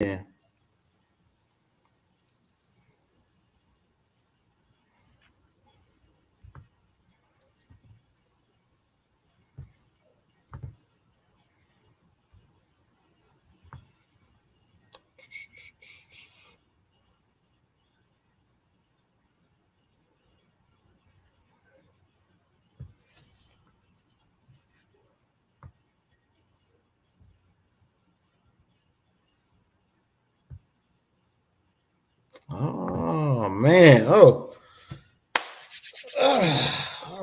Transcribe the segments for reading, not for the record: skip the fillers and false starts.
Yeah. Oh man. Oh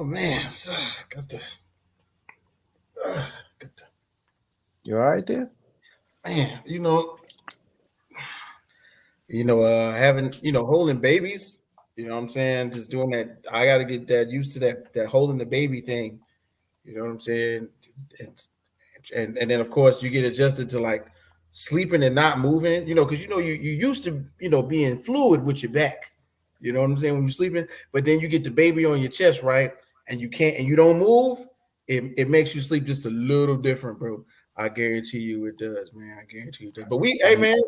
man. Got the, got the You all right there? man. Having holding babies. You know what I'm saying? Just doing that. I got to get that used to that holding the baby thing. You know what I'm saying? It's, and then of course you get adjusted to like sleeping and not moving. Because you used to being fluid with your back. You know what I'm saying when you're sleeping, but then you get the baby on your chest, right? And you can't and you don't move. It makes you sleep just a little different, bro. I guarantee you it does, man. I guarantee you it does. But hey Have you man,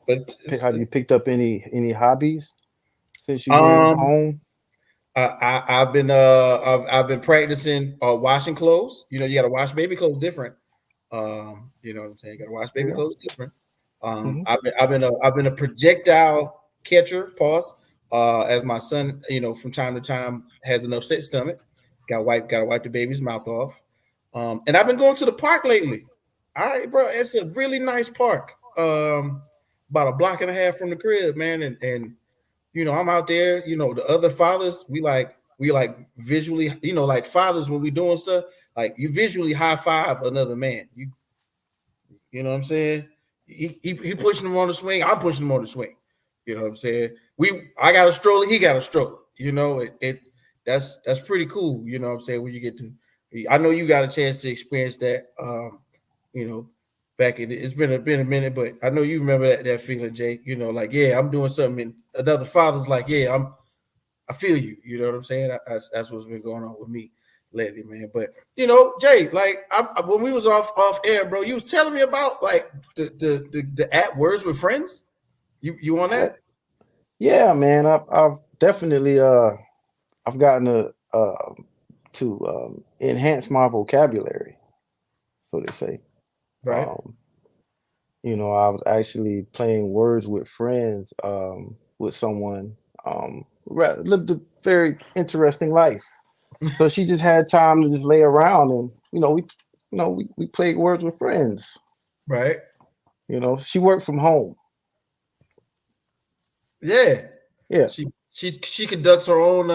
but have you picked up any hobbies since you've been um home? I've been practicing washing clothes. You got to wash baby clothes different. You know what I'm saying? You got to wash baby Yeah. clothes different. Hmm. I've been a projectile catcher. Pause. As my son, from time to time has an upset stomach. Got to wipe the baby's mouth off. And I've been going to the park lately. All right, bro. It's a really nice park. About a block and a half from the crib, man. And I'm out there, the other fathers, we like visually, like fathers when we doing stuff, like you visually high five another man. You know what I'm saying? He pushing him on the swing, I'm pushing him on the swing. You know what I'm saying? I got a stroller, he got a stroller. That's pretty cool, you know what I'm saying, when you get to I know you got a chance to experience that. You know, back in it's been a minute, but I know you remember that feeling, Jake. Like yeah, I'm doing something, and another father's like, yeah, I feel you. You know what I'm saying? That's what's been going on with me lately, man. But Jay, like when we was off air, bro, you was telling me about like the app Words with Friends. You on Yeah, that? yeah, man. I've definitely I've gotten to enhance my vocabulary, so to say. Right. Um, I was actually playing words with friends with someone lived a very interesting life. So she just had time to just lay around and we played words with friends. Right. She worked from home. Yeah. Yeah, She conducts her own.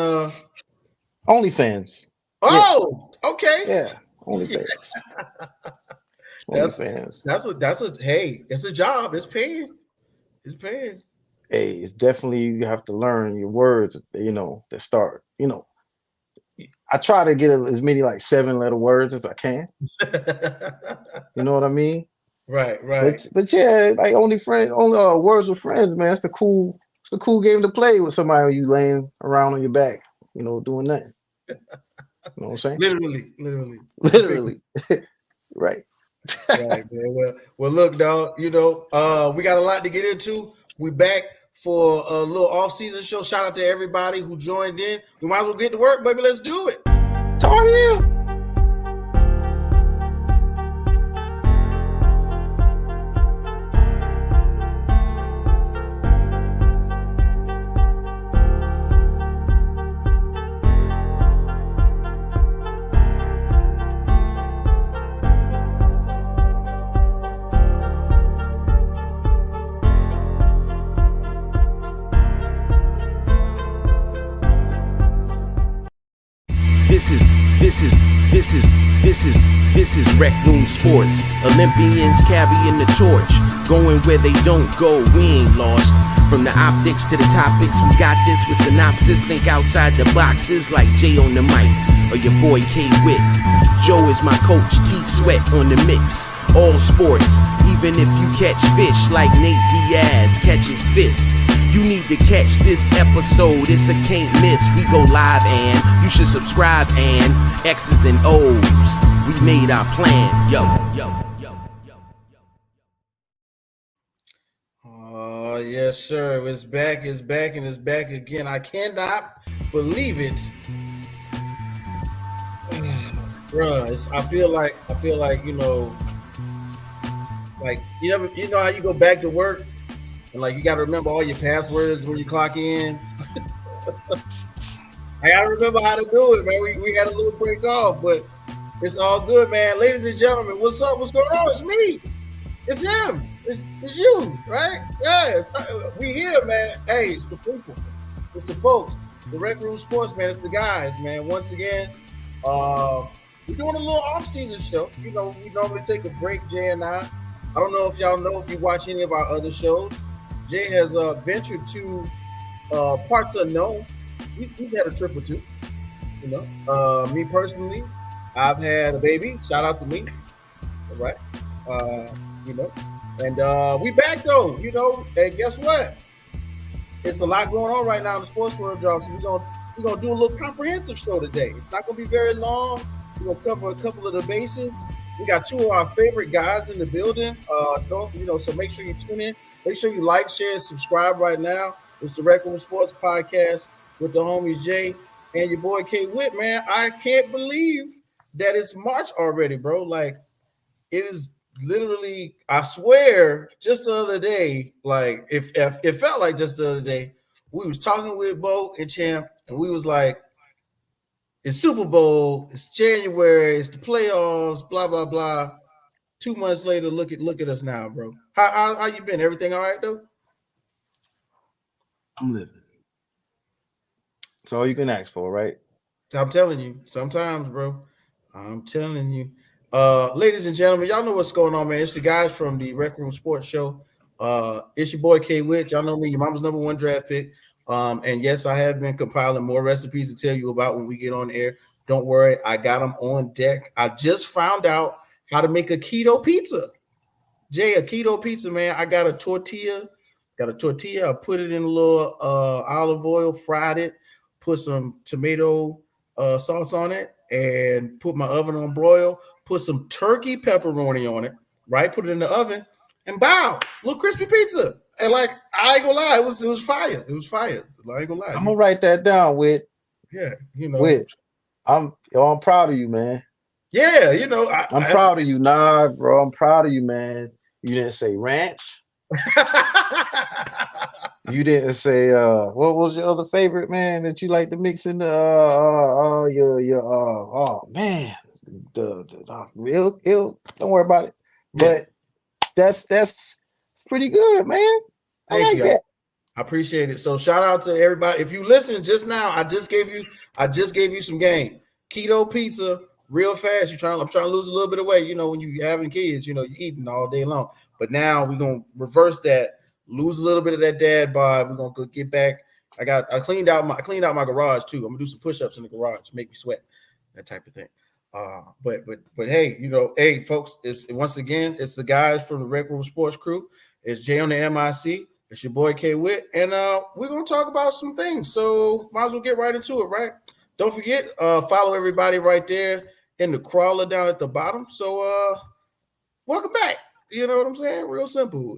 OnlyFans. Yeah, Oh, okay. yeah, OnlyFans. That's OnlyFans. that's a hey, it's a job. It's paying. It's paying. Hey, it's definitely you have to learn your words. That start. I try to get as many like 7-letter words as I can. You know what I mean? Right. Right. But yeah, like only words with friends, man. It's a cool game to play with somebody you laying around on your back, doing nothing. You know what I'm saying? Literally. Literally, right. Right, man. Well, look, dog. We got a lot to get into. We back for a little off-season show. Shout out to everybody who joined in. We might as well get to work, baby. Let's do it. Talk here. This is this is this is this is this is Rec Room Sports. Olympians carrying the torch, going where they don't go. We ain't lost. From the optics to the topics, we got this with synopsis. Think outside the boxes like Jay on the mic or your boy K Whit. Joe is my coach, T Sweat on the mix. All sports, even if you catch fish like Nate Diaz catches fist. You need to catch this episode, it's a can't miss. We go live and you should subscribe and X's and O's. We made our plan, yo. Yes, sir. It's back, and it's back again. I cannot believe it. Bruh, I feel like, like you know how you go back to work and like you gotta remember all your passwords when you clock in. I gotta remember how to do it, man. We had a little break off, but it's all good, man. Ladies and gentlemen, what's up? What's going on? It's me. It's him. It's you, right? Yes. We here, man. Hey, it's the people. It's the folks. The Rec Room Sports, man. It's the guys, man. Once again, we're doing a little off-season show. You know, we normally take a break, Jay and I. I don't know if y'all know if you watch any of our other shows. Jay has ventured to parts unknown. He's had a trip or two. You know, me personally, I've had a baby. Shout out to me. All right. You know, and we back though. You know, and guess what? It's a lot going on right now in the sports world, y'all. So we're gonna do a little comprehensive show today. It's not gonna be very long. We're gonna cover a couple of the bases. We got two of our favorite guys in the building. So make sure you tune in. Make sure you like, share, and subscribe right now. It's the Rec Room Sports Podcast with the homies Jay and your boy K Whit, man. I can't believe that it's March already, bro. Like, it is literally, I swear, just the other day, like, if it felt like just the other day, we was talking with Bo and Champ, and we was like, it's Super Bowl, it's January, it's the playoffs, blah, blah, blah. 2 months later, look at us now, bro. How you been? Everything all right, though? I'm living. That's all you can ask for, right? I'm telling you, sometimes, bro. I'm telling you. Ladies and gentlemen, y'all know what's going on, man. It's the guys from the Rec Room Sports Show. It's your boy K Whit. Y'all know me, your mama's #1 draft pick. And yes, I have been compiling more recipes to tell you about when we get on air. Don't worry, I got them on deck. I just found out how to make a keto pizza. Jay, a keto pizza, man. I got a tortilla. I put it in a little olive oil, fried it, put some tomato sauce on it, and put my oven on broil. Put some turkey pepperoni on it, right? Put it in the oven, and bow, little crispy pizza. And like, I ain't gonna lie, it was fire. It was fire. I ain't gonna lie. I'm gonna write that down, Whit. Yeah, you know. Whit, I'm proud of you, man. Yeah, you know. I'm proud of you. Nah, bro, I'm proud of you, man. You didn't say ranch. You didn't say what was your other favorite, man, that you like to mix in the oh man, the real ill. Don't worry about it. But that's pretty good, man. Thank you. That. I appreciate it. So shout out to everybody. If you listen just now, I just gave you some game. Keto pizza, real fast. I'm trying to lose a little bit of weight. You know, when you having kids, you know, you're eating all day long. But now we're gonna reverse that, lose a little bit of that dad bod. We're gonna go get back. I cleaned out my garage too. I'm gonna do some push-ups in the garage, make me sweat, that type of thing. But hey, you know, hey folks, it's the guys from the Rec Room Sports Crew. It's Jay on the MIC. It's your boy K Whit, and we're gonna talk about some things. So might as well get right into it, right? Don't forget, follow everybody right there in the crawler down at the bottom. So welcome back. You know what I'm saying? Real simple.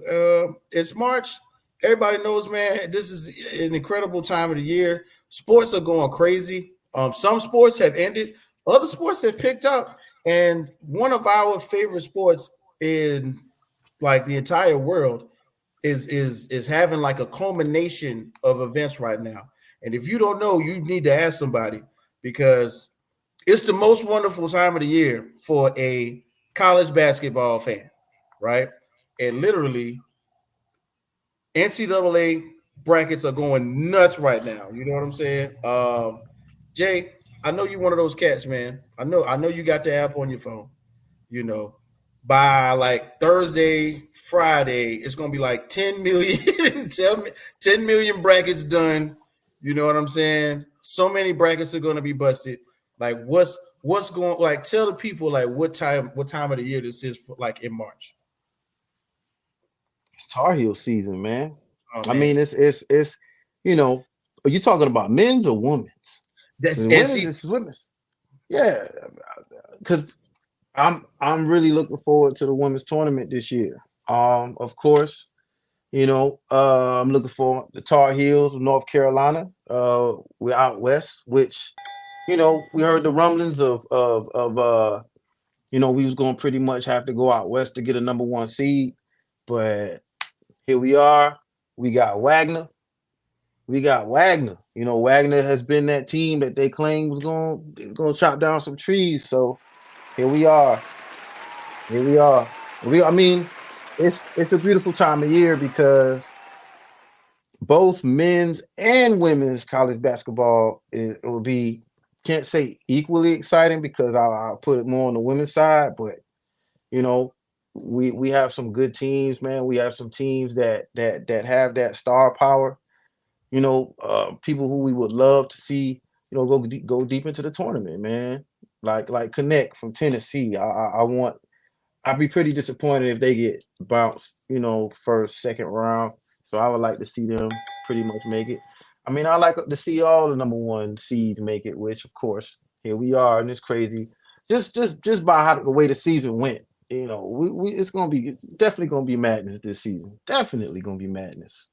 It's March. Everybody knows, man, this is an incredible time of the year. Sports are going crazy. Some sports have ended. Other sports have picked up. And one of our favorite sports in like the entire world is having like a culmination of events right now. And if you don't know, you need to ask somebody, because it's the most wonderful time of the year for a college basketball fan. Right? And literally, NCAA brackets are going nuts right now. You know what I'm saying? Jay, I know you're one of those cats, man. I know you got the app on your phone. You know, by like Thursday, Friday, it's gonna be like 10 million, 10 million brackets done. You know what I'm saying? So many brackets are gonna be busted. Like, what's going? Like, tell the people like what time of the year this is for, like in March. It's Tar Heel season, man. Oh, man. I mean, it's you know, are you talking about men's or women's? That's women's. Yeah, because I'm really looking forward to the women's tournament this year. Of course, I'm looking for the Tar Heels of North Carolina. We're out west, which we heard the rumblings of we was going to pretty much have to go out west to get a number one seed, but here we are. We got Wagner. Wagner has been that team that they claimed was going to chop down some trees. So here we are. I mean, it's a beautiful time of year because both men's and women's college basketball it will be, can't say equally exciting because I'll put it more on the women's side, but you know we have some good teams, man. We have some teams that have that star power. People who we would love to see, go deep into the tournament, man. Like Connect from Tennessee. I'd be pretty disappointed if they get bounced, first, second round. So I would like to see them pretty much make it. I mean, I like to see all the number one seeds make it, which of course here we are, and it's crazy. Just by the way the season went, it's gonna be definitely gonna be madness this season. Definitely gonna be madness.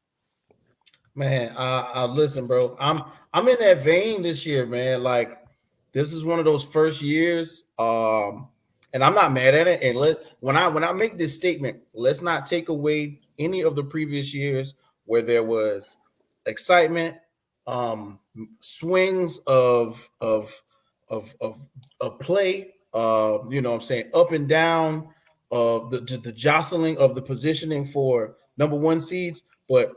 Man, listen, bro. I'm in that vein this year, man. Like, this is one of those first years, and I'm not mad at it. And when I make this statement, let's not take away any of the previous years where there was excitement, swings of play. What I'm saying, up and down, the jostling of the positioning for number one seeds, but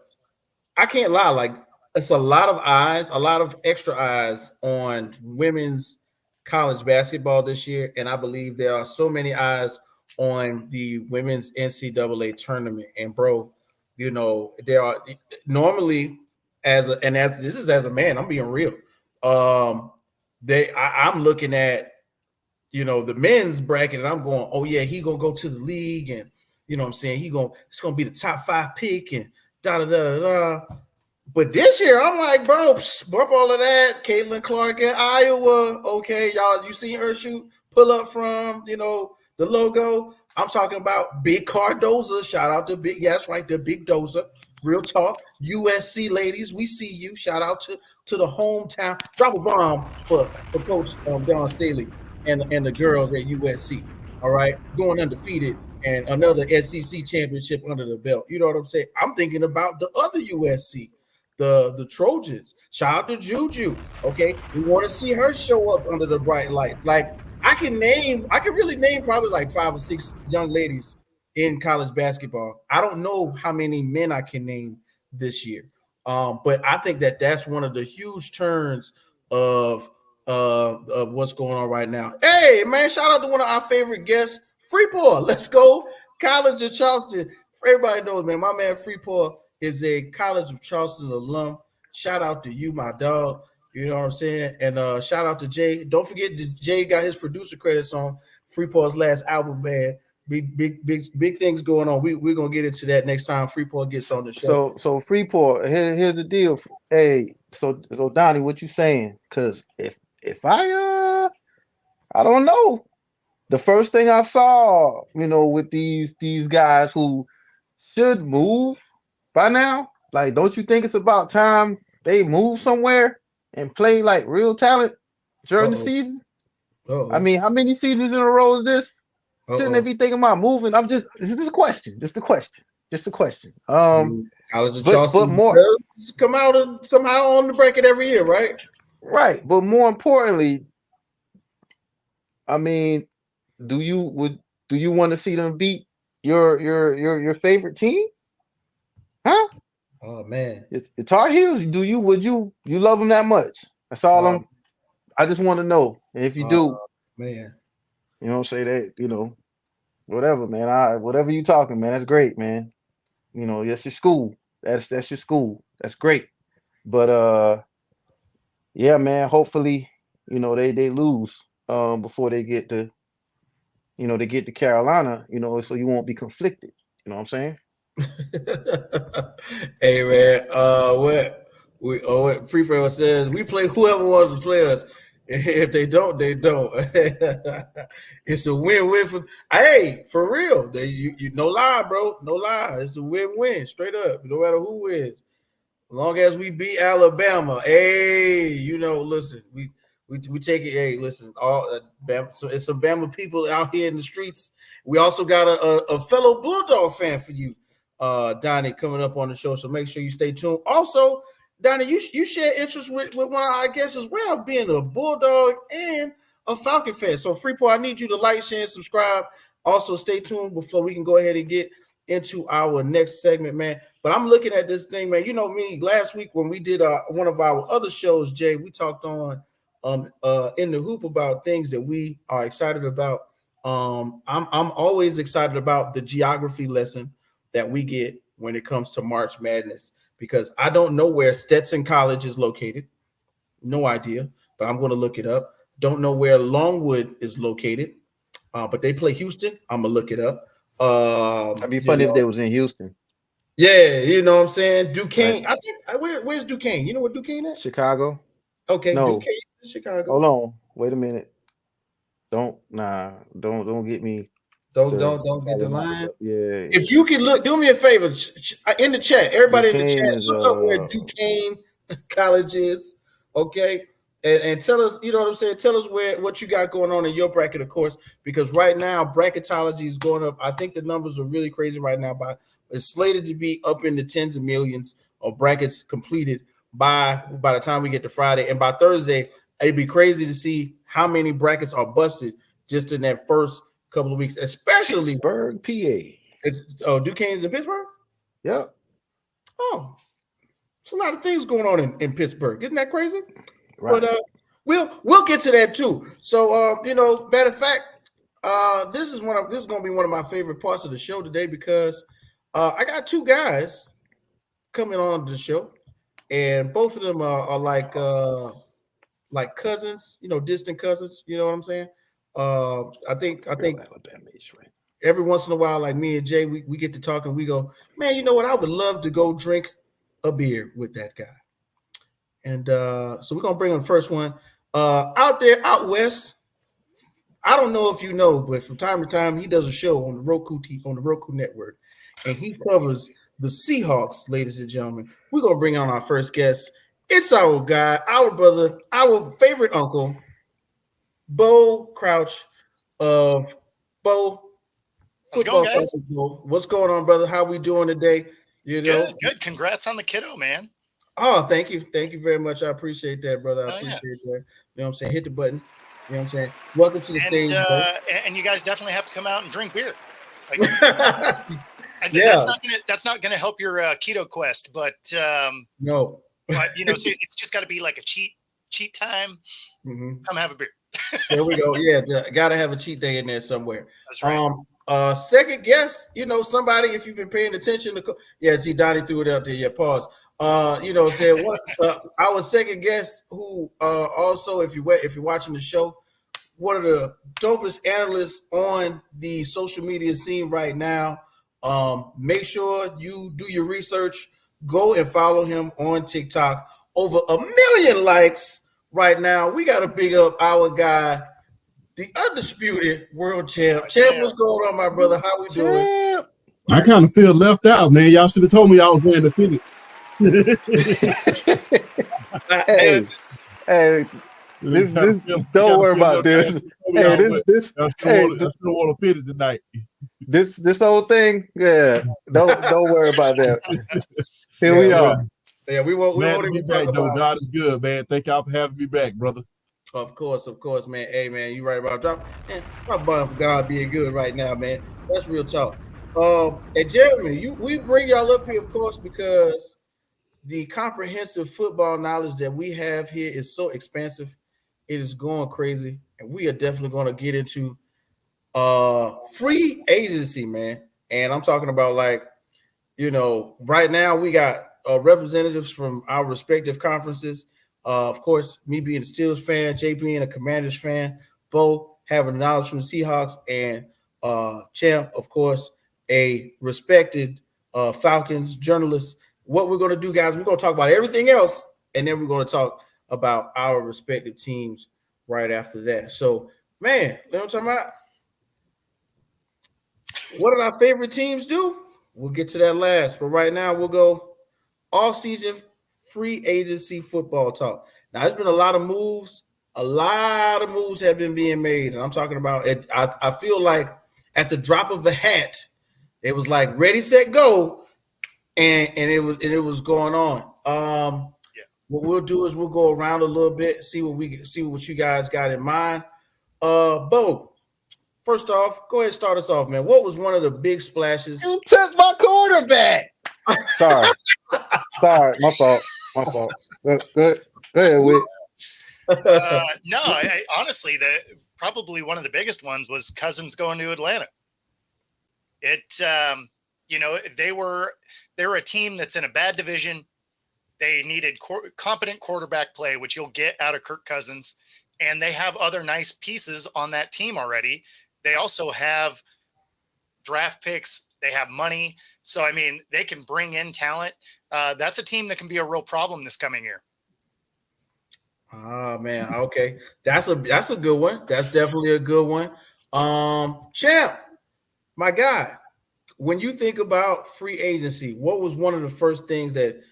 I can't lie, like it's a lot of eyes, a lot of extra eyes on women's college basketball this year, and I believe there are so many eyes on the women's NCAA tournament. And bro, there are normally as this is as a man, I'm being real. I'm looking at the men's bracket, and I'm going, oh yeah, he gonna go to the league, and what I'm saying, it's gonna be the top 5 pick, and da da da da. But this year, I'm like, bro, bump all of that. Caitlin Clark in Iowa. Okay, y'all, you seen her pull up from, the logo. I'm talking about Big Cardoza. Shout out to Big, yes, right, the Big Doza. Real talk. USC ladies, we see you. Shout out to the hometown. Drop a bomb for Coach Don Staley and the girls at USC. All right, going undefeated and another SEC championship under the belt. You know what I'm saying? I'm thinking about the other USC. The Trojans. Shout out to Juju. Okay, we want to see her show up under the bright lights. Like I can really name probably like 5 or 6 young ladies in college basketball. I don't know how many men I can name this year, but I think that's one of the huge turns of what's going on right now. Hey man, shout out to one of our favorite guests, Freeport. Let's go, College of Charleston. Everybody knows, man. My man Freeport is a College of Charleston alum. Shout out to you, my dog. You know what I'm saying? And shout out to Jay. Don't forget that Jay got his producer credits on Freeport's last album, man. Big things going on. We're gonna get into that next time Freeport gets on the show. So Freeport, here's the deal. Hey, so Donnie, what you saying? Because if I don't know. The first thing I saw, with these guys who should move by now, like, don't you think it's about time they move somewhere and play like real talent during the season? I mean, how many seasons in a row is this? Shouldn't they be thinking about moving? This is a question. Just a question. College of Charleston, but more come out and somehow on the bracket every year, right? Right, but more importantly, I mean, do you want to see them beat your favorite team? Huh? Oh man, it's Tar Heels. Would you love them that much? That's all I just want to know. And if you do, man, say that, whatever, man. Whatever you talking, man. That's great, man. That's your school. That's your school. That's great. But yeah, man. Hopefully, they lose before they get to, they get to Carolina. So you won't be conflicted. You know what I'm saying? Hey man, what Freeport says, we play whoever wants to play us. If they don't, they don't. It's a win-win for real. You no lie, bro. No lie. It's a win-win, straight up. No matter who wins. As long as we beat Alabama, hey, listen, we take it. Hey, listen, all Bama, so it's some Bama people out here in the streets. We also got a fellow Bulldog fan for you, Donnie, coming up on the show. So make sure you stay tuned. Also, Donnie, you share interest with one of our guests as well, being a Bulldog and a Falcon fan. So Freeport, I need you to like, share, and subscribe. Also, stay tuned before we can go ahead and get into our next segment, man. But I'm looking at this thing, man. You know me, last week when we did one of our other shows, Jay, we talked on in the hoop about things that we are excited about. I'm always excited about the geography lesson that we get when it comes to March Madness, because I don't know where Stetson College is located. No idea, but I'm going to look it up. Don't know where Longwood is located, but they play Houston. I'm going to look it up. That'd be funny if they was in Houston. Yeah, you know what I'm saying? Duquesne. Right. I think where's Duquesne? You know what Duquesne is? Chicago. Okay, no. Duquesne, Chicago. Hold on. Wait a minute. Don't get me. Don't get the line. Yeah. If you can look, do me a favor in the chat. Everybody Duquesne in the chat, look up where Duquesne College is. Okay. And tell us, you know what I'm saying? Tell us what you got going on in your bracket, of course, because right now bracketology is going up. I think the numbers are really crazy right now. It's slated to be up in the tens of millions of brackets completed by the time we get to Friday. And by Thursday, it'd be crazy to see how many brackets are busted just in that first couple of weeks, especially Pittsburgh, PA. It's Duquesne's in Pittsburgh? Yep. Oh, there's a lot of things going on in Pittsburgh. Isn't that crazy? Right. But we'll get to that too. So matter of fact, this is going to be one of my favorite parts of the show today, because I got two guys coming on the show, and both of them are like cousins, distant cousins. You know what I'm saying? I think every once in a while, like me and Jay, we get to talk and we go, man, you know what? I would love to go drink a beer with that guy. And so we're gonna bring on the first one out west. I don't know if you know, but from time to time he does a show on the Roku network, and he covers the Seahawks. Ladies and gentlemen, we're gonna bring on our first guest. It's our guy, our brother, our favorite uncle, Bo Crouch. Bo, how's it going, guys? What's going on, brother? How we doing today? Good. Congrats on the kiddo, man. Oh, thank you very much. I appreciate that, brother. I appreciate that. You know what I'm saying? Hit the button. You know what I'm saying? Welcome to the stage. And you guys definitely have to come out and drink beer. Like, that's not gonna help your keto quest, but no. But so it's just got to be like a cheat time. Mm-hmm. Come have a beer. There we go. Yeah, got to have a cheat day in there somewhere. That's right. Second guest, somebody, if you've been paying attention to, see, Donnie threw it out there. Yeah, pause. Said our second guest, who also, if you're watching the show, one of the dopest analysts on the social media scene right now. Make sure you do your research. Go and follow him on TikTok. Over 1 million likes right now. We got to big up our guy, the undisputed world champ. Champ, what's going on, my brother? How we doing? I kind of feel left out, man. Y'all should have told me I was wearing the Phoenix. hey, this don't worry about this. I still want to fit it tonight. This whole thing, don't worry about that. Here we are. Yeah, we won't even talk about. God is good, man. Thank y'all for having me back, brother. Of course, man. Hey, man, you right about drop. Man, my bun for God being good right now, man. That's real talk. And Jeremy, we bring y'all up here, of course, because the comprehensive football knowledge that we have here is so expansive. It is going crazy, and we are definitely going to get into free agency, man. And I'm talking about, like, right now we got representatives from our respective conferences. Of course, me being a Steelers fan, Jay being a Commanders fan, Bo having knowledge from the Seahawks, and Champ, of course, a respected Falcons journalist. What we're going to do, guys, we're going to talk about everything else, and then we're going to talk about our respective teams right after that. So, man, you know what I'm talking about? What did our favorite teams do? We'll get to that last. But right now, we'll go off-season free agency football talk. Now, there's been a lot of moves. A lot of moves have been being made. And I'm talking about it. I feel like at the drop of a hat, it was like ready, set, go. And it was going on. Yeah. What we'll do is we'll go around a little bit, see what you guys got in mind. Bo, first off, go ahead and start us off, man. What was one of the big splashes? You took my quarterback. Sorry, my fault. Go ahead, Whit. No, I honestly, probably one of the biggest ones was Cousins going to Atlanta. They were a team that's in a bad division. They needed competent quarterback play, which you'll get out of Kirk Cousins, and they have other nice pieces on that team already. They also have draft picks. They have money. So, I mean, they can bring in talent. That's a team that can be a real problem this coming year. Ah, man. Okay. That's a good one. That's definitely a good one. Champ, my guy, when you think about free agency, what was one of the first things that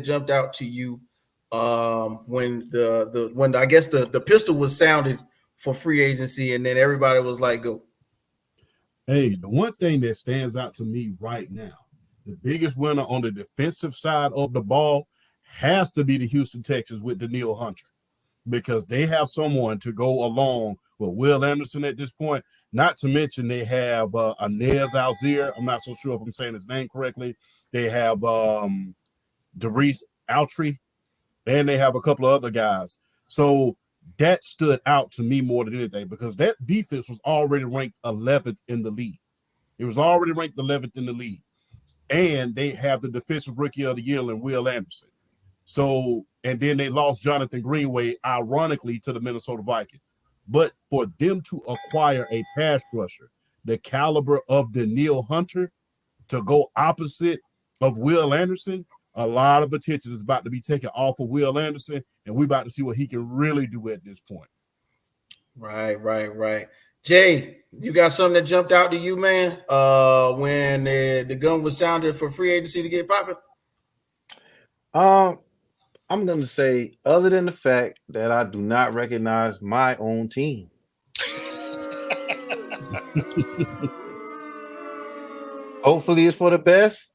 jumped out to you when the pistol was sounded for free agency and then everybody was like, go? Hey, the one thing that stands out to me right now, the biggest winner on the defensive side of the ball has to be the Houston Texans with Danielle Hunter, because they have someone to go along with Will Anderson at this point. Not to mention they have Inez Algier. I'm not so sure if I'm saying his name correctly. They have Darius Altry, and they have a couple of other guys. So that stood out to me more than anything, because that defense was already ranked 11th in the league. It was already ranked 11th in the league. And they have the defensive rookie of the year in Will Anderson. So, and then they lost Jonathan Greenway, ironically, to the Minnesota Vikings. But for them to acquire a pass rusher, the caliber of Danielle Hunter, to go opposite of Will Anderson, a lot of attention is about to be taken off of Will Anderson, and we're about to see what he can really do at this point. Right. Jay, you got something that jumped out to you, man, when the gun was sounded for free agency to get popping? I'm going to say, other than the fact that I do not recognize my own team. Hopefully it's for the best.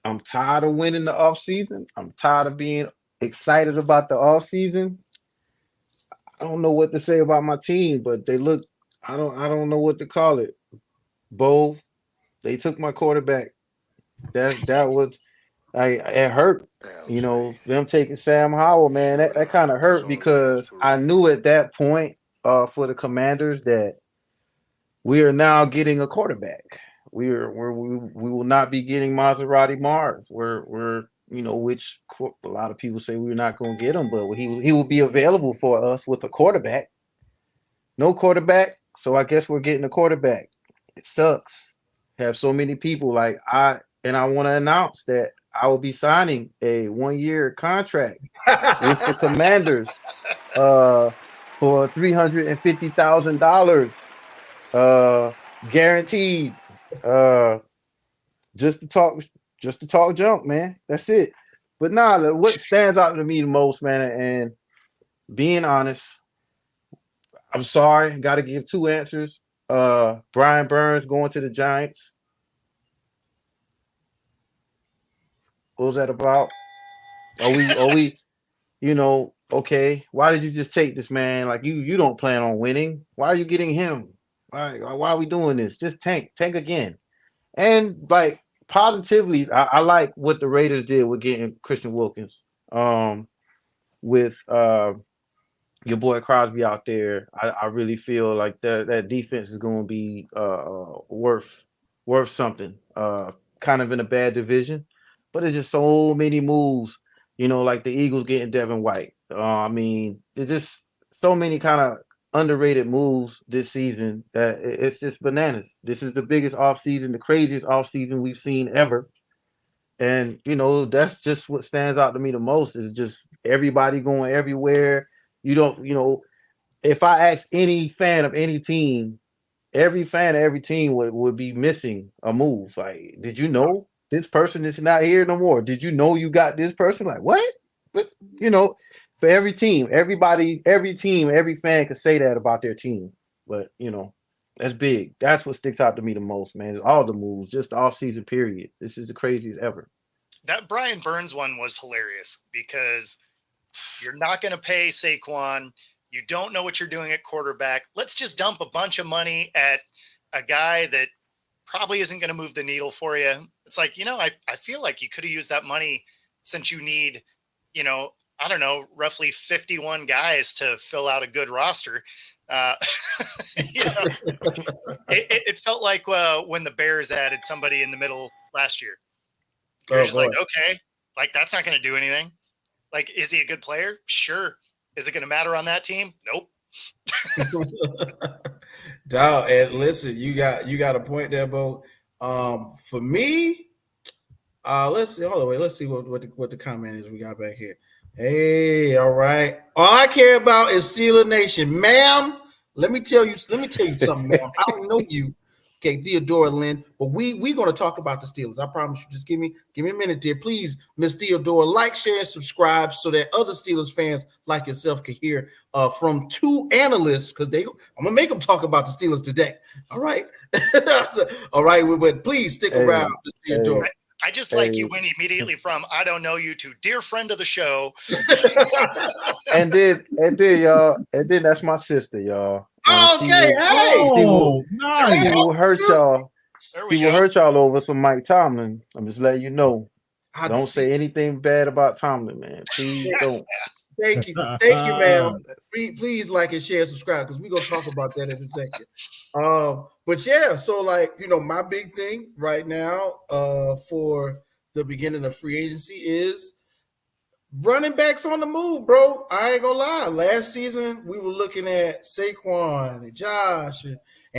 I'm tired of winning the offseason. I'm tired of being excited about the offseason. I don't know what to say about my team, but they look, I don't know what to call it. Bo, they took my quarterback. That was, it hurt. Them taking Sam Howell, man, that kind of hurt, because I knew at that point for the Commanders that we are now getting a quarterback. We will not be getting Maserati Mars. We're which a lot of people say we're not going to get him, but he will be available for us with a quarterback. No quarterback, so I guess we're getting a quarterback. It sucks. Have so many people I want to announce that I will be signing a 1-year contract with the Commanders for $350,000 guaranteed. Just to talk junk, man. That's it. But what stands out to me the most, man, and being honest, I'm sorry, got to give two answers. Brian Burns going to the Giants. What was that about? Are we, okay, why did you just take this man? Like, you don't plan on winning. Why are you getting him? Why are we doing this? Just tank again. And positively, I like what the Raiders did with getting Christian Wilkins. With your boy Crosby out there, I really feel like that defense is going to be worth something. Kind of in a bad division, but it's just so many moves. Like the Eagles getting Devin White. There's just so many kind of underrated moves this season that it's just bananas. This is the biggest offseason, the craziest offseason we've seen ever. And, that's just what stands out to me the most, is just everybody going everywhere. You don't, if I ask any fan of any team, every fan of every team would be missing a move. Like, did you know this person is not here no more? Did you know you got this person? Like, what? But for every team, every team, every fan could say that about their team. But that's big. That's what sticks out to me the most, man. Is all the moves, just the offseason period. This is the craziest ever. That Brian Burns one was hilarious because you're not going to pay Saquon. You don't know what you're doing at quarterback. Let's just dump a bunch of money at a guy that probably isn't going to move the needle for you. It's like, I feel like you could have used that money since you need, I don't know, roughly 51 guys to fill out a good roster. It felt like when the Bears added somebody in the middle last year. You're just like, okay, like that's not going to do anything. Like, is he a good player? Sure. Is it going to matter on that team? Nope. Dog, and listen, you got a point there, Bo. For me, let's see. Hold on, wait. Let's see what the comment is we got back here. Hey, all right. All I care about is Steeler Nation, ma'am. Let me tell you something, ma'am. I don't know you. Okay, Theodora Lynn, but we're going to talk about the Steelers. I promise you. Just give me a minute, dear. Please, Miss Theodora, like, share, and subscribe so that other Steelers fans like yourself can hear from two analysts, because I'm going to make them talk about the Steelers today. All right? All right, but please stick around, Miss Theodora. I just like you went immediately from I don't know you to dear friend of the show. and then y'all, and then that's my sister, y'all. Okay, she will hurt y'all. She will hurt y'all over some Mike Tomlin. I'm just letting you know. Don't say anything bad about Tomlin, man. Please don't. Thank you, ma'am. Please like and share, subscribe, because we're gonna talk about that in a second. But yeah, so my big thing right now, for the beginning of free agency is running backs on the move, bro. I ain't gonna lie. Last season we were looking at Saquon and Josh and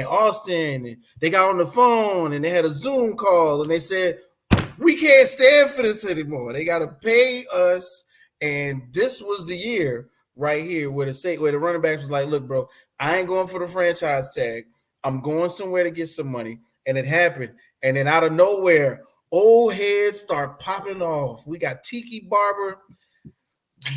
Austin, and they got on the phone and they had a Zoom call and they said, we can't stand for this anymore. They got to pay us. And this was the year right here where the running backs was like, look, bro, I ain't going for the franchise tag. I'm going somewhere to get some money. And it happened. And then out of nowhere, old heads start popping off. We got Tiki Barber,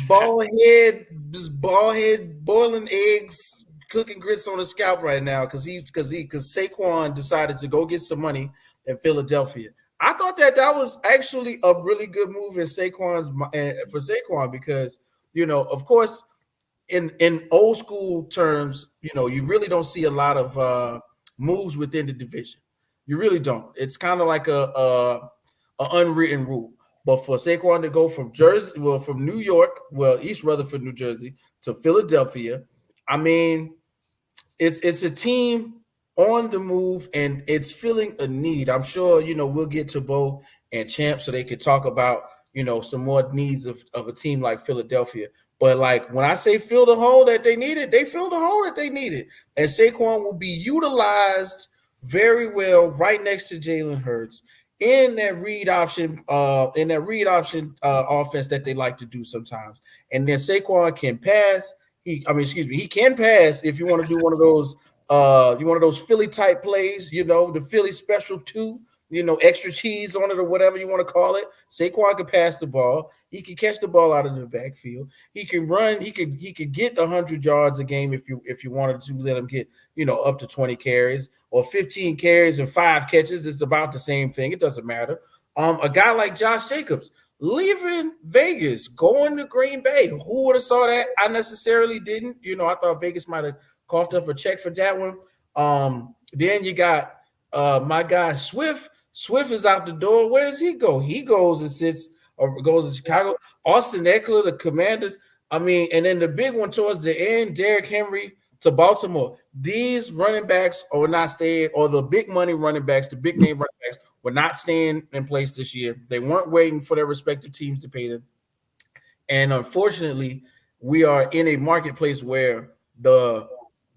bald head, boiling eggs, cooking grits on his scalp right now because Saquon decided to go get some money in Philadelphia. I thought that was actually a really good move for Saquon because, of course, in old school terms, you really don't see a lot of moves within the division. You really don't. It's kind of like a unwritten rule. But for Saquon to go from from New York, East Rutherford, New Jersey, to Philadelphia, I mean, it's a team on the move, and it's filling a need. I'm sure, we'll get to Bo and Champ so they could talk about, some more needs of a team like Philadelphia. But when I say fill the hole that they needed, they filled the hole that they needed. And Saquon will be utilized very well right next to Jalen Hurts in that read option offense that they like to do sometimes. And then Saquon can pass. He can pass if you want to do one of those Philly type plays, the Philly special 2, extra cheese on it or whatever you want to call it. Saquon can pass the ball. He can catch the ball out of the backfield. He can run. He could get 100 yards a game if you wanted to let him get, up to 20 carries or 15 carries and 5 catches. It's about the same thing. It doesn't matter. A guy like Josh Jacobs leaving Vegas, going to Green Bay. Who would have saw that? I necessarily didn't. I thought Vegas might have coughed up a check for that one. Then you got my guy Swift. Swift is out the door. Where does he go? He goes to Chicago. Austin Eckler, the Commanders. And then the big one towards the end, Derrick Henry to Baltimore. These running backs are not staying, or the big money running backs, the big name running backs, were not staying in place this year. They weren't waiting for their respective teams to pay them. And unfortunately, we are in a marketplace where the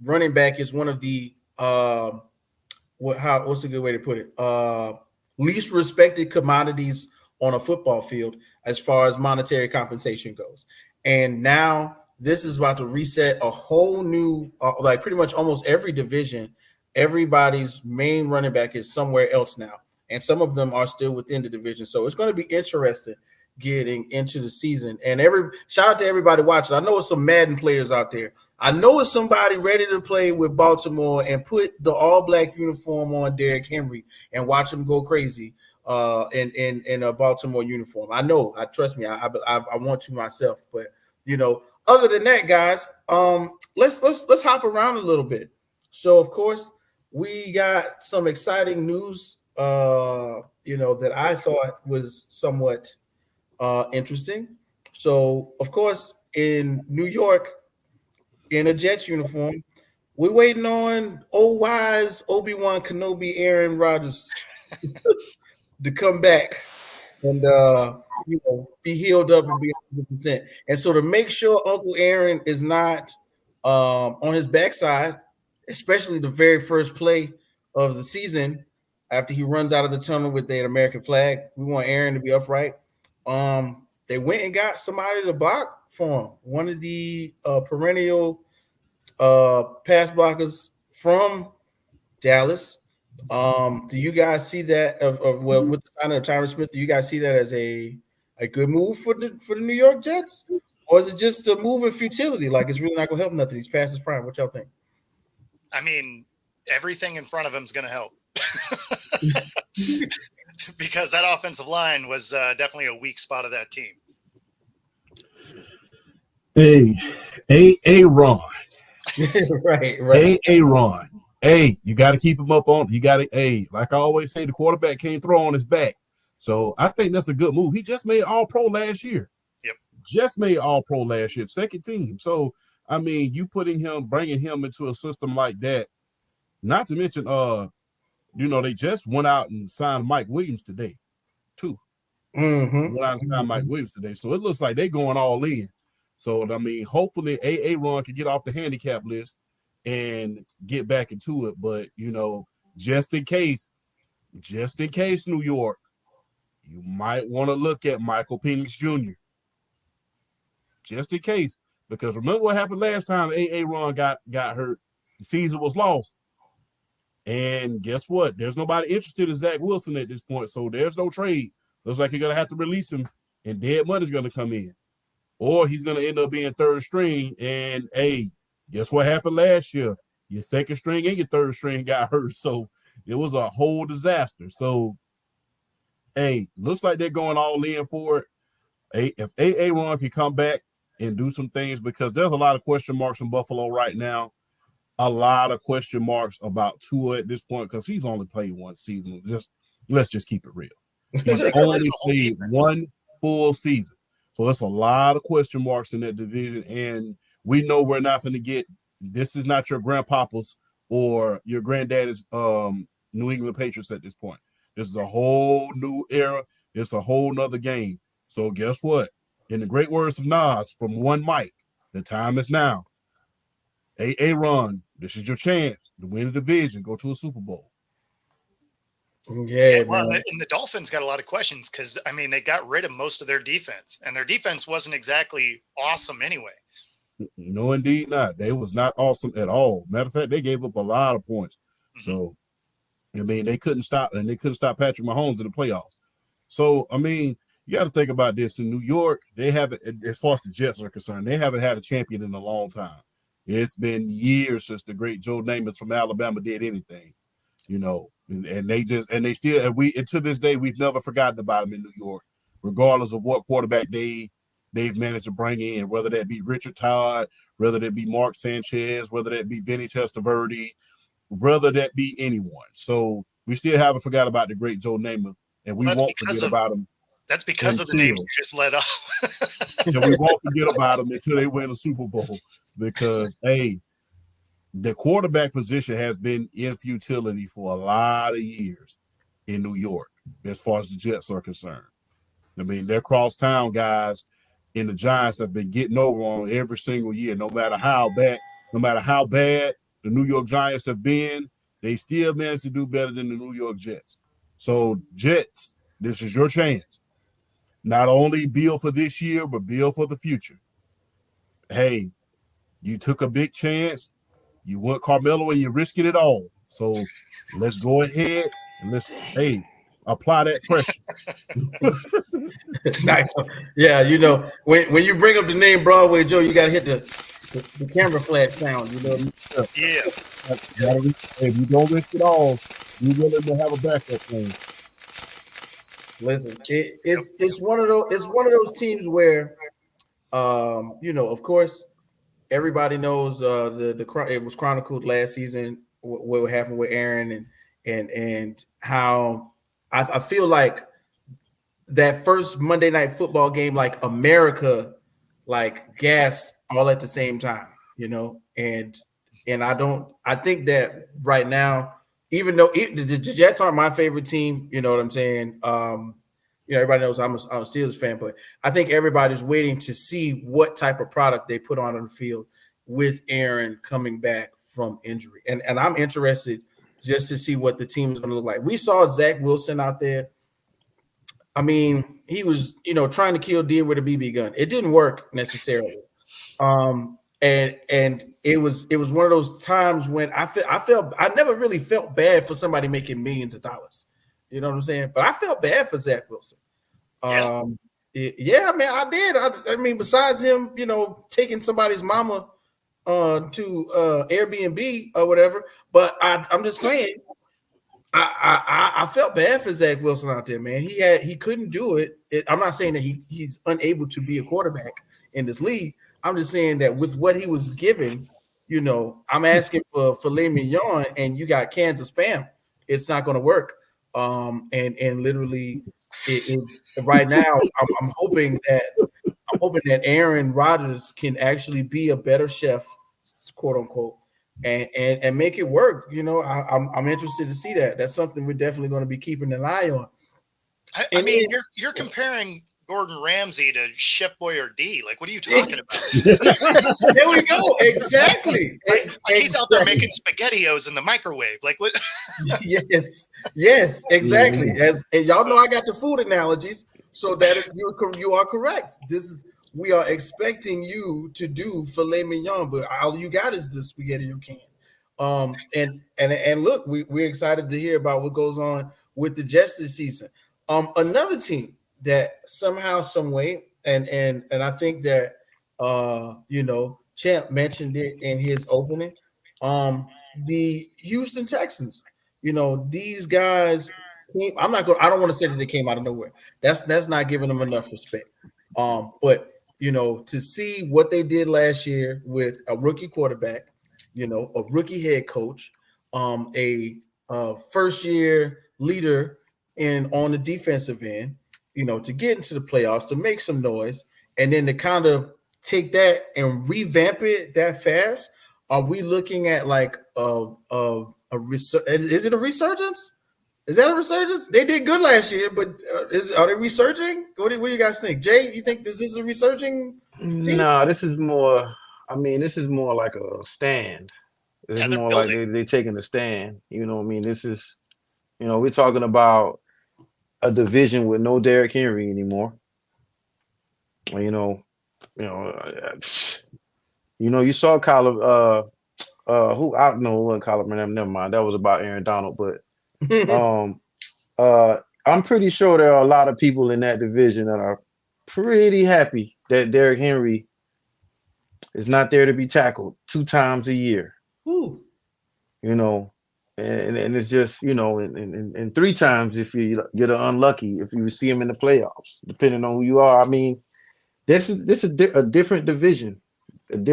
running back is one of the what's a good way to put it? Least respected commodities on a football field as far as monetary compensation goes. And now this is about to reset a whole new, like pretty much almost every division. Everybody's main running back is somewhere else now, and some of them are still within the division. So it's going to be interesting getting into the season. And every shout out to everybody watching. I know it's some Madden players out there. I know it's somebody ready to play with Baltimore and put the all black uniform on Derrick Henry and watch him go crazy in a Baltimore uniform. I know. I trust me. I want to myself, but other than that, guys, let's hop around a little bit. So, of course, we got some exciting news. That I thought was somewhat interesting. So, of course, in New York, in a Jets uniform, we're waiting on old wise Obi-Wan Kenobi, Aaron Rodgers to come back and be healed up and be 100%. And so to make sure Uncle Aaron is not on his backside, especially the very first play of the season after he runs out of the tunnel with the American flag, we want Aaron to be upright. They went and got somebody to block for him, one of the perennial pass blockers from Dallas. Do you guys see that with the signing of Tyron Smith? Do you guys see that as a good move for the New York Jets, or is it just a move of futility? Like it's really not going to help nothing. He's past his prime. What y'all think? I mean, everything in front of him is going to help because that offensive line was definitely a weak spot of that team. Ron. right. Ron. Hey, you got to keep him up on. You got to. Like I always say, the quarterback can't throw on his back. So I think that's a good move. He just made All-Pro last year. Yep. Just made All-Pro last year, second team. So I mean, you bringing him into a system like that. Not to mention, they just went out and signed Mike Williams today, too. Mm-hmm. Went out and signed Mike Williams today. So it looks like they're going all in. So I mean, hopefully, Ron can get off the handicap list and get back into it. But just in case, New York, you might want to look at Michael Penix Jr. Just in case, because remember what happened last time Ron got hurt? The season was lost. And guess what? There's nobody interested in Zach Wilson at this point, so there's no trade. Looks like you're gonna have to release him, and dead money's gonna come in, or he's gonna end up being third string. And guess what happened last year? Your second string and your third string got hurt, so it was a whole disaster. So, looks like they're going all in for it. If Ron can come back and do some things, because there's a lot of question marks in Buffalo right now. A lot of question marks about Tua at this point because he's only played one season. Let's just keep it real. He's only played one full season. So that's a lot of question marks in that division. And we know we're not going to get – this is not your grandpapa's or your granddaddy's New England Patriots at this point. This is a whole new era. It's a whole nother game. So guess what? In the great words of Nas from One Mic, the time is now. Ron, this is your chance to win the division, go to a Super Bowl. Yeah, well, and the Dolphins got a lot of questions because, I mean, they got rid of most of their defense, and their defense wasn't exactly awesome anyway. No, indeed not. They was not awesome at all. Matter of fact, they gave up a lot of points. Mm-hmm. So, I mean, they couldn't stop Patrick Mahomes in the playoffs. So, I mean, you got to think about this. In New York, they haven't, as far as the Jets are concerned, they haven't had a champion in a long time. It's been years since the great Joe Namath from Alabama did anything, and to this day, we've never forgotten about him in New York, regardless of what quarterback they've managed to bring in, whether that be Richard Todd, whether that be Mark Sanchez, whether that be Vinny Testaverde, whether that be anyone. So we still haven't forgot about the great Joe Namath, and we won't forget about him. That's because of the name you just let off. And we won't forget about them until they win a Super Bowl because, the quarterback position has been in futility for a lot of years in New York as far as the Jets are concerned. I mean, their crosstown guys in the Giants have been getting over on every single year, no matter how bad the New York Giants have been, they still manage to do better than the New York Jets. So, Jets, this is your chance. Not only build for this year, but build for the future. hey, you took a big chance. You want Carmelo and you're risking it all. So let's go ahead and let's apply that pressure. Nice. Yeah, when you bring up the name Broadway Joe, you got to hit the camera flash sound. Yeah. If you don't risk it all, you willing to have a backup plan. Listen, it's one of those teams where, of course, everybody knows it was chronicled last season what happened with Aaron and how I feel like that first Monday Night Football game, like America, like gasped all at the same time, and I think that right now, even though the Jets aren't my favorite team, you know what I'm saying. Everybody knows I'm a Steelers fan, but I think everybody's waiting to see what type of product they put on the field with Aaron coming back from injury, and I'm interested just to see what the team is going to look like. We saw Zach Wilson out there. I mean, he was, trying to kill deer with a BB gun. It didn't work necessarily. And it was one of those times when I never really felt bad for somebody making millions of dollars. You know what I'm saying? But I felt bad for Zach Wilson. Yeah, man, I did. I mean, besides him, taking somebody's mama to Airbnb or whatever. But I'm just saying, I felt bad for Zach Wilson out there, man. He couldn't do it. I'm not saying that he's unable to be a quarterback in this league. I'm just saying that with what he was given, I'm asking for filet mignon, and you got cans of spam. It's not going to work. And literally, right now, I'm hoping that Aaron Rodgers can actually be a better chef, quote unquote, and make it work. I'm interested to see that. That's something we're definitely going to be keeping an eye on. I mean, you're comparing Gordon Ramsay to Chef Boyardee. Like, what are you talking about? There we go. Exactly. Like he's out there making SpaghettiOs in the microwave. Like what? Yes, exactly. And y'all know I got the food analogies, so that is you are correct. We are expecting you to do filet mignon, but all you got is the spaghetti you can. And look, we're excited to hear about what goes on with the Jets this season. Another team that somehow, some way, and I think that Champ mentioned it in his opening. The Houston Texans. These guys. I don't want to say that they came out of nowhere. That's not giving them enough respect. But to see what they did last year with a rookie quarterback, a rookie head coach, a first year leader on the defensive end, to get into the playoffs, to make some noise, and then to kind of take that and revamp it that fast. Are we looking at like is it a resurgence? Is that a resurgence? They did good last year, but are they resurging? What do you guys think? Jay, you think this is a resurging team? No, this is more. I mean, this is more like a stand. This is more like they're taking a stand. You know what I mean? This is, we're talking about a division with no Derrick Henry anymore. You saw Kyler. Who I don't know what Kyler. Never mind. That was about Aaron Donald, but I'm pretty sure there are a lot of people in that division that are pretty happy that Derrick Henry is not there to be tackled 2 times a year. Ooh. And it's just, and 3 times if you get unlucky, if you see him in the playoffs, depending on who you are. I mean, this is a different division, and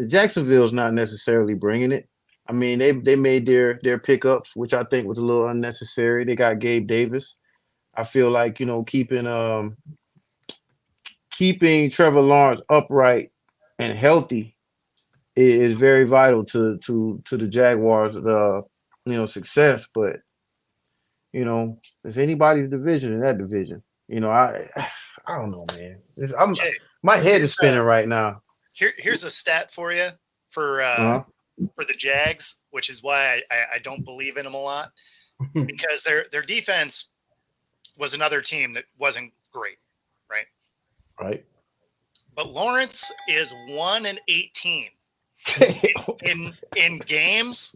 Jacksonville's not necessarily bringing it. I mean, they made their pickups, which I think was a little unnecessary. They got Gabe Davis. I feel like, keeping Trevor Lawrence upright and healthy is very vital to the Jaguars' success. But it's anybody's division in that division. I don't know, man. My head is spinning right now. Here's a stat for you for the Jags, which is why I don't believe in them a lot, because their defense was another team that wasn't great, right? Right. but Lawrence is 1-18 in games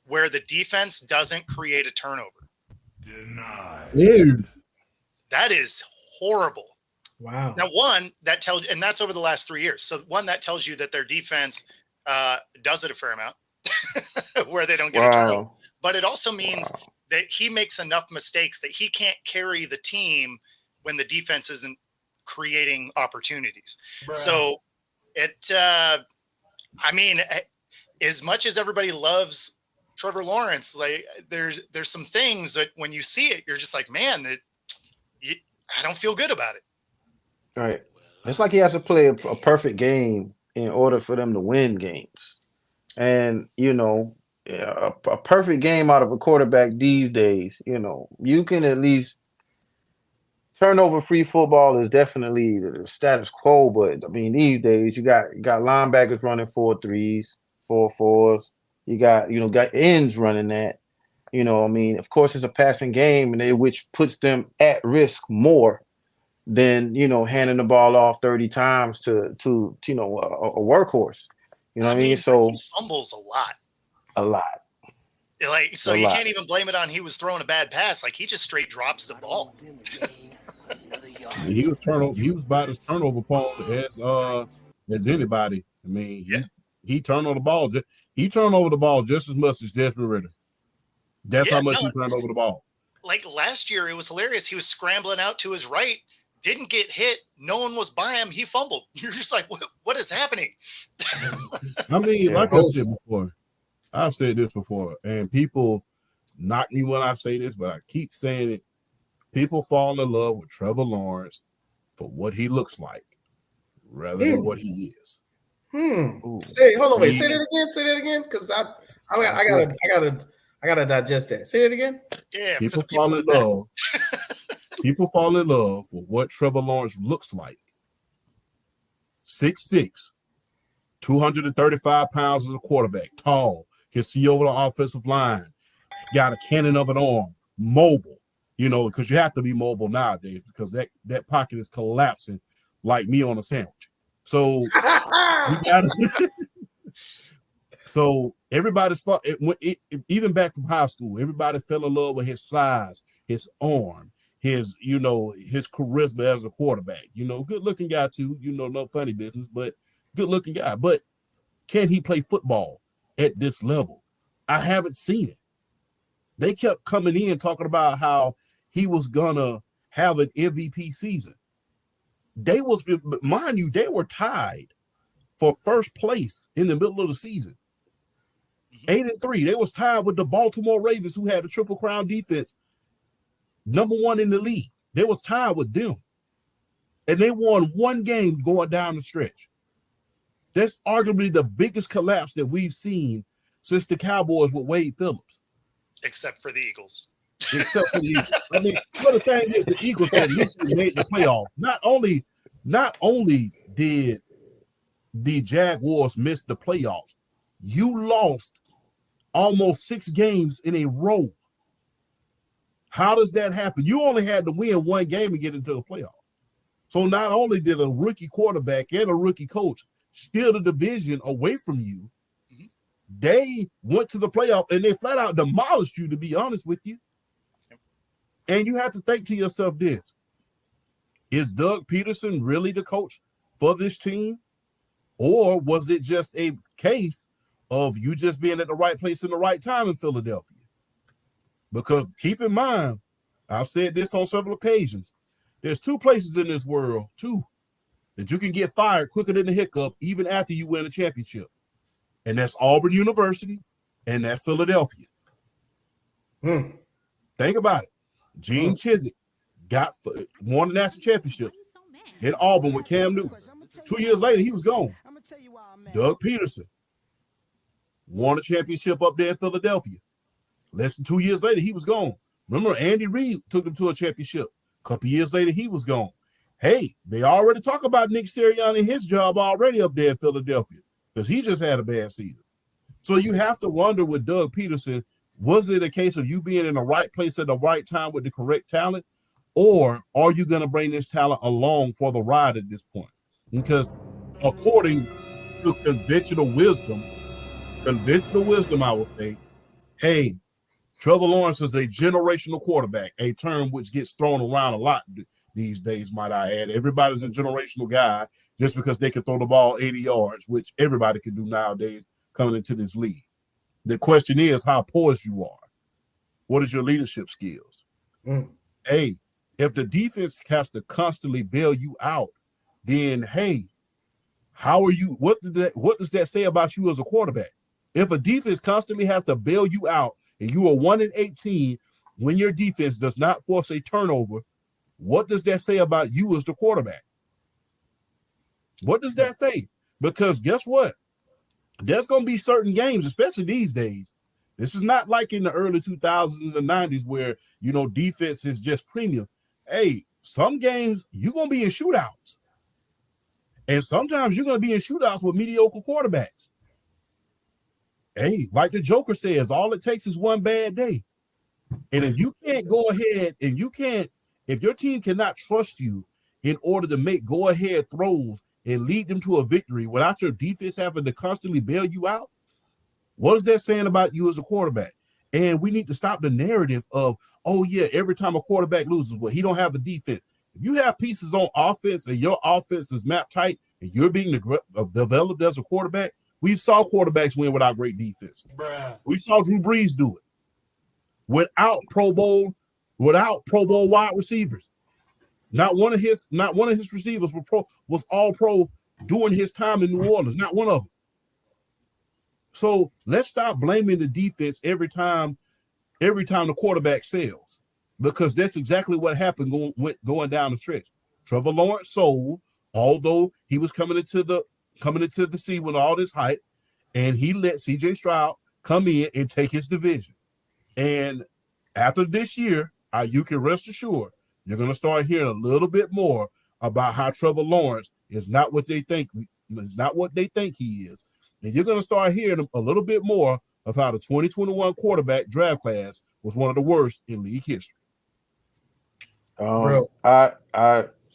where the defense doesn't create a turnover. Dude. That is horrible. Wow. Now, and that's over the last 3 years. So one, that tells you that their defense does it a fair amount where they don't get a turnover. But it also means that he makes enough mistakes that he can't carry the team when the defense isn't creating opportunities. Right. So as much as everybody loves Trevor Lawrence, like there's some things that when you see it, you're just like, man, I don't feel good about it. Right. It's like he has to play a perfect game in order for them to win games. And, a perfect game out of a quarterback these days, you can at least turnover-free football is definitely the status quo. But, I mean, these days you got linebackers running 4-3s, 4-4s. You got ends running that. Of course, it's a passing game, which puts them at risk more than handing the ball off 30 times to a workhorse. You know what I mean? So he fumbles a lot. You can't even blame it on he was throwing a bad pass. Like he just straight drops the ball. He was about as turnover prone as anybody. I mean, he turned over the ball. He turned over the ball just as much as Desmond Ridder. That's how much he turned over the ball. Like last year, it was hilarious. He was scrambling out to his right, didn't get hit. No one was by him. He fumbled. You're just like, what is happening? I mean, like I said before, I've said this before, and people knock me when I say this, but I keep saying it. People fall in love with Trevor Lawrence for what he looks like rather than what he is. Hold on, wait. Say that again, because I gotta digest that. Say that again. Yeah. People fall in love. People fall in love with what Trevor Lawrence looks like. 6'6", 235 pounds as a quarterback, tall, can see over the offensive line, got a cannon of an arm, mobile. Because you have to be mobile nowadays because that pocket is collapsing like me on a sandwich. So you gotta. So everybody's even back from high school, everybody fell in love with his size, his arm, his charisma as a quarterback. Good looking guy too. No funny business, but good looking guy. But can he play football at this level? I haven't seen it. They kept coming in talking about how he was gonna have an MVP season. Mind you, they were tied for first place in the middle of the season. 8-3. They was tied with the Baltimore Ravens, who had a Triple Crown defense, number 1 in the league. They was tied with them. And they won one game going down the stretch. That's arguably the biggest collapse that we've seen since the Cowboys with Wade Phillips. Except for the Eagles. I mean, the thing is, the Eagles at least made the playoffs. Not only did the Jaguars miss the playoffs, you lost almost 6 games in a row. How does that happen? You only had to win one game and get into the playoffs. So not only did a rookie quarterback and a rookie coach steal the division away from you, they went to the playoff and they flat out demolished you, to be honest with you. And you have to think to yourself this: is Doug Peterson really the coach for this team? Or was it just a case of you just being at the right place in the right time in Philadelphia? Because keep in mind, I've said this on several occasions, there's 2 places in this world, that you can get fired quicker than a hiccup even after you win a championship. And that's Auburn University and that's Philadelphia. Think about it. Gene Chizik won the national championship in Auburn with Cam Newton. 2 years later, he was gone. Doug Peterson won a championship up there in Philadelphia. Less than 2 years later, he was gone. Remember, Andy Reid took them to a championship. A couple years later, he was gone. Hey, they already talk about Nick Sirianni and his job already up there in Philadelphia because he just had a bad season. So you have to wonder with Doug Peterson, was it a case of you being in the right place at the right time with the correct talent, or are you going to bring this talent along for the ride at this point? Because according to conventional wisdom, I would say, hey, Trevor Lawrence is a generational quarterback, a term which gets thrown around a lot these days, might I add. Everybody's a generational guy just because they can throw the ball 80 yards, which everybody can do nowadays coming into this league. The question is how poised you are. What is your leadership skills? Hey, if the defense has to constantly bail you out, then hey, how are you? What does that say about you as a quarterback? If a defense constantly has to bail you out and you are 1-18 when your defense does not force a turnover, what does that say about you as the quarterback? What does that say? Because guess what? There's going to be certain games, especially these days. This is not like in the early 2000s and the 90s where, defense is just premium. Hey, some games you're going to be in shootouts. And sometimes you're going to be in shootouts with mediocre quarterbacks. Hey, like the Joker says, all it takes is one bad day. And if you can't go ahead and if your team cannot trust you in order to make go-ahead throws and lead them to a victory without your defense having to constantly bail you out, what is that saying about you as a quarterback? And we need to stop the narrative of, oh, yeah, every time a quarterback loses, well, he don't have the defense. If you have pieces on offense and your offense is mapped tight and you're being developed as a quarterback, we saw quarterbacks win without great defenses. We saw Drew Brees do it without Pro Bowl wide receivers. Not one of his receivers was all pro during his time in New Orleans. Not one of them. So let's stop blaming the defense every time the quarterback fails, because that's exactly what happened going down the stretch. Trevor Lawrence sold, although he was coming into the season with all this hype, and he let C.J. Stroud come in and take his division. And after this year, you can rest assured you're going to start hearing a little bit more about how Trevor Lawrence is not what they think he is. And you're going to start hearing a little bit more of how the 2021 quarterback draft class was one of the worst in league history. Bro, I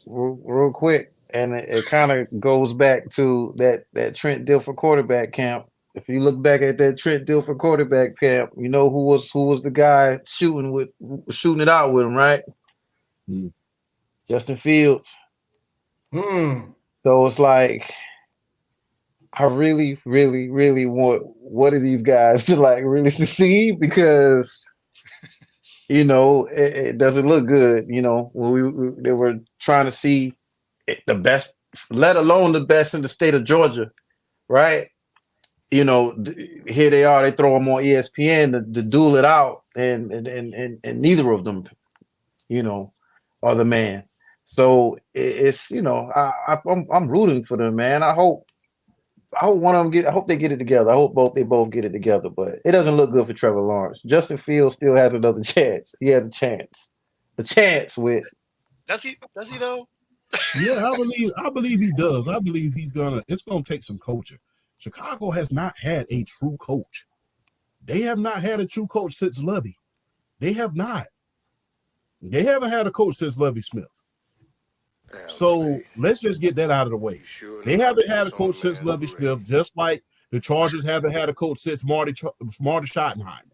real quick, and it kind of goes back to that Trent Dilfer quarterback camp. If you look back at that Trent Dilfer quarterback camp, you know who was the guy shooting it out with him, right? Justin Fields. So it's like, I really, really, really want one of these guys to like really succeed, because it doesn't look good. When they were trying to see the best, let alone the best in the state of Georgia, right? Here they are. They throw them on ESPN to duel it out, and neither of them, are the man. So it's I'm rooting for them, man. I hope one of them I hope they get it together. I hope they both get it together. But it doesn't look good for Trevor Lawrence. Justin Fields still has another chance. He has a chance. The chance with. Does he though? Yeah, I believe he does. I believe it's gonna take some coaching. Chicago has not had a true coach. They have not had a true coach since Lovie. They have not. They haven't had a coach since Lovie Smith. So let's just get that out of the way. They haven't had a coach since Lovie Smith, just like the Chargers haven't had a coach since Marty Schottenheimer.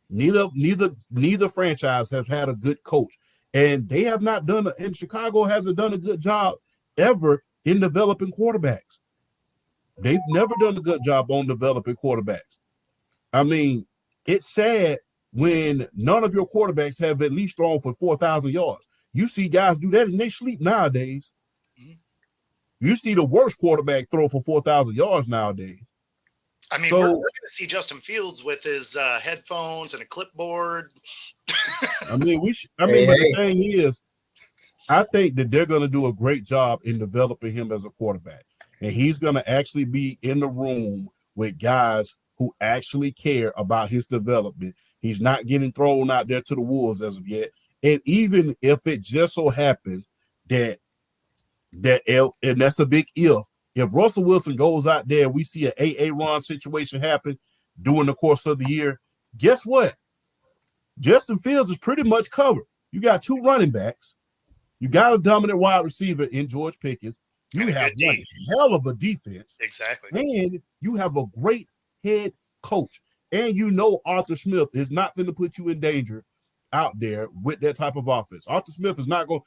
Neither franchise has had a good coach, and they have not done. And Chicago hasn't done a good job ever in developing quarterbacks. They've never done a good job on developing quarterbacks. I mean, it's sad when none of your quarterbacks have at least thrown for 4,000 yards. You see guys do that and they sleep nowadays. You see the worst quarterback throw for 4,000 yards nowadays. I mean, we're going to see Justin Fields with his headphones and a clipboard. But the thing is, I think that they're going to do a great job in developing him as a quarterback. And he's going to actually be in the room with guys who actually care about his development. He's not getting thrown out there to the wolves as of yet. And even if it just so happens and that's a big if Russell Wilson goes out there and we see an AA run situation happen during the course of the year, guess what? Justin Fields is pretty much covered. You got two running backs. You got a dominant wide receiver in George Pickens. You And a have good one D. hell of a defense. Exactly. And you have a great head coach. And you know Arthur Smith is not going to put you in danger out there with that type of offense. Arthur Smith is not going,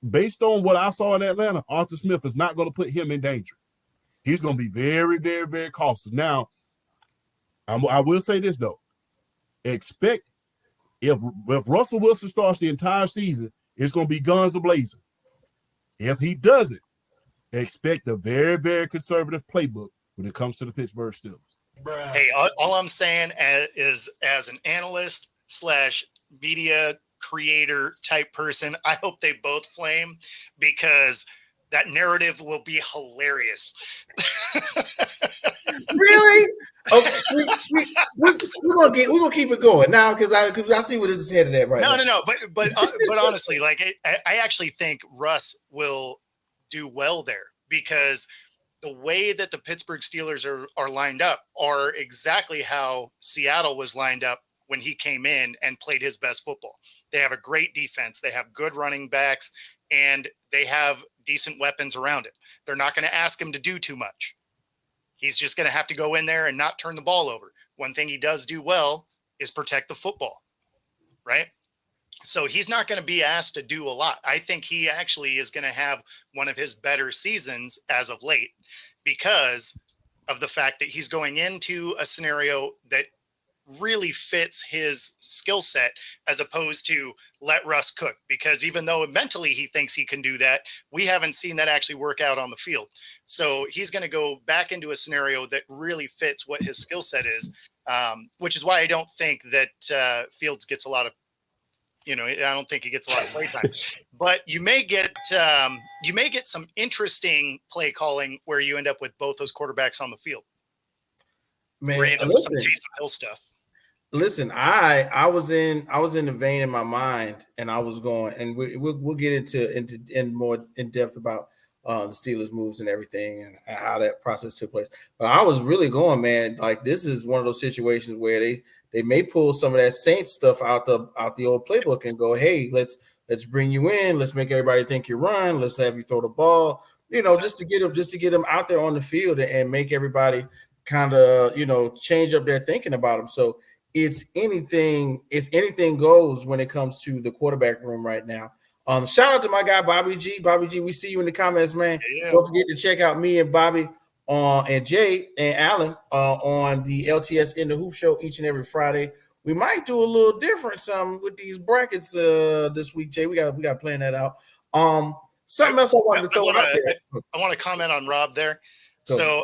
based on what I saw in Atlanta, Arthur Smith is not going to put him in danger. He's going to be very, very, very cautious. Now, I will say this, though. Expect if Russell Wilson starts the entire season, it's going to be guns a-blazing. If he doesn't, expect a very, very conservative playbook when it comes to the Pittsburgh Steelers. Hey, all I'm saying is, as an analyst / media creator type person, I hope they both flame, because that narrative will be hilarious. Really? Okay, we're gonna keep it going now, because I see where this is headed at right now. No. But honestly, like I actually think Russ will do well there, because the way that the Pittsburgh Steelers are lined up are exactly how Seattle was lined up when he came in and played his best football. They have a great defense. They have good running backs, and they have decent weapons around it. They're not going to ask him to do too much. He's just going to have to go in there and not turn the ball over. One thing he does do well is protect the football, right? So he's not going to be asked to do a lot. I think he actually is going to have one of his better seasons as of late, because of the fact that he's going into a scenario that really fits his skill set, as opposed to let Russ cook. Because even though mentally he thinks he can do that, we haven't seen that actually work out on the field. So he's going to go back into a scenario that really fits what his skill set is, which is why I don't think that Fields gets a lot of, I don't think he gets a lot of play time. But you may get some interesting play calling where you end up with both those quarterbacks on the field. Man, where you end up with some Taysom Hill stuff. Listen, I was in the vein in my mind, and I was going, and we'll get into more in depth about the Steelers' moves and everything and how that process took place. But I was really going, man, like this is one of those situations where they may pull some of that Saints stuff out the old playbook and go, hey, let's bring you in, let's make everybody think you run, let's have you throw the ball, just to get them out there on the field and make everybody kind of change up their thinking about them. So it's anything goes when it comes to the quarterback room right now. Shout out to my guy Bobby G. Bobby G, we see you in the comments, man. Yeah. Don't forget to check out me and Bobby and Jay and Alan on the LTS in the Hoop Show each and every Friday. We might do a little different something with these brackets this week, Jay. We got to plan that out. Something else I wanted to throw out there. I want to comment on Rob there. So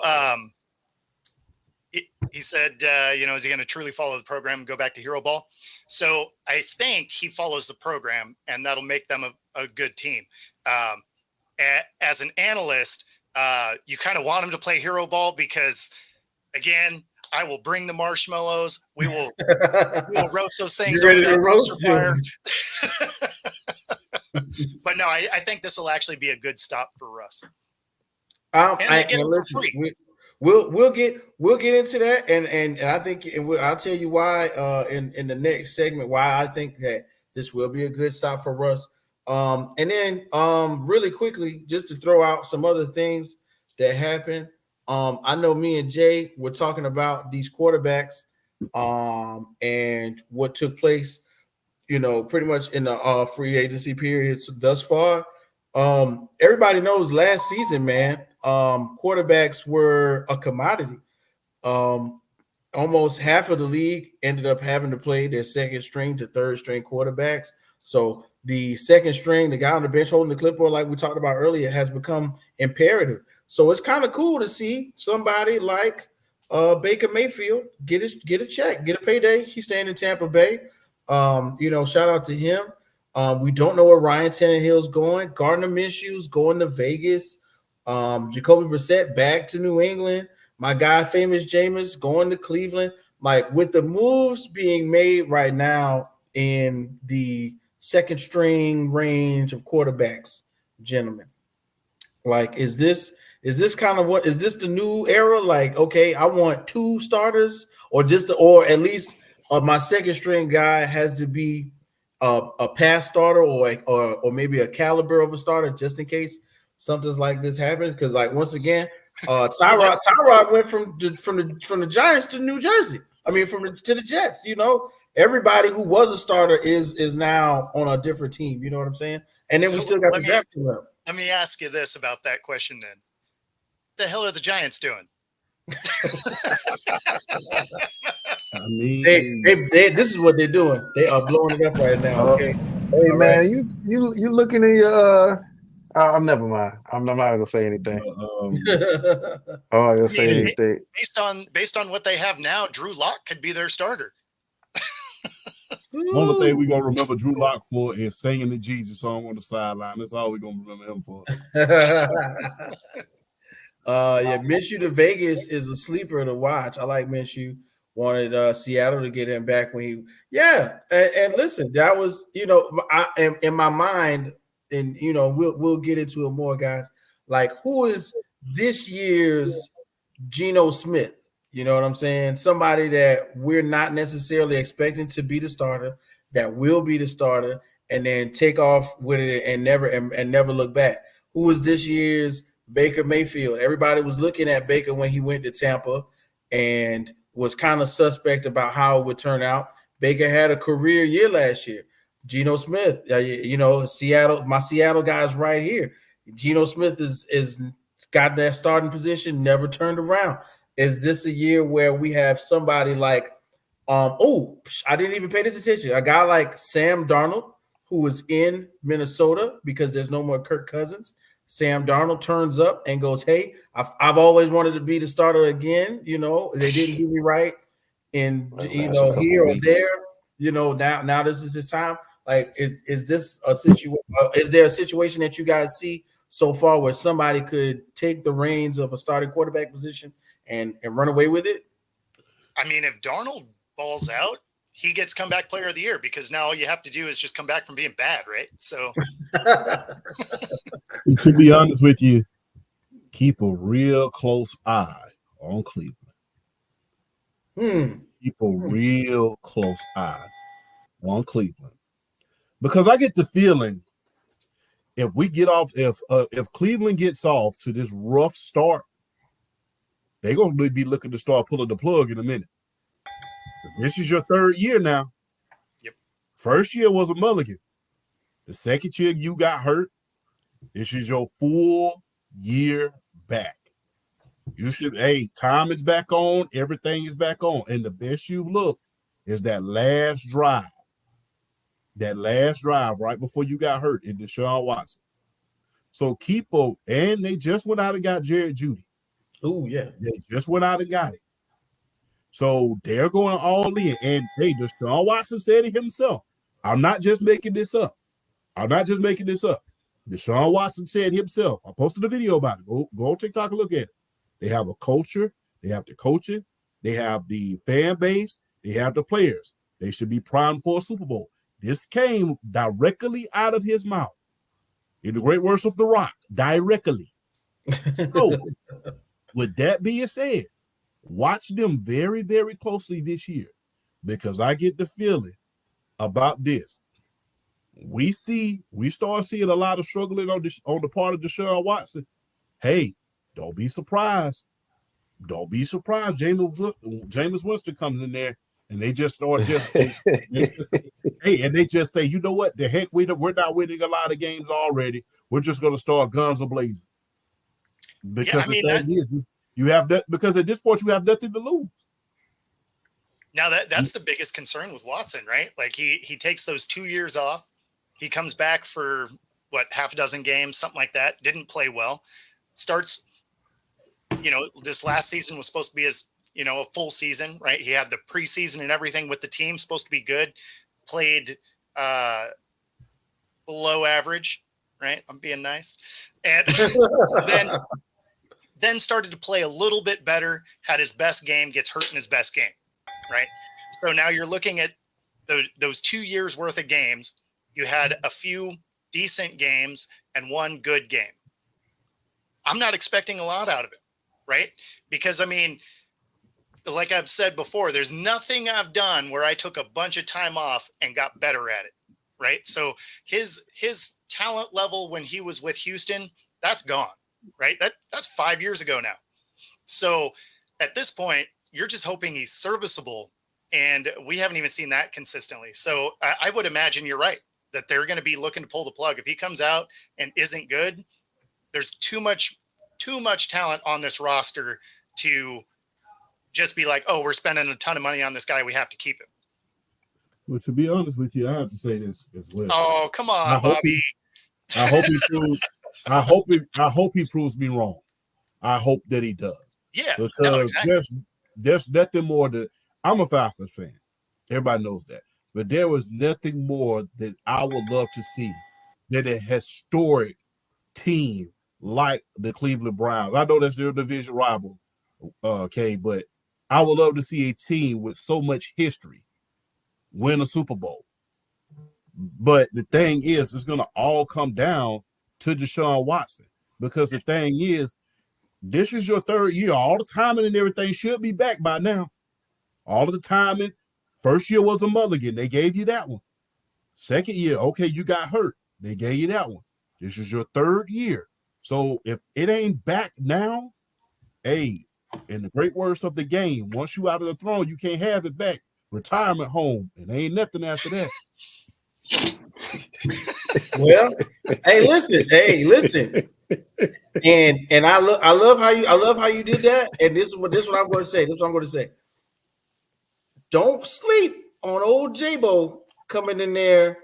he said, is he going to truly follow the program and go back to Hero Ball? So I think he follows the program, and that'll make them a good team. As an analyst, you kind of want him to play Hero Ball because, again, I will bring the marshmallows. We will roast those things over that roaster fire. But no, I think this will actually be a good stop for Russ. And they get him for free. We'll get into that, and I think I'll tell you why in the next segment why I think that this will be a good stop for Russ. And then really quickly, just to throw out some other things that happened. I know me and Jay were talking about these quarterbacks and what took place, pretty much in the free agency periods thus far. Everybody knows last season, man, quarterbacks were a commodity. Almost half of the league ended up having to play their second string to third string quarterbacks. So the second string, the guy on the bench holding the clipboard, like we talked about earlier, has become imperative. So it's kind of cool to see somebody like Baker Mayfield get a check, get a payday. He's staying in Tampa Bay. Shout out to him. We don't know where Ryan Tannehill's going. Gardner Minshew's going to Vegas. Jacoby Brissett back to New England. My guy, Famous Jameis, going to Cleveland. Like, with the moves being made right now in the second string range of quarterbacks, gentlemen, like, is this kind of what is this the new era? Like, okay, I want two starters, or at least my second string guy has to be a past starter or maybe a caliber of a starter just in case something like this happens. Because like once again, Tyrod went from the Giants to New Jersey. I mean, to the Jets. You know, everybody who was a starter is now on a different team. You know what I'm saying? And then we still got the draft team up. Let me ask you this about that question then. The hell are the Giants doing? I mean, they this is what they're doing. They are blowing it up right now. Okay. Hey man, you looking at your never mind. I'm not gonna say anything. I'll say anything. Based on what they have now, Drew Lock could be their starter. One of the things we're gonna remember Drew Lock for is singing the Jesus song on the sideline. That's all we're gonna remember him for. Yeah, Minshew to Vegas is a sleeper to watch. I like Minshew. Wanted Seattle to get him back when and listen, that was in my mind, and we'll get into it more, guys. Like, who is this year's Geno Smith? You know what I'm saying? Somebody that we're not necessarily expecting to be the starter, that will be the starter, and then take off with it and never look back. Who was this year's Baker Mayfield? Everybody was looking at Baker when he went to Tampa and was kind of suspect about how it would turn out. Baker had a career year last year. Geno Smith, Seattle, my Seattle guys right here. Geno Smith is got that starting position, never turned around. Is this a year where we have somebody like, I didn't even pay this attention. A guy like Sam Darnold, who is in Minnesota because there's no more Kirk Cousins. Sam Darnold turns up and goes, "Hey, I've always wanted to be the starter again. You know, they didn't do me right, and here or there. Now this is his time. Like, is this a situation? Is there a situation that you guys see so far where somebody could take the reins of a starting quarterback position and run away with it? I mean, if Darnold balls out, he gets comeback player of the year, because now all you have to do is just come back from being bad, right? So, to be honest with you, keep a real close eye on Cleveland. Keep a real close eye on Cleveland, because I get the feeling if Cleveland gets off to this rough start, they're going to be looking to start pulling the plug in a minute. This is your third year now. Yep. First year was a mulligan. The second year you got hurt. This is your full year back. You should, time is back on. Everything is back on. And the best you've looked is that last drive. That last drive right before you got hurt in Deshaun Watson. So and they just went out and got Jared Judy. Oh, yeah. They just went out and got it. So they're going all in. And Deshaun Watson said it himself. I'm not just making this up. Deshaun Watson said himself. I posted a video about it. Go on TikTok and look at it. They have a culture. They have the coaching. They have the fan base. They have the players. They should be primed for a Super Bowl. This came directly out of his mouth. In the great words of The Rock, directly. So, with that being said, watch them very, very closely this year, because I get the feeling about this. We start seeing a lot of struggling on the part of Deshaun Watson. Hey, don't be surprised. Don't be surprised. Jameis Winston comes in there and they just start and they just say, you know what? The heck, we're not winning a lot of games already. We're just going to start guns a-blazing. Because the thing is, you have that, because at this point you have nothing to lose. Now that's the biggest concern with Watson, right? Like he takes those 2 years off. He comes back for half a dozen games, something like that. Didn't play well. Starts, this last season was supposed to be a full season, right? He had the preseason and everything with the team, supposed to be good. Played below average, right? I'm being nice. And then started to play a little bit better, had his best game, gets hurt in his best game, right? So now you're looking at those 2 years worth of games. You had a few decent games and one good game. I'm not expecting a lot out of it, right? Because, I mean, like I've said before, there's nothing I've done where I took a bunch of time off and got better at it, right? So his talent level when he was with Houston, that's gone, right? That's 5 years ago now. So at this point, you're just hoping he's serviceable, and we haven't even seen that consistently. So I would imagine you're right that they're going to be looking to pull the plug. If he comes out and isn't good, there's too much talent on this roster to just be like, oh, we're spending a ton of money on this guy, we have to keep him. Well, to be honest with you, I have to say this as well. Oh, come on, Bobby. I hope he proves me wrong. I hope that he does. Yeah, because no, exactly. there's nothing more that I'm a Falcons fan. Everybody knows that. But there was nothing more that I would love to see than a historic team like the Cleveland Browns. I know that's their division rival, okay, but I would love to see a team with so much history win a Super Bowl. But the thing is, it's going to all come down to Deshaun Watson, because the thing is, this is your third year. All the timing and everything should be back by now. All of the timing. First year was a mulligan. They gave you that one. Second year, okay, you got hurt. They gave you that one. This is your third year. So if it ain't back now, hey, in the great words of the game, once you out of the throne, you can't have it back. Retirement home, and ain't nothing after that. Well, hey, listen. And I love how you did that. And this is what I'm going to say. Don't sleep on old J-Bo coming in there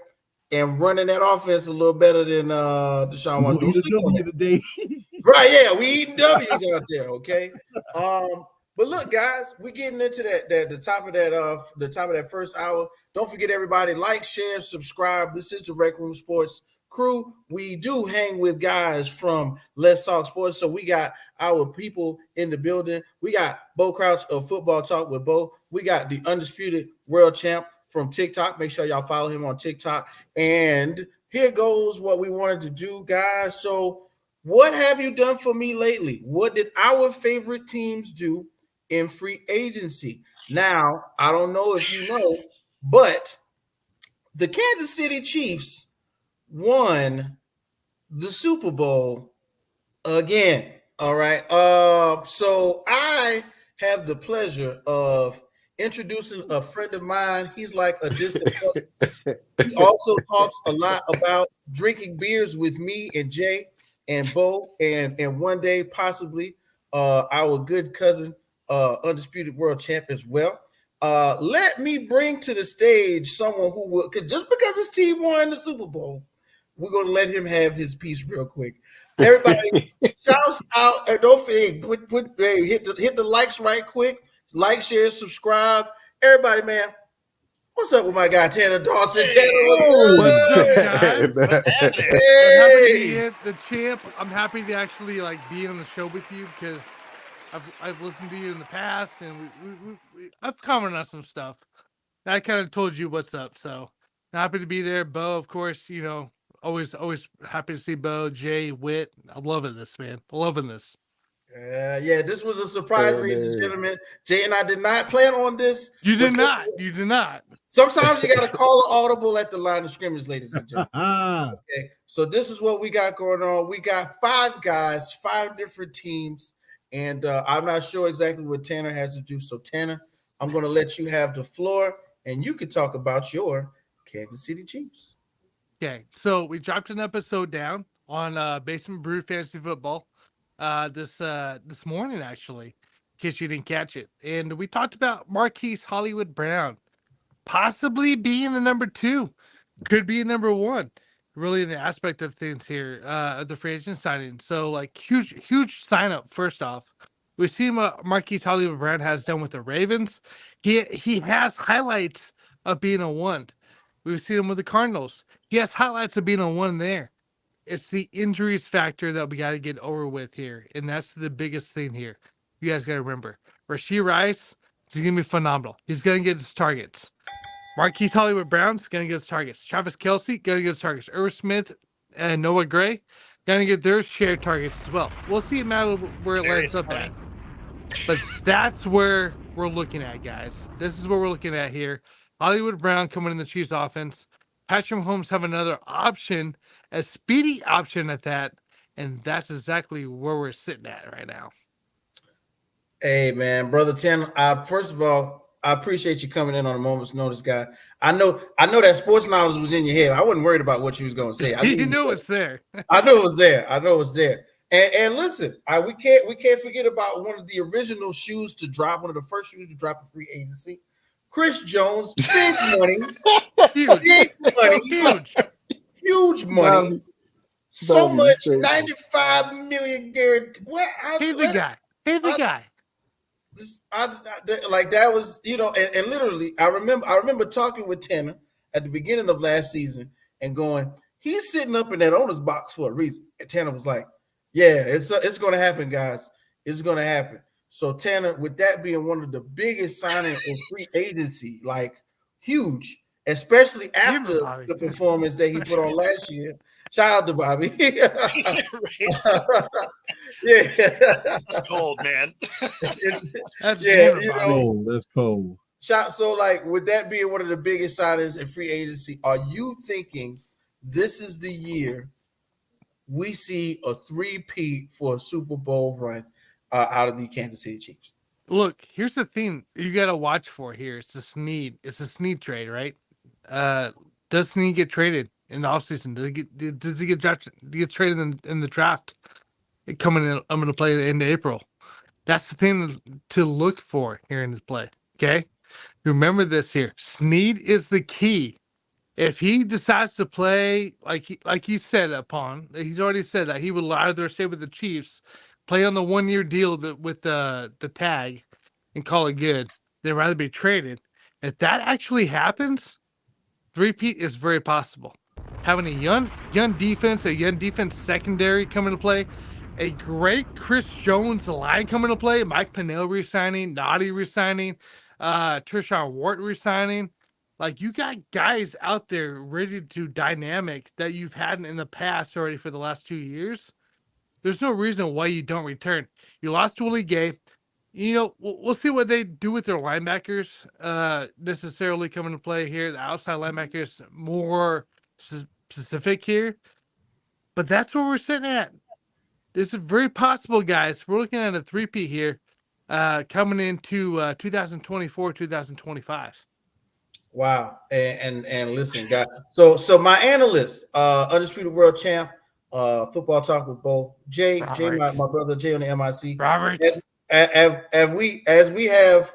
and running that offense a little better than Deshaun Watson. Right, yeah, we eating W's out there, okay? But look, guys, we're getting into the top of that first hour. Don't forget, everybody, like, share, subscribe. This is the Rec Room Sports Crew. We do hang with guys from Let's Talk Sports. So we got our people in the building. We got Bo Crouch of Football Talk with Bo. We got the undisputed world champ from TikTok. Make sure y'all follow him on TikTok. And here goes what we wanted to do, guys. So what have you done for me lately? What did our favorite teams do in free agency? Now, I don't know if you know, but the Kansas City Chiefs won the Super Bowl again. All right. So I have the pleasure of introducing a friend of mine. He's like a distant cousin. He also talks a lot about drinking beers with me and Jay and Bo, and one day possibly our good cousin, undisputed world champ as well. Let me bring to the stage someone who will, just because his team won the Super Bowl, we're going to let him have his piece real quick. Everybody, shouts out. Don't forget, hit the likes right quick. Like, share, subscribe. Everybody, man. What's up with my guy Tanner Dawson? What's up, guys? What's happening? I'm happy to be the champ. I'm happy to actually be on the show with you, because I've listened to you in the past, and I've commented on some stuff. I kind of told you what's up, so happy to be there. Bo, of course, always happy to see Bo, Jay, Whit. I'm loving this, man. Loving this. Yeah, this was a surprise, ladies and gentlemen. Jay and I did not plan on this. You did not. Sometimes you got to call an audible at the line of scrimmage, ladies and gentlemen. Okay, so this is what we got going on. We got 5 guys, 5 different teams, and I'm not sure exactly what Tanner has to do. So, Tanner, I'm going to let you have the floor, and you can talk about your Kansas City Chiefs. Okay, so we dropped an episode down on Basement Brew Fantasy Football this morning, actually, in case you didn't catch it. And we talked about Marquise Hollywood Brown possibly being the number 2, could be number 1, really, in the aspect of things here, of the free agent signing. So, huge sign up. First off, we've seen what Marquise Hollywood Brown has done with the Ravens. He has highlights of being a 1. We've seen him with the Cardinals. He has highlights of being a 1 there. It's the injuries factor that we got to get over with here, and that's the biggest thing here. You guys got to remember, Rashee Rice is going to be phenomenal. He's going to get his targets. Marquise Hollywood Brown's going to get his targets. Travis Kelce going to get his targets. Irv Smith and Noah Gray going to get their shared targets as well. We'll see it matter where it lands up at. But that's where we're looking at, guys. This is what we're looking at here. Hollywood Brown coming in the Chiefs offense. Patrick Mahomes have another option, a speedy option at that, And that's exactly where we're sitting at right now. Hey man, brother Tim. First of all, I appreciate you coming in on a moment's notice, guy. I know that sports knowledge was in your head. I wasn't worried about what you was going to say. I You know it's there. I know it was there. I know it was there. And listen, we can't forget about one of the original shoes to drop, one of the first shoes to drop in free agency. Chris Jones, big money, Huge. big money, Huge. huge money. So Bobby, much, crazy. 95 million guaranteed. What? Hey, the guy. Hey, the guy. Like that was, and literally, I remember talking with Tanner at the beginning of last season and going, he's sitting up in that owner's box for a reason. And Tanner was like, yeah, it's going to happen, guys. It's going to happen. So Tanner, with that being one of the biggest signings in free agency, like huge, especially after the performance that he put on last year. Shout out to Bobby. Yeah, that's cold, man. That's cold. So, like, with that being one of the biggest signings in free agency, are you thinking this is the year we see a 3-peat for a Super Bowl run out of the Kansas City Chiefs? Look, here's the thing you got to watch for here. It's a Snead trade, right? Does Snead get traded in the offseason? Does he get drafted? Get traded in the draft coming in? I'm going to play in April. That's the thing to look for here in this play. Okay, remember this here. Snead is the key. If he decides to play like he said he's already said that he would either stay with the Chiefs, play on the 1-year deal with the tag, and call it good. They'd rather be traded. If that actually happens, 3-peat is very possible. Having a young defense, a young defense secondary come into play, a great Chris Jones line coming into play, Mike Pennell resigning, Noddy resigning, Trishawn Ward resigning. Like, you got guys out there ready to dynamic that you've had in the past already for the last 2 years. There's no reason why you don't return. You lost Willie Gay. We'll see what they do with their linebackers necessarily coming to play here. The outside linebackers more specific here. But that's where we're sitting at. This is very possible, guys. We're looking at a 3-peat here coming into 2024, 2025. Wow. And listen, guys. So my analyst, Undisputed World Champ, Football Talk with Bo, Jay, my brother Jay on the MIC. Robert. As we have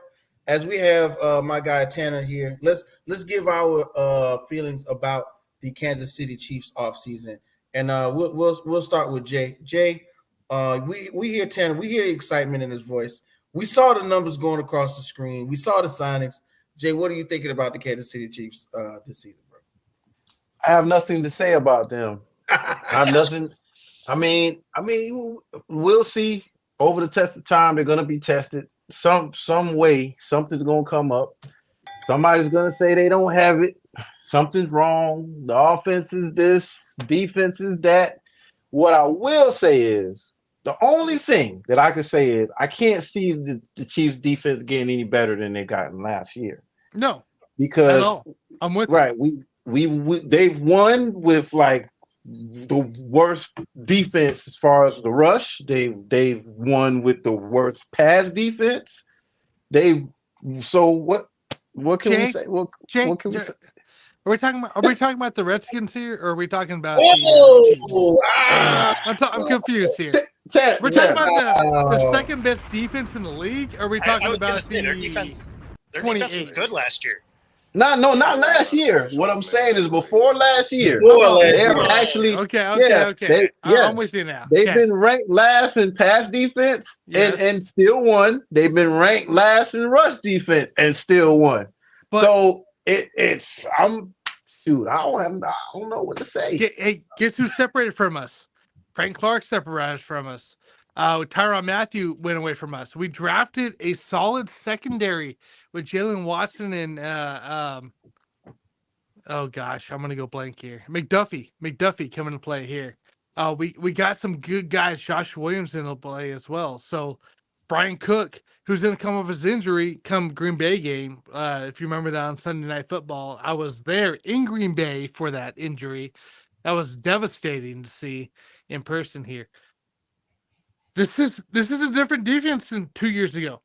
my guy Tanner here, let's give our feelings about the Kansas City Chiefs offseason. And we'll start with Jay. Jay, we hear Tanner, we hear the excitement in his voice. We saw the numbers going across the screen. We saw the signings. Jay, what are you thinking about the Kansas City Chiefs this season, bro? I have nothing to say about them. I have nothing. I mean, we'll see. Over the test of time, they're going to be tested. Some way, something's going to come up. Somebody's going to say they don't have it. Something's wrong. The offense is this, defense is that. What I will say is, the only thing that I can say is I can't see the Chiefs defense getting any better than they got in last year. No, because I'm with right. We they've won with like the worst defense as far as the rush. They've won with the worst pass defense. So what can we say? What can we say? Are we talking about the Redskins here, or are we talking about I'm confused here. We're talking about the second best defense in the league, or are we talking about their defense? Their defense was good last year. Not last year. What I'm saying is before last year. They're actually okay. I'm with you now. They've been ranked last in pass defense and still won. They've been ranked last in rush defense and still won. But so I don't know what to say. Hey, guess who separated from us? Frank Clark separated from us. Tyrann Mathieu went away from us. We drafted a solid secondary with Jalen Watson and oh gosh, I'm gonna go blank here. McDuffie coming to play here. We got some good guys. Josh Williams in the play as well. So Brian Cook, who's gonna come off his injury, come Green Bay game. If you remember that on Sunday Night Football, I was there in Green Bay for that injury. That was devastating to see in person here. This is a different defense than 2 years ago.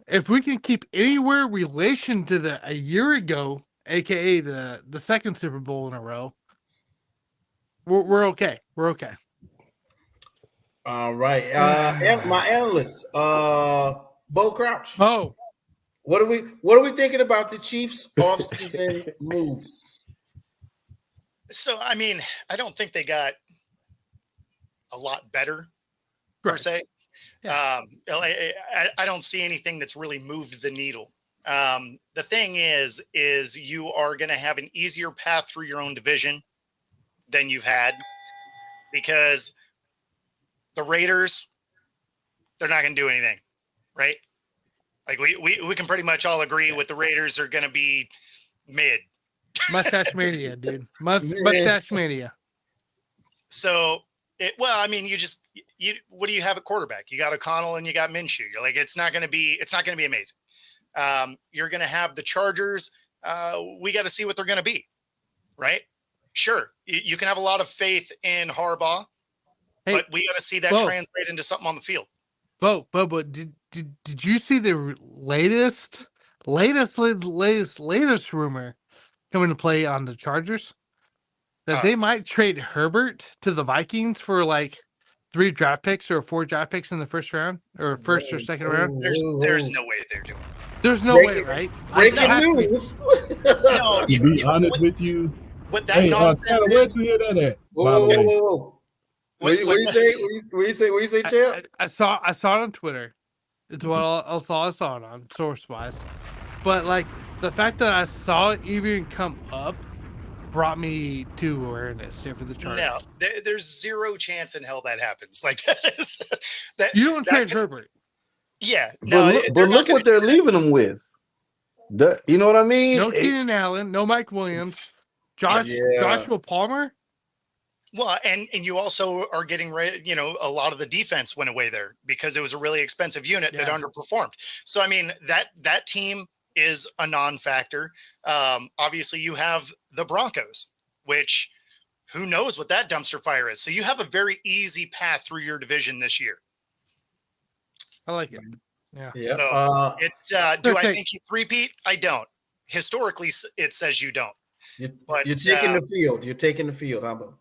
If we can keep anywhere relation to a year ago, aka the second Super Bowl in a row, we're okay. We're okay. All right. And my analyst, Bo Crouch. Oh, What are we thinking about the Chiefs offseason moves? So, I mean, I don't think they got a lot better per right. se. Yeah. I don't see anything that's really moved the needle. The thing is you are going to have an easier path through your own division than you've had, because the Raiders, they're not going to do anything, right? Like we can pretty much all agree with the Raiders are going to be mid. Mustache mania, dude. Mustache mania. So, I mean, what do you have at quarterback? You got O'Connell and you got Minshew. You're like, it's not going to be amazing. You're going to have the Chargers. We got to see what they're going to be, right? Sure, you can have a lot of faith in Harbaugh, but we got to see that translate into something on the field. Bo, did you see the latest rumor coming to play on the Chargers? That they might trade Herbert to the Vikings for like 3 draft picks or 4 draft picks in the first round or first or second round. There's no way they're doing it. There's no way, right? Breaking news. No, To be honest with you, what that nonsense where'd you hear that at? Whoa. What do you say? What do you say, Champ? I saw it on Twitter. It's what I saw it on source wise. But like the fact that I saw it even come up brought me to awareness here for the Chargers. No, there's zero chance in hell that happens. Like that is that you don't trade Herbert. Yeah, but look what they're leaving them with. You know what I mean? No Keenan Allen, no Mike Williams, Joshua Palmer. Well, and you also are getting a lot of the defense went away there because it was a really expensive unit that underperformed. So I mean that team is a non-factor. Obviously, you have the Broncos, which who knows what that dumpster fire is. So you have a very easy path through your division this year. I like it. Yeah. So do I think you three-peat? I don't. Historically, it says you don't. You're taking the field. You're taking the field, huh, Bo?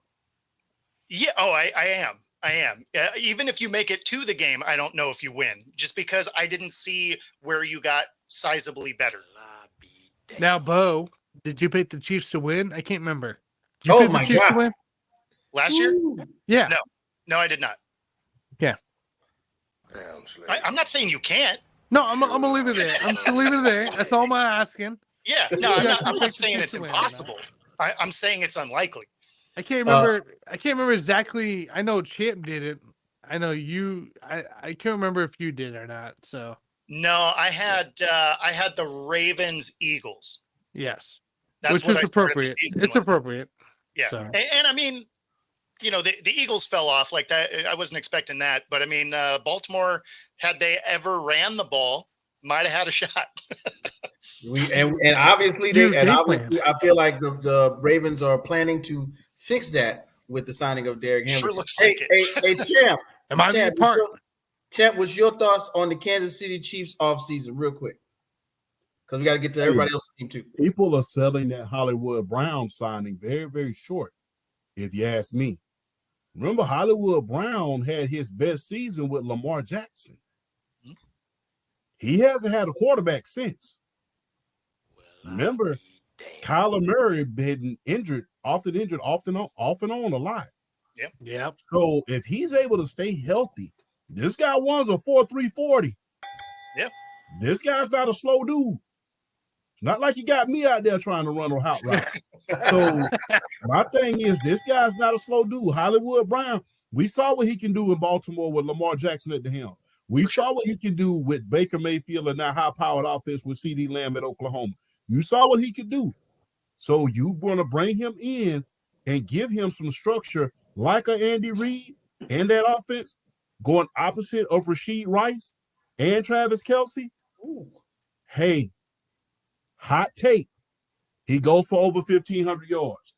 Yeah. Oh, I am. I am. Even if you make it to the game, I don't know if you win, just because I didn't see where you got sizably better. Now, Bo, did you pick the Chiefs to win? I can't remember. Did you pick the Chiefs to win? Last year? Yeah. No, I did not. Yeah. I'm not saying you can't. No, I'm gonna leave it there. I'm still leaving it there. That's all I'm asking. Yeah. No, I'm not saying it's impossible. I'm saying it's unlikely. I can't remember. I can't remember exactly. I know Champ did it. I know you. I can't remember if you did or not. So no, I had the Ravens Eagles. Yes, that's which is appropriate. It's appropriate. Yeah, so. And I mean, the Eagles fell off like that. I wasn't expecting that, but I mean, Baltimore, had they ever ran the ball, might have had a shot. Obviously I feel like the Ravens are planning to fix that with the signing of Derrick Henry. Sure looks like it. Hey, Champ, what's your thoughts on the Kansas City Chiefs offseason, real quick? Because we got to get to everybody else's team too. People are selling that Hollywood Brown signing very, very short, if you ask me. Remember, Hollywood Brown had his best season with Lamar Jackson. He hasn't had a quarterback since. Remember, Kyler Murray been often injured, off and on a lot. Yep. So if he's able to stay healthy, this guy runs a 4.3 40. Yep. This guy's not a slow dude. Not like you got me out there trying to run a hot route. So my thing is, this guy's not a slow dude. Hollywood Brown, we saw what he can do in Baltimore with Lamar Jackson at the helm. We saw what he can do with Baker Mayfield and that high-powered offense with CeeDee Lamb at Oklahoma. You saw what he could do. So you want to bring him in and give him some structure like a Andy Reid and that offense going opposite of Rashid Rice and Travis Kelce. Ooh. Hey, hot take. He goes for over 1,500 yards.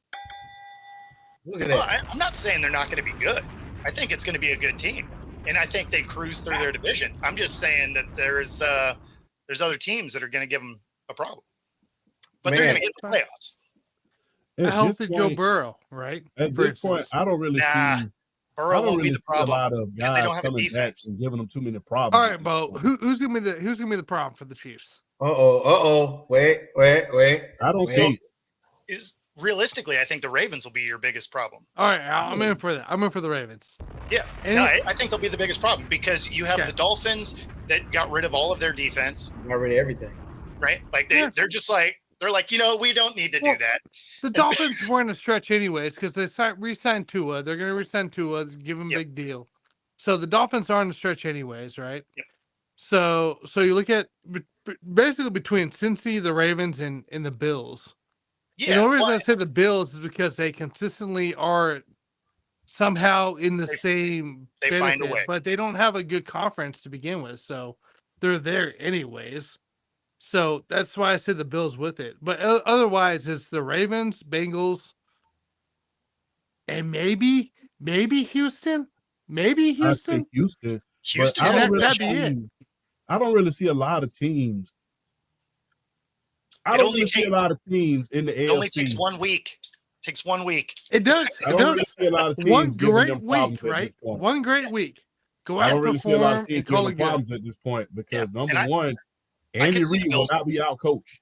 Look at Well, that. I'm not saying they're not going to be good. I think it's going to be a good team, and I think they cruise through their division. I'm just saying that there's other teams that are going to give them a problem, but they're Man. going to get the playoffs. A At healthy this Joe point, Burrow, right? at For this point, instance. I don't really Nah, see. Burrow I don't won't be really the see a problem lot of because they guys don't have a coming back defense. and giving them too many All problems. right, Bo. Who's gonna be the problem for the Chiefs? Wait. I don't So, see. is realistically, I think the Ravens will be your biggest problem. All right, I'm in for that. I'm in for the Ravens. Yeah, And no, I think they'll be the biggest problem because you have Okay. the Dolphins that got rid of all of their defense, Already everything. right? Like Yeah. they're just like we don't need to Well, do that. The Dolphins weren't a stretch anyways because they re-signed Tua. They're going to re-sign Tua, give him a Yep. big deal. So the Dolphins aren't a stretch anyways, right? Yep. So you look at basically between Cincy, the Ravens, and the Bills. Yeah, And the only reason well, I say the Bills is because they consistently are somehow in the same they find a benefit, way. but they don't have a good conference to begin with. So they're there anyways. So that's why I said the Bills with it. But otherwise, it's the Ravens, Bengals, and maybe Houston. Maybe I Houston. say Houston, Houston but I has don't really that'd be it. see. I don't really see a lot of teams. I It don't only really see a take- lot of teams in the AFC. It only takes 1 week. Takes 1 week. It does. I It don't does. really see a lot of teams One giving great them week, problems at right? this point. One great week. Go I out don't and really see a lot perform of teams and call giving it them good. problems at this point because Yeah, number and one, I Andy can see Reid the will Bills- not be out coached.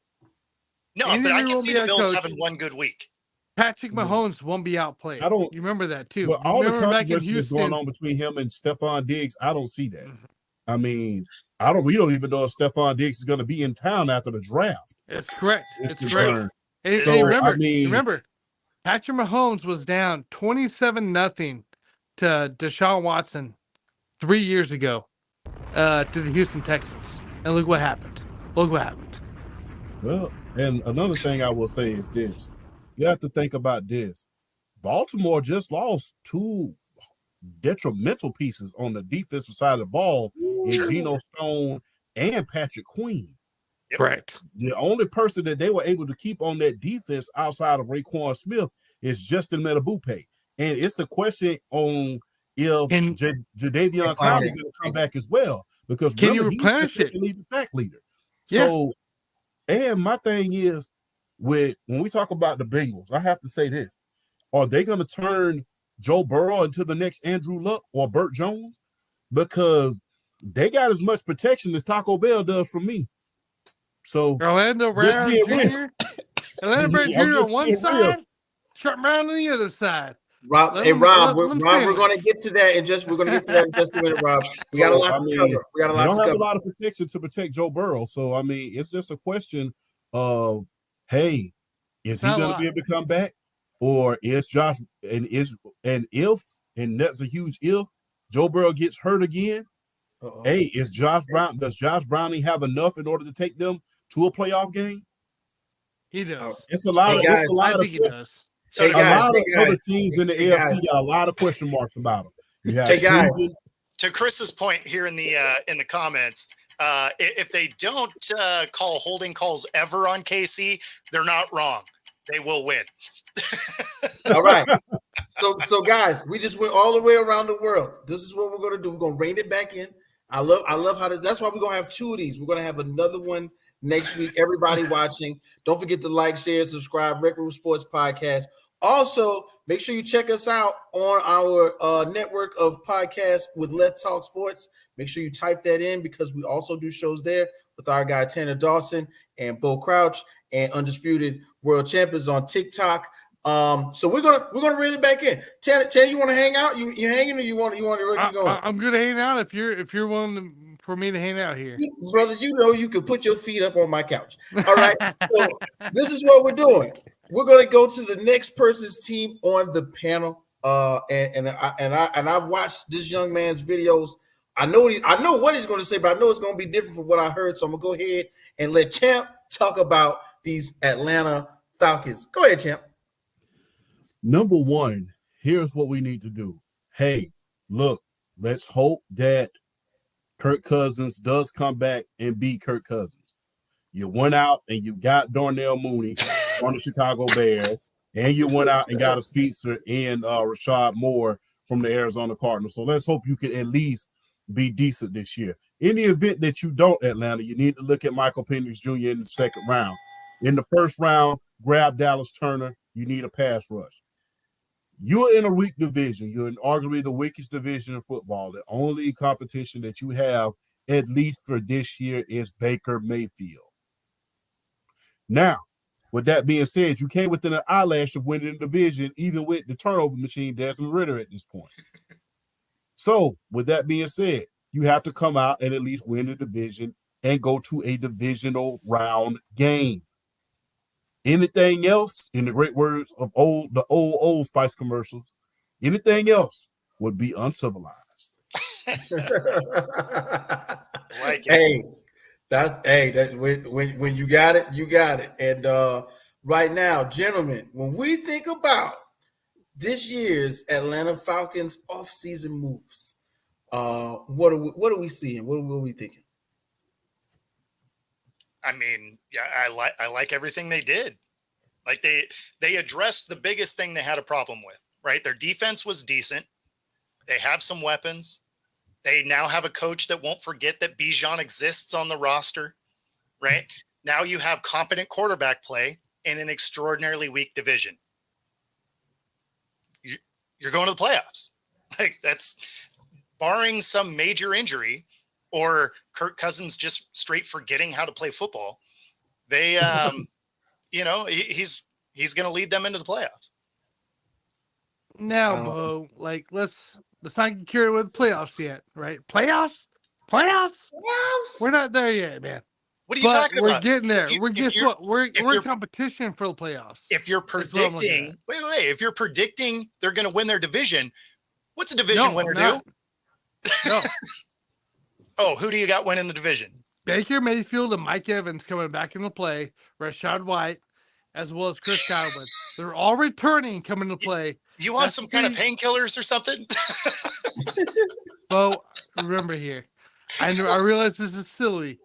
No, Andy but I Reid can won't see be the out Bills coached. having one good week. Patrick Mahomes won't be outplayed. I don't- You remember that too. Well, all the remember back in controversy that's going Houston. on between him and Stephon Diggs, I don't see that. Mhm. I mean, we don't even know if Stephon Diggs is going to be in town after the draft. It's correct. It's It's correct. concerned. And So, remember, Patrick Mahomes was down 27-0 to Deshaun Watson 3 years ago to the Houston Texans. And look what happened. Well, and another thing I will say is this. You have to think about this. Baltimore just lost two detrimental pieces on the defensive side of the ball in Geno Stone and Patrick Queen. Yep. Correct. The only person that they were able to keep on that defense outside of Raekwon Smith is Justin Metabuke. And it's a question on if Jadeveon Clowney is going to come back as well. Because Can you remember, replenish it? He's the sack leader. Yeah. So, and my thing is, when we talk about the Bengals, I have to say this. Are they going to turn Joe Burrow into the next Andrew Luck or Burt Jones? Because they got as much protection as Taco Bell does from me. So Orlando Brown being real. Jr. Orlando Brown I'm Jr. just on one being real. side, Sharp Brown on the other side. Rob, Let hey him- Rob, let him we're sandwich. going to get to that in just a minute, Rob. We got a lot to cover. We got a They lot don't to have cover. a lot of protection to protect Joe Burrow. So I mean, it's just a question of, hey, is he Not a going to lot. be able to come back, or is Josh and that's a huge if Joe Burrow gets hurt again? Uh-oh. Hey, does Josh Browning have enough in order to take them to a playoff game? He does. It's a lot Hey, guys, I think he does. So Hey, a guys, lot of hey, other guys. teams in the Hey, AFC guys. got a lot of question marks about them. You have Hey, guys. Cleveland. to Chris's point here in the comments, if they don't call holding calls ever on KC, they're not wrong. They will win. All right. So guys, we just went all the way around the world. This is what we're gonna do. We're gonna rein it back in. I love how that's why we're gonna have two of these. We're gonna have another one next week. Everybody watching, don't forget to like, share, subscribe. Rec Room Sports Podcast. Also, make sure you check us out on our network of podcasts with Let's Talk Sports. Make sure you type that in because we also do shows there with our guy Tanner Dawson and Bo Crouch and Undisputed World Champions on TikTok. So we're gonna reel it back in. Tanner, you want to hang out? You hanging or you want to keep going? I'm gonna hang out if you're willing for me to hang out here. Brother, you know you can put your feet up on my couch. All right. So this is what we're doing. We're gonna go to the next person's team on the panel. And I've watched this young man's videos. I know what he's gonna say, but I know it's gonna be different from what I heard. So I'm gonna go ahead and let Champ talk about these Atlanta Falcons. Go ahead, Champ. Number one, here's what we need to do. Hey, look, let's hope that Kirk Cousins does come back and beat Kirk Cousins. You went out and you got Darnell Mooney on the Chicago Bears. and you went out and got a Spitzer and Rashad Moore from the Arizona Cardinals. So let's hope you can at least be decent this year. In the event that you don't, Atlanta, you need to look at Michael Penix Jr. in the second round. In the first round, grab Dallas Turner. You need a pass rush. You're in a weak division. You're in arguably the weakest division in football. The only competition that you have, at least for this year, is Baker Mayfield. Now, with that being said, you came within an eyelash of winning the division, even with the turnover machine, Desmond Ridder, at this point. So, with that being said, you have to come out and at least win the division and go to a divisional round game. Anything else, in the great words of the old Spice commercials, anything else would be uncivilized. Like it. When you got it, you got it. And right now, gentlemen, when we think about this year's Atlanta Falcons offseason moves, what are we seeing? What are we thinking? I mean, yeah, I like everything they did. Like they addressed the biggest thing they had a problem with, right? Their defense was decent. They have some weapons. They now have a coach that won't forget that Bijan exists on the roster, right? Now you have competent quarterback play in an extraordinarily weak division. You're going to the playoffs. Like, that's barring some major injury or Kirk Cousins just straight forgetting how to play football. They, he's going to lead them into the playoffs. Now, Bo, like, let's not get carried with playoffs yet, right? Playoffs? We're not there yet, man. What are you talking we're about? Getting there. We're in competition for the playoffs. If you're predicting, if you're predicting they're going to win their division, what's a division winner do? No. Oh, who do you got winning the division? Baker Mayfield and Mike Evans coming back into play. Rashad White, as well as Chris Godwin. They're all returning, coming to play. You want some kind of painkillers or something? Bo, remember here. I realize this is silly,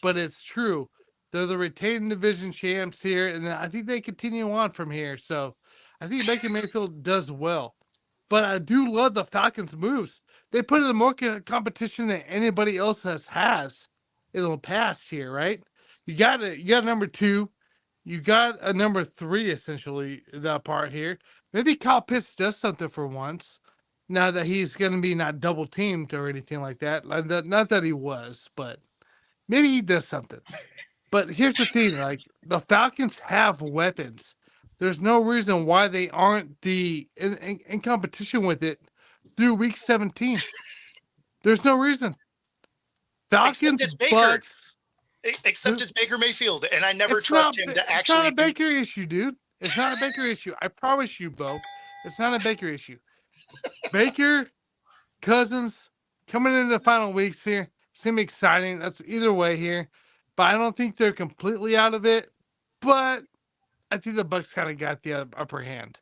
but it's true. They're the retaining division champs here, and I think they continue on from here. So I think Baker Mayfield does well. But I do love the Falcons' moves. They put in more competition than anybody else has in the past here, right? You got a number 2. You got a number 3, essentially, that part here. Maybe Kyle Pitts does something for once. Now that he's going to be not double teamed or anything like that. Not that he was, but maybe he does something. But here's the thing, like, the Falcons have weapons. There's no reason why they aren't in competition with it through week 17. There's no reason. Falcons, it's Baker Mayfield, and I never trust him to actually. It's not a Baker issue, dude. It's not a Baker issue. I promise you, Bo. It's not a Baker issue. Baker, Cousins, coming into the final weeks here. It's going to be exciting. That's either way here. But I don't think they're completely out of it. But I think the Bucs kind of got the upper hand.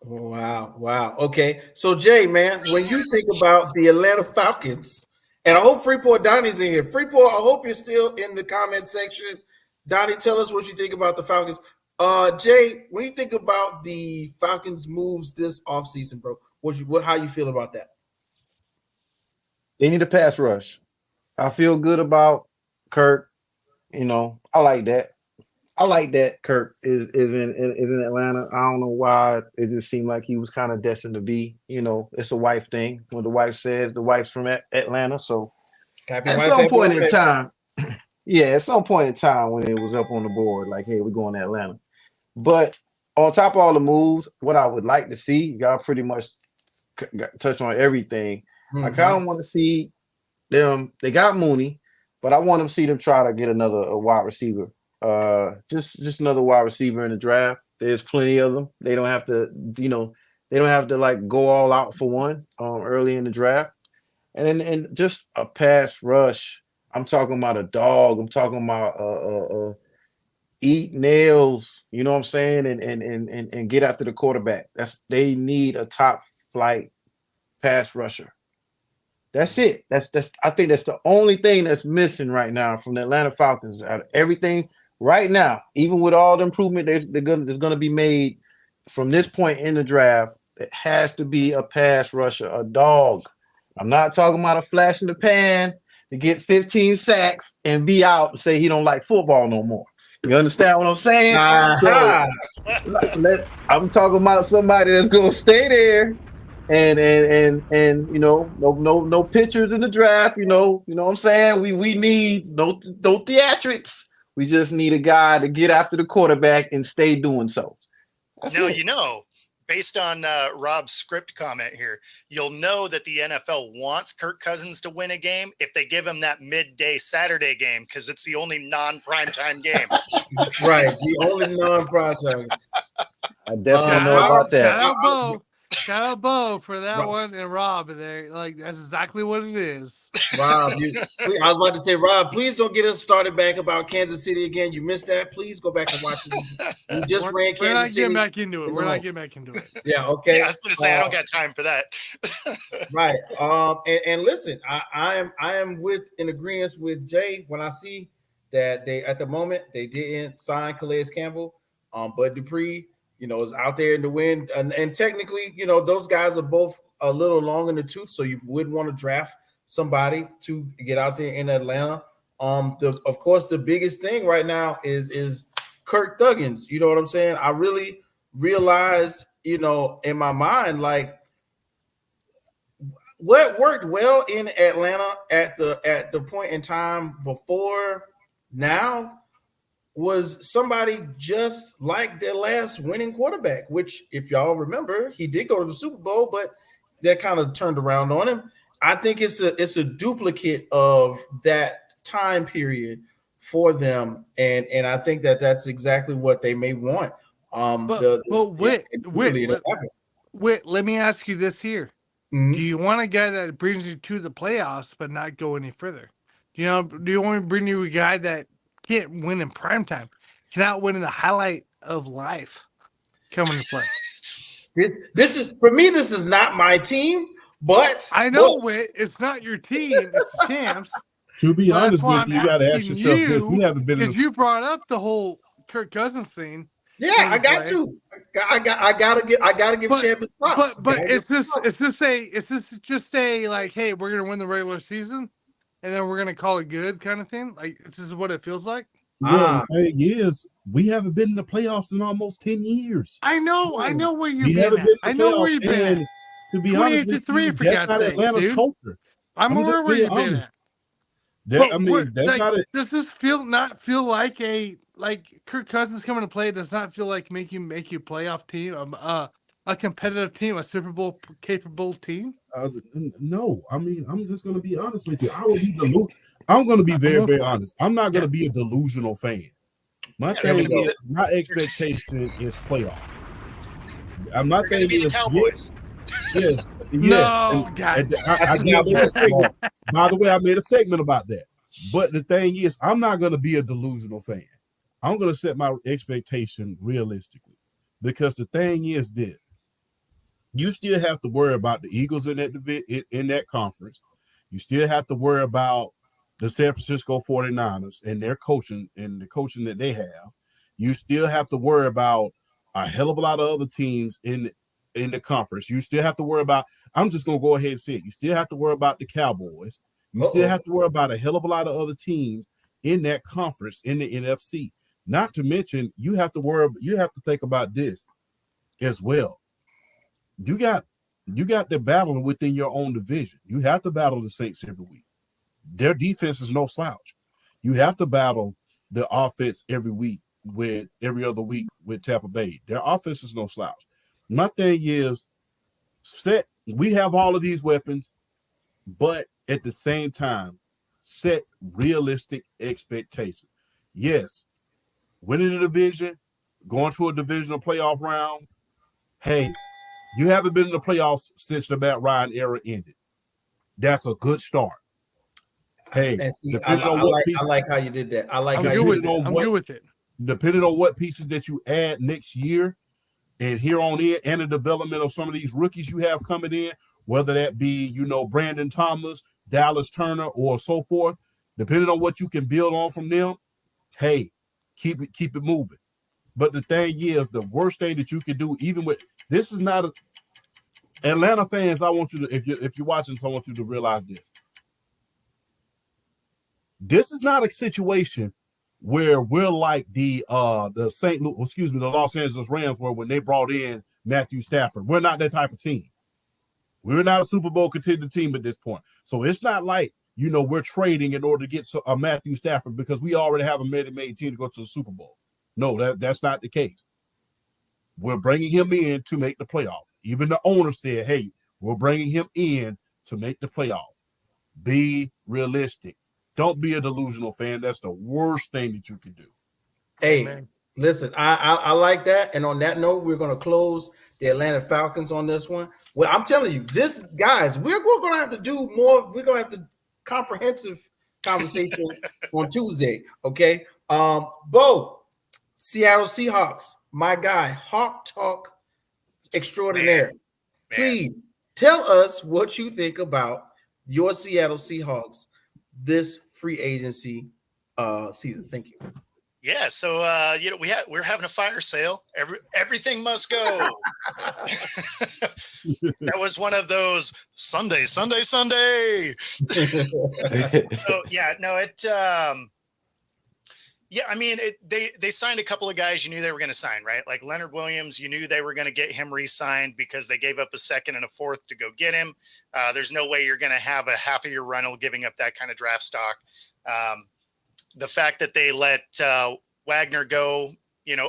Wow. Okay. So, Jay, man, when you think about the Atlanta Falcons, and I hope Freeport Donnie's in here. Freeport, I hope you're still in the comment section. Donnie, tell us what you think about the Falcons. Jay, when you think about the Falcons' moves this offseason, bro, how you feel about that? They need a pass rush. I feel good about Kirk. I like that. Kirk is in Atlanta. I don't know why. It just seemed like he was kind of destined to be. It's a wife thing. When the wife says the wife's from Atlanta, so at some point in time, at some point in time when it was up on the board, like, hey, we're going to Atlanta. But on top of all the moves, what I would like to see, y'all pretty much touch on everything. Mm-hmm. I kind of want to see them. They got Mooney, but I want to see them try to get another wide receiver. Just another wide receiver in the draft. There's plenty of them. They don't have to, like go all out for one early in the draft. And just a pass rush. I'm talking about a dog. I'm talking about eat nails, you know what I'm saying? And get after the quarterback. They need a top flight pass rusher. That's it. I think that's the only thing that's missing right now from the Atlanta Falcons. Out of everything right now, even with all the improvement there's going to be made from this point in the draft, it has to be a pass rusher, a dog. I'm not talking about a flash in the pan to get 15 sacks and be out and say he don't like football no more. You understand what I'm saying? Aha. I'm talking about somebody that's gonna stay there and you know, no pictures in the draft. You know what I'm saying? We need no theatrics. We just need a guy to get after the quarterback and stay doing so. Now, you know, based on Rob's script comment here, you'll know that the NFL wants Kirk Cousins to win a game if they give him that midday Saturday game, because it's the only non-primetime game. Right, the only non-primetime. I definitely know about that. Shout out Bo for that one, and Rob there. Like, that's exactly what it is. Rob, I was about to say, Rob, please don't get us started back about Kansas City again. You missed that. Please go back and watch it. You just ran Kansas City. We're not getting back into it. We're not getting back into it. Yeah, okay. Yeah, I was going to say, I don't got time for that. Right. And listen, I am in agreement with Jay when I see that they at the moment they didn't sign Calais Campbell. Bud Dupree, you know, is out there in the wind, and technically, you know, those guys are both a little long in the tooth, so you would want to draft somebody to get out there in Atlanta. Of course, the biggest thing right now is Kirk Thuggins. You know what I'm saying? I really realized, you know, in my mind, like what worked well in Atlanta at the point in time before now was somebody just like their last winning quarterback, which, if y'all remember, he did go to the Super Bowl, but that kind of turned around on him. I think it's a duplicate of that time period for them, and I think that's exactly what they may want. Whit, let me ask you this here. Mm-hmm. Do you want a guy that brings you to the playoffs but not go any further? Do you want to bring you a guy that can't win in primetime, cannot win in the highlight of life coming to play? This is for me. This is not my team, but I know, Whit, it's not your team. It's the champs. To be honest with you, you got to ask yourself this: we haven't been because you brought up the whole Kirk Cousins thing. Yeah, I got to. I gotta give champions props. But is this just a like, hey, we're gonna win the regular season, and then we're gonna call it good kind of thing? Like, this is what it feels like. Well, the thing is, we haven't been in the playoffs in almost 10 years. I know where you've been at. I know where you've been at. To be honest with you, that's not Atlanta's culture. I'm aware where you've been at. Does this not feel like Kirk Cousins coming to play? Does not feel like make you playoff team, a competitive team, a Super Bowl capable team? No, I mean, I'm just going to be honest with you. I'm going to be very, very honest. I'm not going to be a delusional fan. My expectation is playoff. My thing is the Cowboys. Yes. No, by the way, I made a segment about that. But the thing is, I'm not going to be a delusional fan. I'm going to set my expectation realistically, because the thing is this: you still have to worry about the Eagles in that conference. You still have to worry about the San Francisco 49ers and their coaching and the coaching that they have. You still have to worry about a hell of a lot of other teams in the conference. You still have to worry about, I'm just going to go ahead and say it, you still have to worry about the Cowboys. You still have to worry about a hell of a lot of other teams in that conference in the NFC. Not to mention, you have to think about this as well. You got the battle within your own division. You have to battle the Saints every week. Their defense is no slouch. You have to battle the offense every other week with Tampa Bay. Their offense is no slouch. My thing is, we have all of these weapons, but at the same time, set realistic expectations. Yes, winning the division, going to a divisional playoff round. Hey, you haven't been in the playoffs since the Matt Ryan era ended. That's a good start. Hey, I like how you did that. I'm good with it. Depending on what pieces that you add next year and here on in, and the development of some of these rookies you have coming in, whether that be, Brandon Thomas, Dallas Turner, or so forth, depending on what you can build on from them, hey, keep it moving. But the thing is, the worst thing that you can do, even with this, is not Atlanta fans. I want you to, if you're watching this, I want you to realize this. This is not a situation where we're like the Los Angeles Rams were when they brought in Matthew Stafford. We're not that type of team. We're not a Super Bowl contender team at this point. So it's not like, we're trading in order to get a Matthew Stafford because we already have a made team to go to the Super Bowl. No, that's not the case. We're bringing him in to make the playoff. Even the owner said, hey, we're bringing him in to make the playoff. Be realistic. Don't be a delusional fan. That's the worst thing that you can do. Hey, Amen. listen, I like that. And on that note, we're going to close the Atlanta Falcons on this one. Well, I'm telling you, guys, we're going to have to do more. We're going to have to comprehensive conversation on Tuesday. Okay. Bo, Seattle Seahawks, my guy, Hawk Talk extraordinaire. Man. Please tell us what you think about your Seattle Seahawks this free agency season. Thank you. Yeah, so we're having a fire sale. Everything must go. That was one of those Sunday. So yeah, no, I mean, they signed a couple of guys you knew they were going to sign, right? Like Leonard Williams, you knew they were going to get him re-signed because they gave up a second and a fourth to go get him. There's no way you're going to have a half of your rental giving up that kind of draft stock. The fact that they let Wagner go,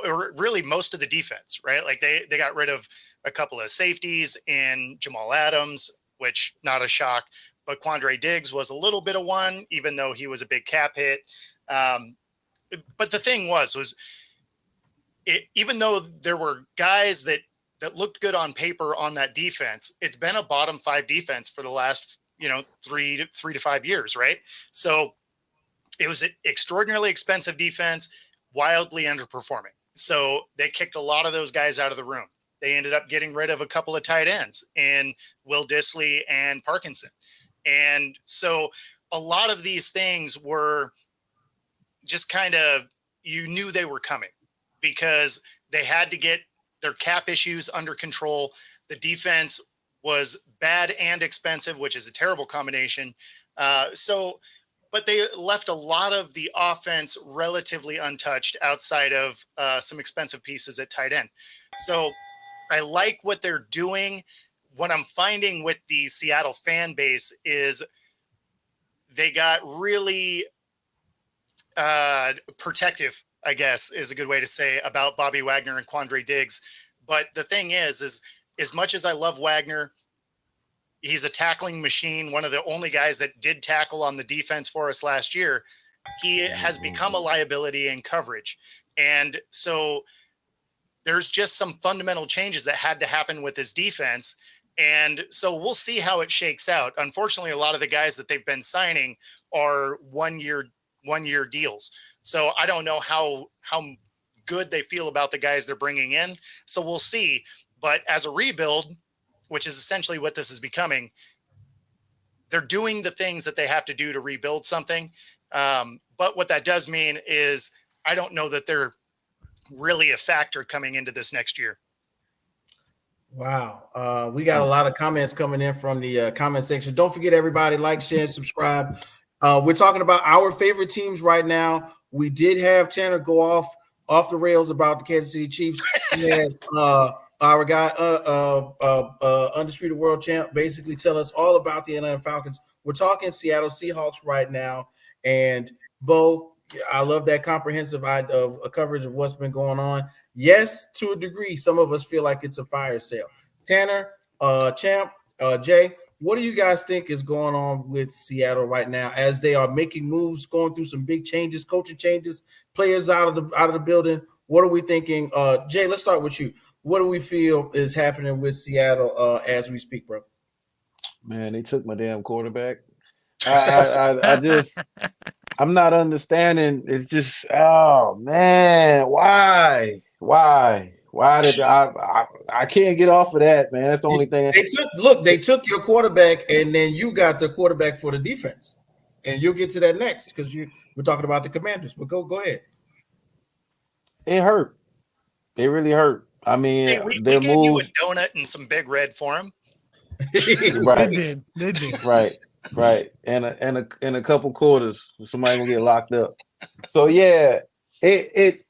or really most of the defense, right? Like they got rid of a couple of safeties in Jamal Adams, which not a shock, but Quandre Diggs was a little bit of one, even though he was a big cap hit. But the thing was even though there were guys that looked good on paper on that defense, it's been a bottom 5 defense for the last, 3 to 5 years. Right. So it was an extraordinarily expensive defense, wildly underperforming. So they kicked a lot of those guys out of the room. They ended up getting rid of a couple of tight ends in Will Dissly and Parkinson. And so a lot of these things were just kind of, you knew they were coming because they had to get their cap issues under control. The defense was bad and expensive, which is a terrible combination. But they left a lot of the offense relatively untouched outside of some expensive pieces at tight end. So I like what they're doing. What I'm finding with the Seattle fan base is they got really protective, I guess is a good way to say, about Bobby Wagner and Quandre Diggs. But the thing is as much as I love Wagner, he's a tackling machine. One of the only guys that did tackle on the defense for us last year. He has become a liability in coverage. And so there's just some fundamental changes that had to happen with his defense. And so we'll see how it shakes out. Unfortunately, a lot of the guys that they've been signing are one year deals. So I don't know how good they feel about the guys they're bringing in. So we'll see. But as a rebuild, which is essentially what this is becoming, they're doing the things that they have to do to rebuild something. But what that does mean is I don't know that they're really a factor coming into this next year. Wow. We got a lot of comments coming in from the comment section. Don't forget, everybody, like, share, and subscribe. We're talking about our favorite teams right now. We did have Tanner go off the rails about the Kansas City Chiefs. We had our guy, Undisputed World Champ, basically tell us all about the Atlanta Falcons. We're talking Seattle Seahawks right now. And Bo, I love that comprehensive coverage of what's been going on. Yes, to a degree, some of us feel like it's a fire sale. Tanner, Champ, Jay, what do you guys think is going on with Seattle right now as they are making moves, going through some big changes, coaching changes, players out of the building? What are we thinking? Jay, let's start with you. What do we feel is happening with Seattle as we speak, bro? Man, they took my damn quarterback. I'm not understanding. It's just, oh man, why did I can't get off of that, man. That's the only thing. They took your quarterback, and then you got the quarterback for the defense, and you'll get to that next because we're talking about the Commanders. But go ahead. It hurt. It really hurt. I Hey, mean, we their gave you a moves. donut and some Big Red for him. They Right, did. They did. right, and a couple quarters. Somebody gonna get locked up. So yeah, it.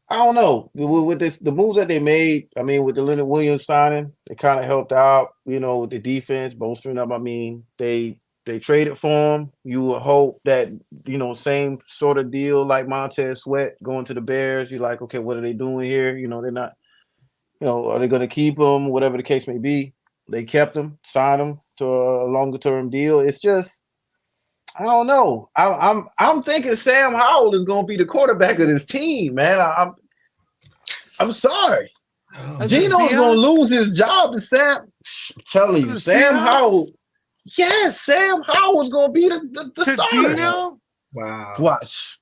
I don't know with this the moves that they made. I mean, with the Leonard Williams signing, it kind of helped out. With the defense bolstering up. I mean, they traded for him. You would hope that same sort of deal like Montez Sweat going to the Bears. You're like, okay, what are they doing here? They're not. Are they going to keep him? Whatever the case may be, they kept him, signed him to a longer term deal. It's just I don't know. I'm thinking Sam Howell is going to be the quarterback of this team, man. I'm sorry. Oh, Gino is going to lose his job to Sam. I'm telling you, Sam Howell. Yes, Sam Howell is going to be the starter. Gino? wow. Watch.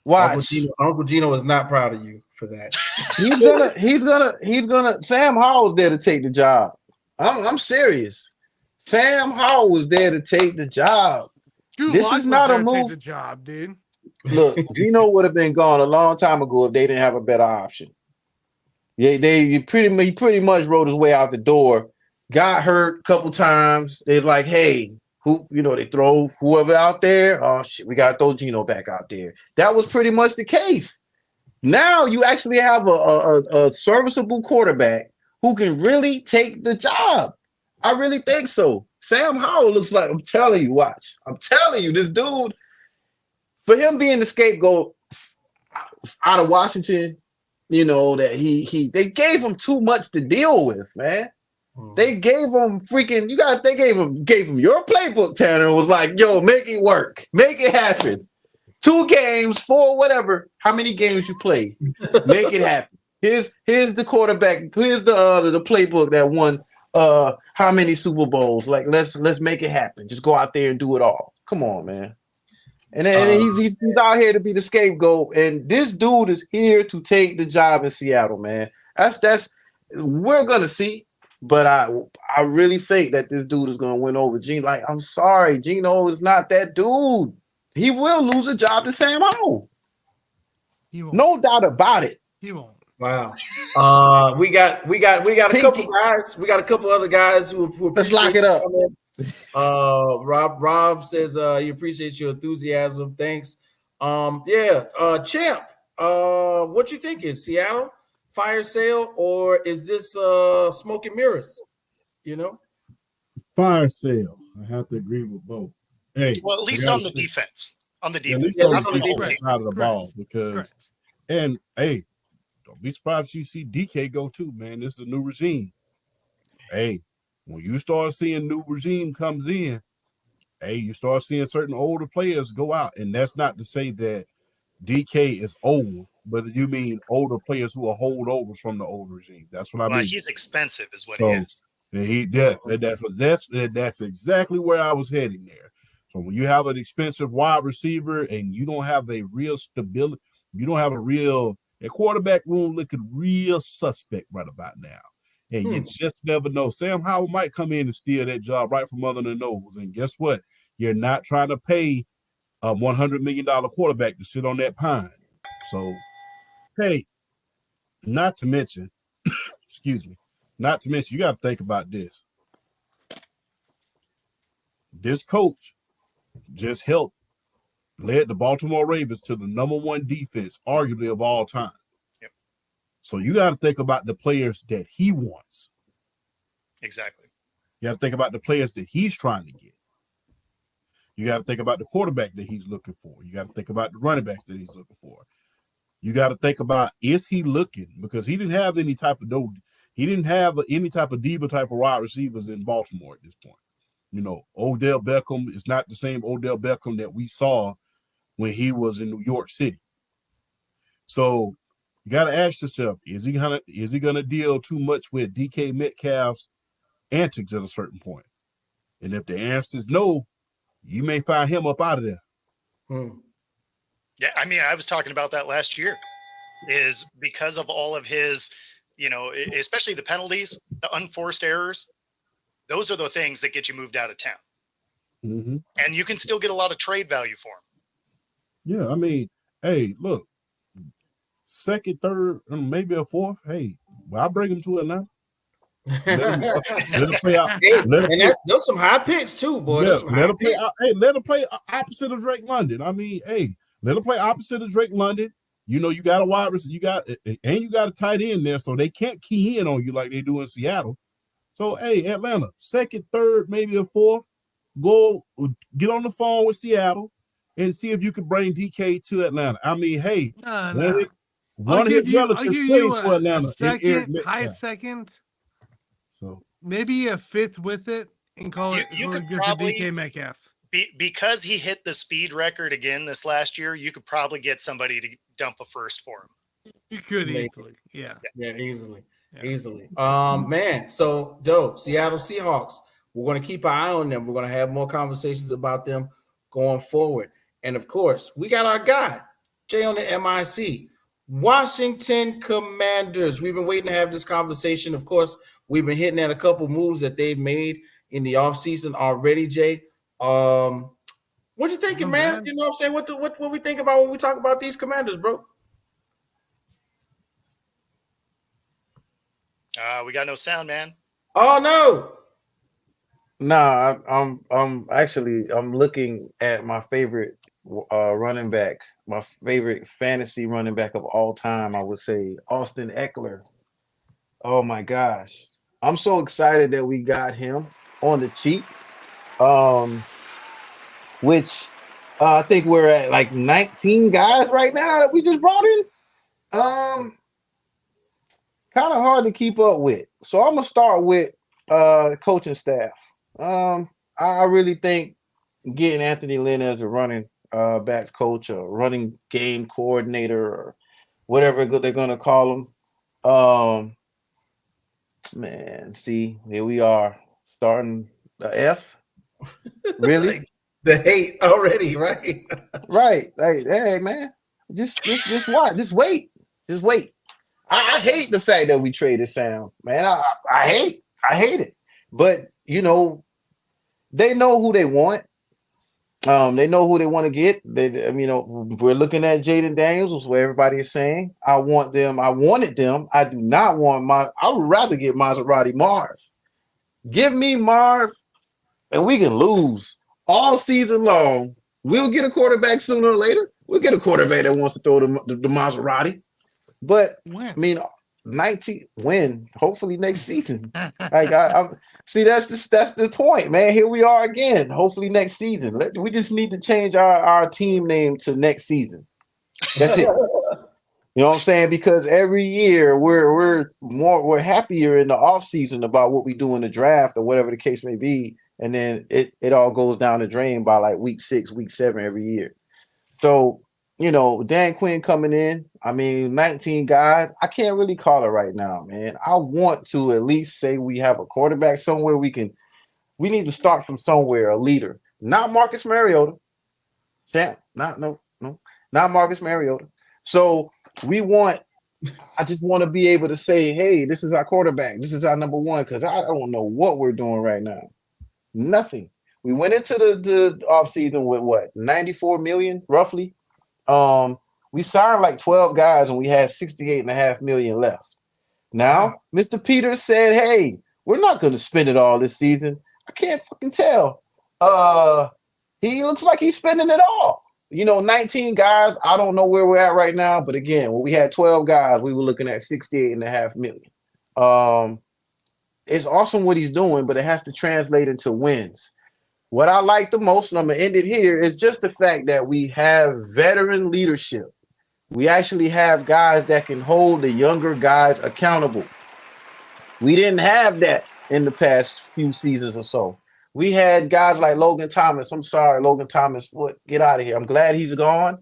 Uncle Gino is not proud of you for that. He's gonna. Sam Howell's there to take the job. I'm serious. Sam Howell was there to take the job. This is not a move. The job, dude. Look, Gino would have been gone a long time ago if they didn't have a better option. Yeah, he pretty much rode his way out the door. Got hurt a couple times. They're like, hey, they throw whoever out there. Oh shit, we gotta throw Gino back out there. That was pretty much the case. Now you actually have a serviceable quarterback who can really take the job. I really think so. Sam Howell looks like, I'm telling you, watch. I'm telling you, this dude, for him being the scapegoat out of Washington, that they gave him too much to deal with, man. They gave him they gave him your playbook, Tanner, and was like, yo, make it work. Make it happen. 2 games, 4, whatever. How many games you play? Make it happen. Here's the quarterback. Here's the playbook that won how many Super Bowls. Like let's make it happen. Just go out there and do it all. Come on, man. And then he's out here to be the scapegoat. And this dude is here to take the job in Seattle, man. That's we're gonna see. But I really think that this dude is gonna win over Gino. Like, I'm sorry, Gino is not that dude. He will lose a job to Sam Howell. No doubt about it. He won't. Wow. We got a couple guys. We got a couple other guys who let's lock it up. Rob says he appreciates your enthusiasm. Thanks. Champ. What you think is Seattle fire sale or is this smoke and mirrors? Fire sale. I have to agree with both. Hey, well, at least on the defense. On the defense. At least on the defense side of the ball, because and hey, don't be surprised if you see DK go too, man. This is a new regime. Hey, when you start seeing new regime comes in, hey, you start seeing certain older players go out, and that's not to say that DK is old, but you mean older players who are holdovers from the old regime. That's what I mean. He's expensive, is what he is. And he does. And that's exactly where I was heading there. So when you have an expensive wide receiver and you don't have a real stability, you don't have a quarterback room looking real suspect right about now. And you just never know. Sam Howell might come in and steal that job right from under the nose. And guess what? You're not trying to pay a $100 million quarterback to sit on that pine. So, hey, not to mention, you got to think about this. This coach just led the Baltimore Ravens to the #1 defense, arguably of all time. Yep. So you got to think about the players that he wants. Exactly. You got to think about the players that he's trying to get. You got to think about the quarterback that he's looking for. You got to think about the running backs that he's looking for. You got to think about, is he looking? Because he didn't have any type of diva type of wide receivers in Baltimore at this point. Odell Beckham is not the same Odell Beckham that we saw when he was in New York City. So you got to ask yourself, is he gonna deal too much with DK Metcalf's antics at a certain point? And if the answer is no, you may find him up out of there. Yeah, I mean, I was talking about that last year, is because of all of his, especially the penalties, the unforced errors. Those are the things that get you moved out of town. Mm-hmm. And you can still get a lot of trade value for him. Yeah, I mean, hey, look, second, third, and maybe a fourth. Hey, well, I bring him to Atlanta. Let him play out. Hey, and those some high picks too, boy. Yeah, Let him play. Hey, let him play opposite of Drake London. I mean, hey, let him play opposite of Drake London. You know, you got a wide receiver, you got a tight end there, so they can't key in on you like they do in Seattle. So, hey, Atlanta, second, third, maybe a fourth. Go get on the phone with Seattle and see if you can bring DK to Atlanta. I mean, hey, one of his relatives played for Atlanta. High second. So maybe a fifth with it and call it. You could good probably for DK Metcalf. Because he hit the speed record again this last year. You could probably get somebody to dump a first for him. You could easily, easily. Man, so dope. Seattle Seahawks. We're going to keep an eye on them. We're going to have more conversations about them going forward. And of course, we got our guy, Jay on the MIC. Washington Commanders. We've been waiting to have this conversation. Of course, we've been hitting at a couple moves that they've made in the offseason already, Jay. What you thinking, man? You know what I'm saying? What we think about when we talk about these Commanders, bro? We got no sound, man. Oh no. Nah, I'm looking at my favorite running back, my favorite fantasy running back of all time. I would say Austin Eckler. Oh my gosh, I'm so excited that we got him on the cheap. Which I think we're at like 19 guys right now that we just brought in. Kind of hard to keep up with. So I'm gonna start with coaching staff. I really think getting Anthony Lynn as a running backs coach or running game coordinator or whatever they're gonna call him. Man, see, here we are starting the F. Really? Like the hate already, right? Right. Hey, man, just what? Just wait. I hate the fact that we traded Sam, man. I hate it. But you know, they know who they want. They know who they want to get. We're looking at Jaden Daniels, is what everybody is saying. I want them. I wanted them. I do not want I would rather get Maserati Marv. Give me Marv, and we can lose all season long. We'll get a quarterback sooner or later. We'll get a quarterback that wants to throw the Maserati. But I mean, 19 win. Hopefully next season. Like I see, that's the point, man. Here we are again. Hopefully next season. We just need to change our team name to next season. That's it. You know what I'm saying? Because every year we're happier in the offseason about what we do in the draft or whatever the case may be. And then it all goes down the drain by like week 6, week 7 every year. So, Dan Quinn coming in. I mean, 19 guys. I can't really call it right now, man. I want to at least say we have a quarterback somewhere we need to start from somewhere, a leader. Not Marcus Mariota. Not Marcus Mariota. So I just want to be able to say, hey, this is our quarterback. This is our number one, because I don't know what we're doing right now. Nothing. We went into the offseason with what, 94 million roughly. We signed like 12 guys and we had 68.5 million left. Now, Mr. Peters said, hey, we're not going to spend it all this season. I can't fucking tell. He looks like he's spending it all. 19 guys. I don't know where we're at right now, but again, when we had 12 guys, we were looking at 68.5 million. It's awesome what he's doing, but it has to translate into wins. What I like the most, and I'm going to end it here, is just the fact that we have veteran leadership. We actually have guys that can hold the younger guys accountable. We didn't have that in the past few seasons or so. We had guys like Logan Thomas. I'm sorry, Logan Thomas. Get out of here. I'm glad he's gone.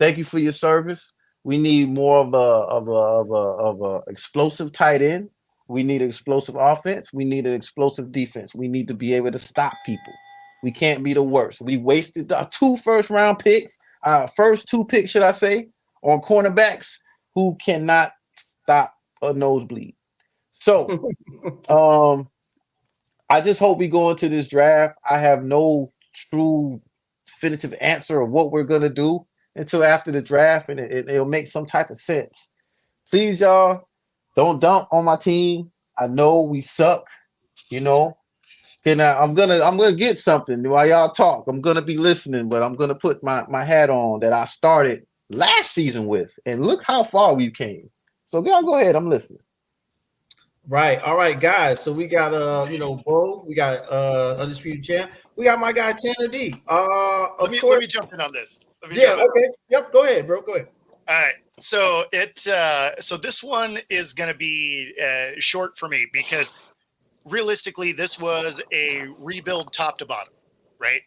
Thank you for your service. We need more of a explosive tight end. We need an explosive offense. We need an explosive defense. We need to be able to stop people. We can't be the worst. We wasted 2 first-round picks, first 2 picks, should I say, on cornerbacks who cannot stop a nosebleed. So, I just hope we go into this draft. I have no true definitive answer of what we're going to do. until after the draft, and it'll make some type of sense. Please, y'all, don't dump on my team. I know we suck, you know. And I'm gonna get something while y'all talk. I'm gonna be listening, but I'm gonna put my hat on that I started last season with, and look how far we came. So y'all go ahead. I'm listening. Right. All right, guys. So we got Bo, we got Undisputed Champ. We got my guy Tanner D. Let me jump in on this. Okay. Yep. Go ahead, bro. Go ahead. All right. So this one is going to be short for me because realistically, this was a rebuild top to bottom, right?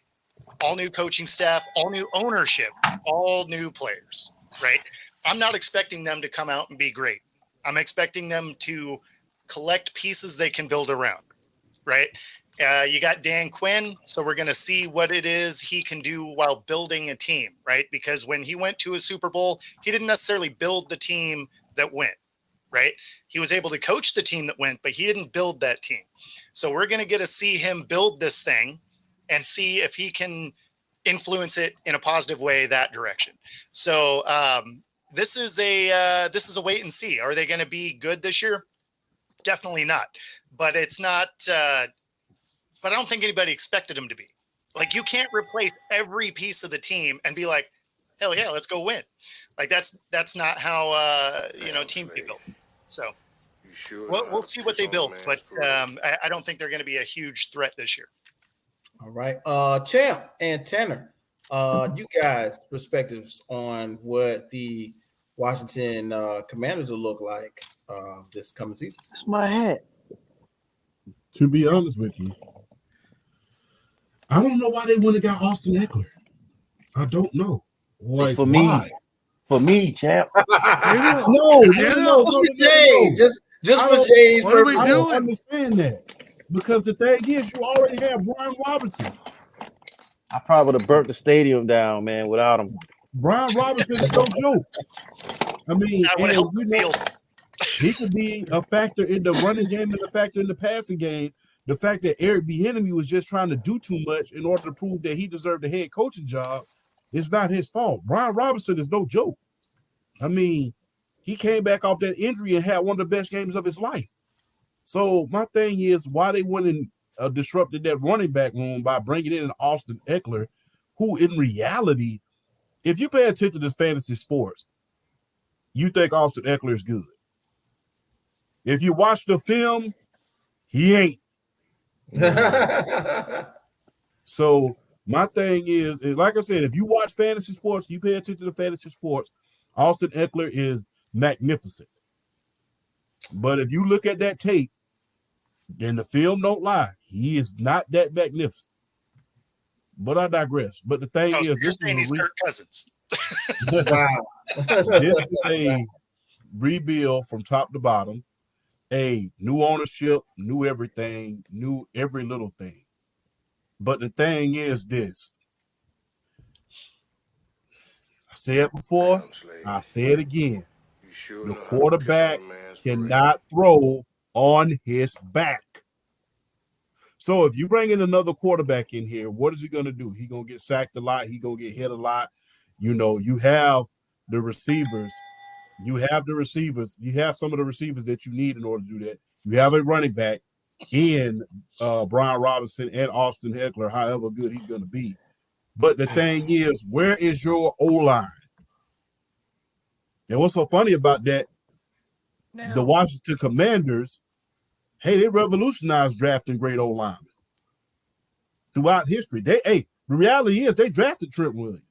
All new coaching staff, all new ownership, all new players, right? I'm not expecting them to come out and be great. I'm expecting them to collect pieces they can build around, right? You got Dan Quinn, so we're going to see what it is he can do while building a team, right? Because when he went to a Super Bowl, he didn't necessarily build the team that went, right? He was able to coach the team that went, but he didn't build that team. So we're going to get to see him build this thing and see if he can influence it in a positive way that direction. So this is a wait and see. Are they going to be good this year? Definitely not. But it's not. But I don't think anybody expected him to be. Like, you can't replace every piece of the team and be like, hell yeah, let's go win. Like, that's not how teams get built. So we'll see what they build, but I don't think they're going to be a huge threat this year. All right. Champ and Tanner, you guys' perspectives on what the Washington Commanders will look like this coming season. That's my hat. To be honest with you, I don't know why they wouldn't have got Austin Eckler. I don't know. Like, For me, champ. No. Just for Jay's What are we purpose. I doing? don't understand that. Because the thing is, you already have Brian Robinson. I probably would have burnt the stadium down, man, without him. Brian Robinson is no joke. I mean, That would and, help you the know, field. he could be a factor in the running game and a factor in the passing game. The fact that Eric Bieniemy was just trying to do too much in order to prove that he deserved the head coaching job is not his fault. Brian Robinson is no joke. I mean, he came back off that injury and had one of the best games of his life. So my thing is why they went and disrupted that running back room by bringing in Austin Eckler, who in reality, if you pay attention to this fantasy sports, you think Austin Eckler is good. If you watch the film, he ain't. So my thing is like I said, if you watch fantasy sports, you pay attention to fantasy sports, Austin Eckler is magnificent. But if you look at that tape, then the film don't lie. He is not that magnificent. But I digress. But the thing is, So you're saying he's Kirk Cousins. Wow. this is a rebuild from top to bottom. A new ownership, new everything, new every little thing. But the thing is this. I said it before, I say it again. The quarterback cannot throw on his back. So if you bring in another quarterback in here, what is he going to do? He's going to get sacked a lot. He's going to get hit a lot. You know, you have the receivers. You have some of the receivers that you need in order to do that. You have a running back in Brian Robinson and Austin Eckler, however good he's going to be. But the thing is, where is your O-line? And what's so funny about that, the Washington Commanders, hey, they revolutionized drafting great O-linemen throughout history. The reality is they drafted Trent Williams.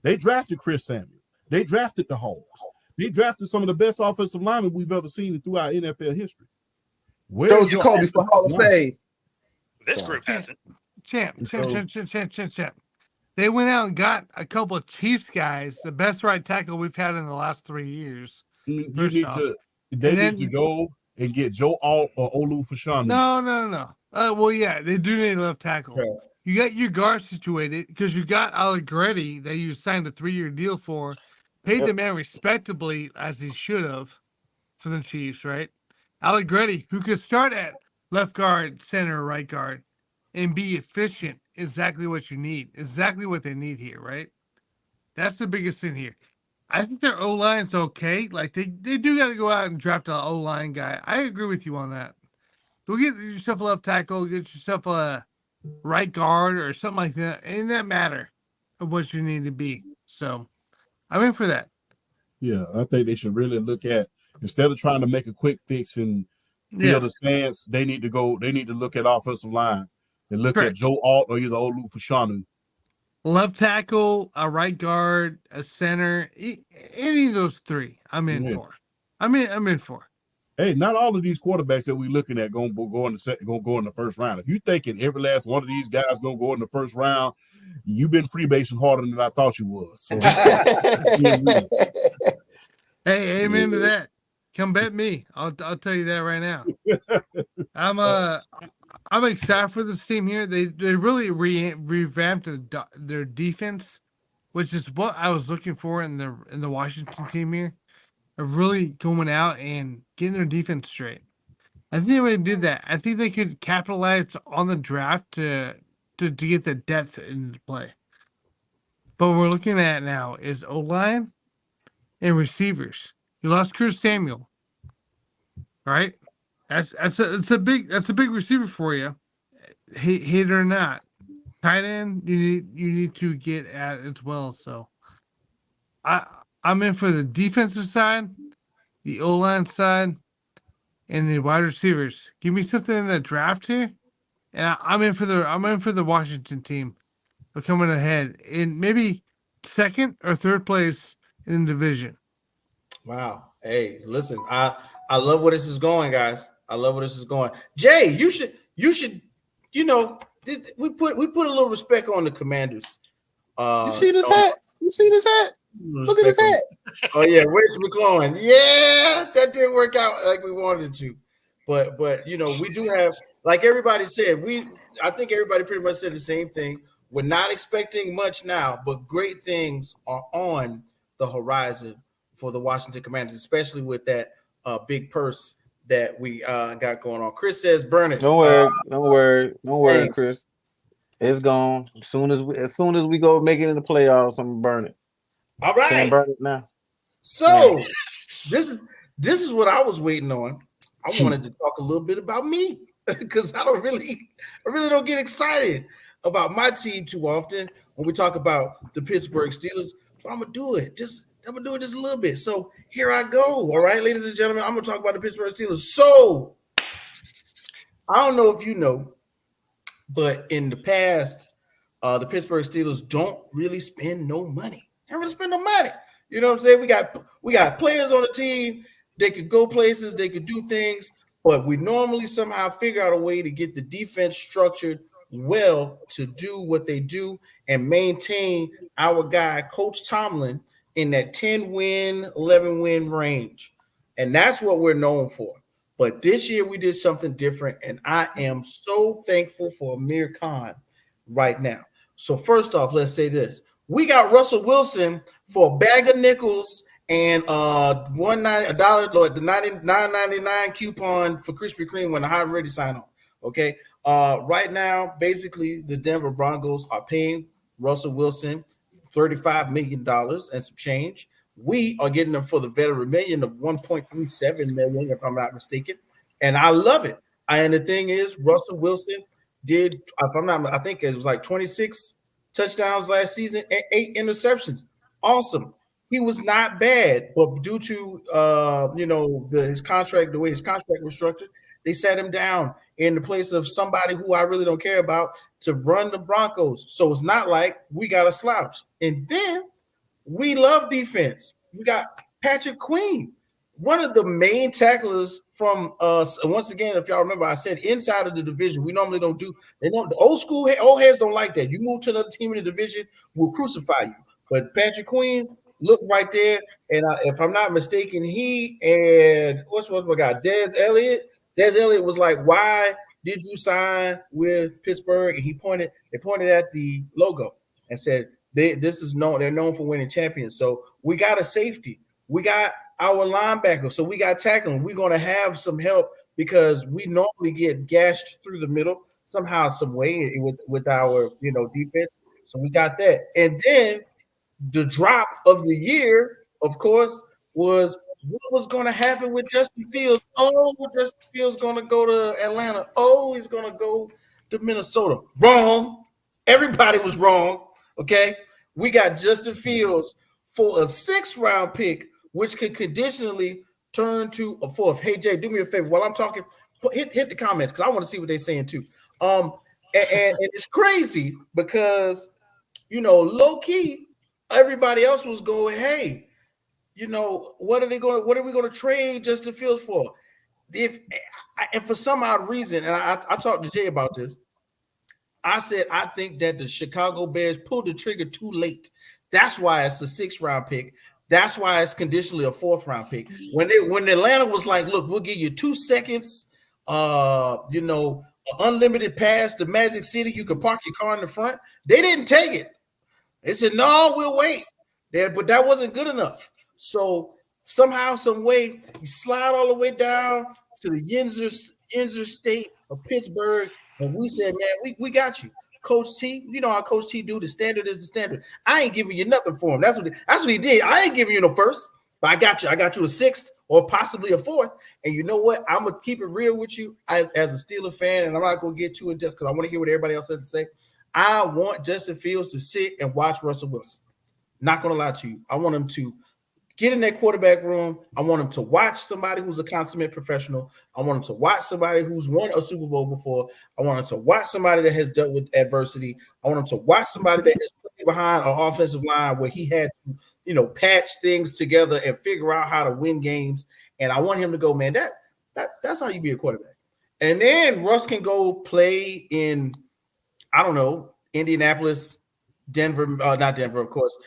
They drafted Chris Samuel. They drafted the Hogs. They drafted some of the best offensive linemen we've ever seen throughout NFL history. Joe Jacoby for Hall of Fame. This group hasn't. Champ. They went out and got a couple of Chiefs guys, the best right tackle we've had in the last 3 years. They need to go and get Joe Alt or Olu Fashanu. No. Well, yeah, they do need a left tackle. Okay. You got your guard situated because you got Allegretti that you signed a 3-year deal for, paid the man respectably as he should have for the Chiefs, right? Allegretti, who could start at left guard, center, right guard, and be efficient, exactly what you need, exactly what they need here, right? That's the biggest thing here. I think their O line's okay. Like they do got to go out and draft an O line guy. I agree with you on that. Go get yourself a left tackle, get yourself a right guard or something like that. Ain't that matter of what you need to be. So I'm in for that. Yeah, I think they should really look at, instead of trying to make a quick fix and fill Yeah, the stands, they need to look at offensive line and look at correct. Joe Alt or either Olu Fashanu. Left tackle, a right guard, a center, any of those three, I'm in Yeah. for. I'm in for. Hey, not all of these quarterbacks that we're looking at gonna go in the first round. If you thinking every last one of these guys gonna go in the first round, you've been freebasing harder than I thought you was. So Hey, amen to that. Come bet me. I'll tell you that right now. I'm excited for this team here. They really revamped their defense, which is what I was looking for in the Washington team here, of really going out and getting their defense straight. I think they would did that. I think they could capitalize on the draft to get the depth into play. But what we're looking at now is O-line and receivers. You lost Chris Samuel, right? That's a big receiver for you. Hate it or not, tight end you need to get at as well. So I'm in for the defensive side, the O-line side, and the wide receivers. Give me something in the draft here, and I'm in for the Washington team. They're coming ahead in maybe second or third place in the division. Wow. Hey, listen, I love where this is going, guys. I love where this is going. Jay, you should, we put a little respect on the Commanders. You see this hat? You see this hat? Look at this hat. Oh yeah, Rich McClellan. Yeah, that didn't work out like we wanted it to. But we do have, like everybody said, I think everybody pretty much said the same thing. We're not expecting much now, but great things are on the horizon for the Washington Commanders, especially with that big purse that we got going on. Chris says, "Burn it." Don't worry, hey. Chris. It's gone. As soon as we go make it in the playoffs, I'm gonna burn it. All right, can't burn it now. So this is what I was waiting on. I wanted to talk a little bit about me because I really don't get excited about my team too often when we talk about the Pittsburgh Steelers. But I'm gonna do it just a little bit. So here I go. All right, ladies and gentlemen, I'm gonna talk about the Pittsburgh Steelers. So I don't know if you know, but in the past, the Pittsburgh Steelers don't really spend no money. They don't really spend no money. You know what I'm saying? We got players on the team. They could go places. They could do things. But we normally somehow figure out a way to get the defense structured well to do what they do and maintain our guy, Coach Tomlin, in that 10-win, 11-win range. And that's what we're known for. But this year we did something different, and I am so thankful for Amir Khan right now. So first off, let's say this. We got Russell Wilson for a bag of nickels and $1.99, the $9.99 coupon for Krispy Kreme when the hot and ready sign on. Okay. Right now, basically, the Denver Broncos are paying Russell Wilson $35 million and some change. We are getting them for the veteran million of $1.37 million, if I'm not mistaken. And I love it. And the thing is, Russell Wilson did, if I'm not, I think it was like 26 touchdowns last season and 8 interceptions. Awesome. He was not bad, but due to his contract, the way his contract was structured, they sat him down in the place of somebody who I really don't care about to run the Broncos. So it's not like we got a slouch. And then we love defense. We got Patrick Queen, one of the main tacklers from us. Once again, if y'all remember, I said inside of the division, we normally don't do. They don't. The old heads don't like that. You move to another team in the division, we'll crucify you. But Patrick Queen, look right there, and if I'm not mistaken, he and what's my guy, Des Elliott. Des Elliott was like, "Why did you sign with Pittsburgh?" And they pointed at the logo and said, this is known. They're known for winning champions. So we got a safety. We got our linebacker. So we got tackling. We're going to have some help because we normally get gashed through the middle somehow, some way with our defense. So we got that. And then the drop of the year, of course, was what was going to happen with Justin Fields. Oh, Justin Fields going to go to Atlanta. Oh, he's going to go to Minnesota. Wrong. Everybody was wrong. Okay. We got Justin Fields for a 6th-round pick, which could conditionally turn to a 4th. Hey, Jay, do me a favor. While I'm talking, hit the comments because I want to see what they're saying too. And it's crazy because, low key, everybody else was going, hey, what are we going to trade Justin Fields for? And for some odd reason, and I talked to Jay about this, I said I think that the Chicago Bears pulled the trigger too late. That's why it's a 6th-round pick. That's why it's conditionally a 4th-round pick. When Atlanta was like, look, we'll give you 2 seconds, unlimited pass to Magic City, you can park your car in the front. They didn't take it. They said, no, we'll wait. But that wasn't good enough. So somehow, some way, you slide all the way down to the Yinzer State of Pittsburgh, and we said, man, we got you. Coach T, you know how Coach T do. The standard is the standard. I ain't giving you nothing for him. That's what he did. I ain't giving you no 1st, but I got you. I got you a 6th or possibly a 4th. And you know what? I'm going to keep it real with you as a Steeler fan, and I'm not going to get too in-depth because I want to hear what everybody else has to say. I want Justin Fields to sit and watch Russell Wilson. Not going to lie to you. I want him to get in that quarterback room. I want him to watch somebody who's a consummate professional. I want him to watch somebody who's won a Super Bowl before. I want him to watch somebody that has dealt with adversity. I want him to watch somebody that has played behind an offensive line where he had to, patch things together and figure out how to win games. And I want him to go, man, that's how you be a quarterback. And then Russ can go play in, I don't know, Indianapolis, Denver, not Denver, of course,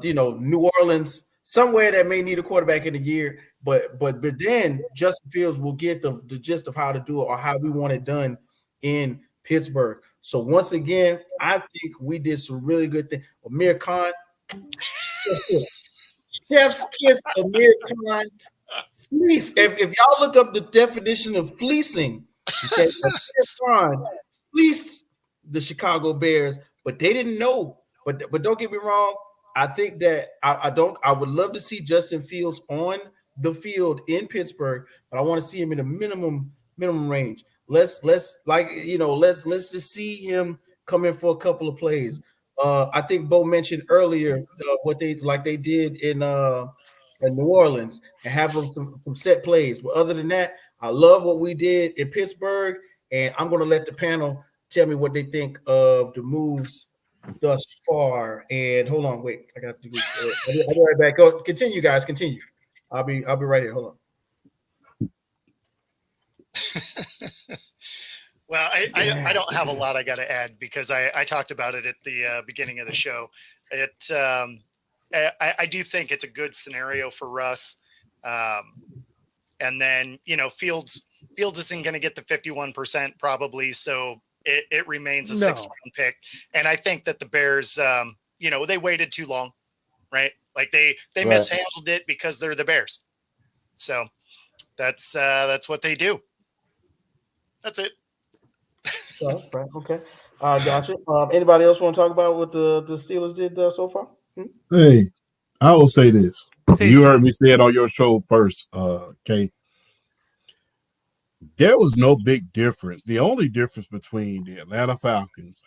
New Orleans, somewhere that may need a quarterback in a year. But then Justin Fields will get the gist of how to do it or how we want it done in Pittsburgh. So once again, I think we did some really good things. Amir Khan, chef's kiss, Amir Khan. Fleece. If y'all look up the definition of fleecing, okay, Amir Khan fleeced the Chicago Bears, but they didn't know. But don't get me wrong. I think that I would love to see Justin Fields on the field in Pittsburgh, but I want to see him in a minimum range. Let's just see him come in for a couple of plays. I think Bo mentioned earlier what they did in New Orleans and have them some set plays. But other than that, I love what we did in Pittsburgh, and I'm going to let the panel tell me what they think of the moves thus far. And hold on, wait, I got to do. I'll be right back. Go, continue, guys. Continue. I'll be right here. Hold on. Well, I don't have a lot I got to add because I talked about it at the beginning of the show. I do think it's a good scenario for Russ. And then, Fields isn't going to get the 51% probably. So it remains a 6th-round pick. And I think that the Bears, they waited too long, right? Like they mishandled it because they're the Bears. So that's what they do. That's it. Right. Okay. Gotcha. Anybody else want to talk about what the Steelers did so far? Hey, I will say this. You heard me say it on your show first, Kay. There was no big difference. The only difference between the Atlanta Falcons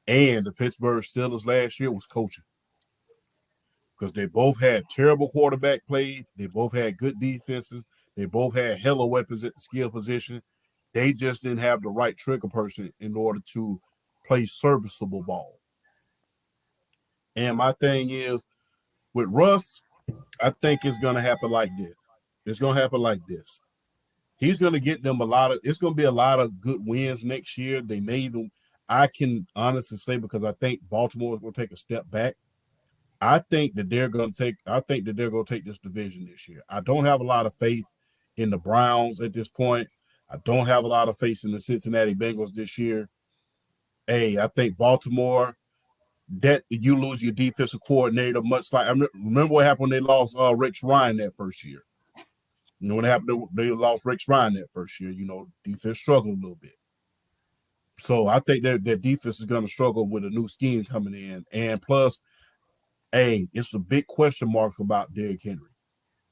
and the Pittsburgh Steelers last year was coaching. Because they both had terrible quarterback play. They both had good defenses. They both had hella weapons at the skill position. They just didn't have the right trigger person in order to play serviceable ball. And my thing is, with Russ, I think it's going to happen like this. It's going to happen like this. He's going to get them it's going to be a lot of good wins next year. They may even, I can honestly say, because I think Baltimore is going to take a step back. I think that they're going to take this division this year. I don't have a lot of faith in the Browns at this point. I don't have a lot of faith in the Cincinnati Bengals this year. Hey, I think Baltimore, that you lose your defensive coordinator, much like I remember what happened when they lost Rex Ryan that first year. When it happened, they lost Rex Ryan that first year. Defense struggled a little bit. So I think that defense is going to struggle with a new scheme coming in, and plus, hey, it's a big question mark about Derrick Henry.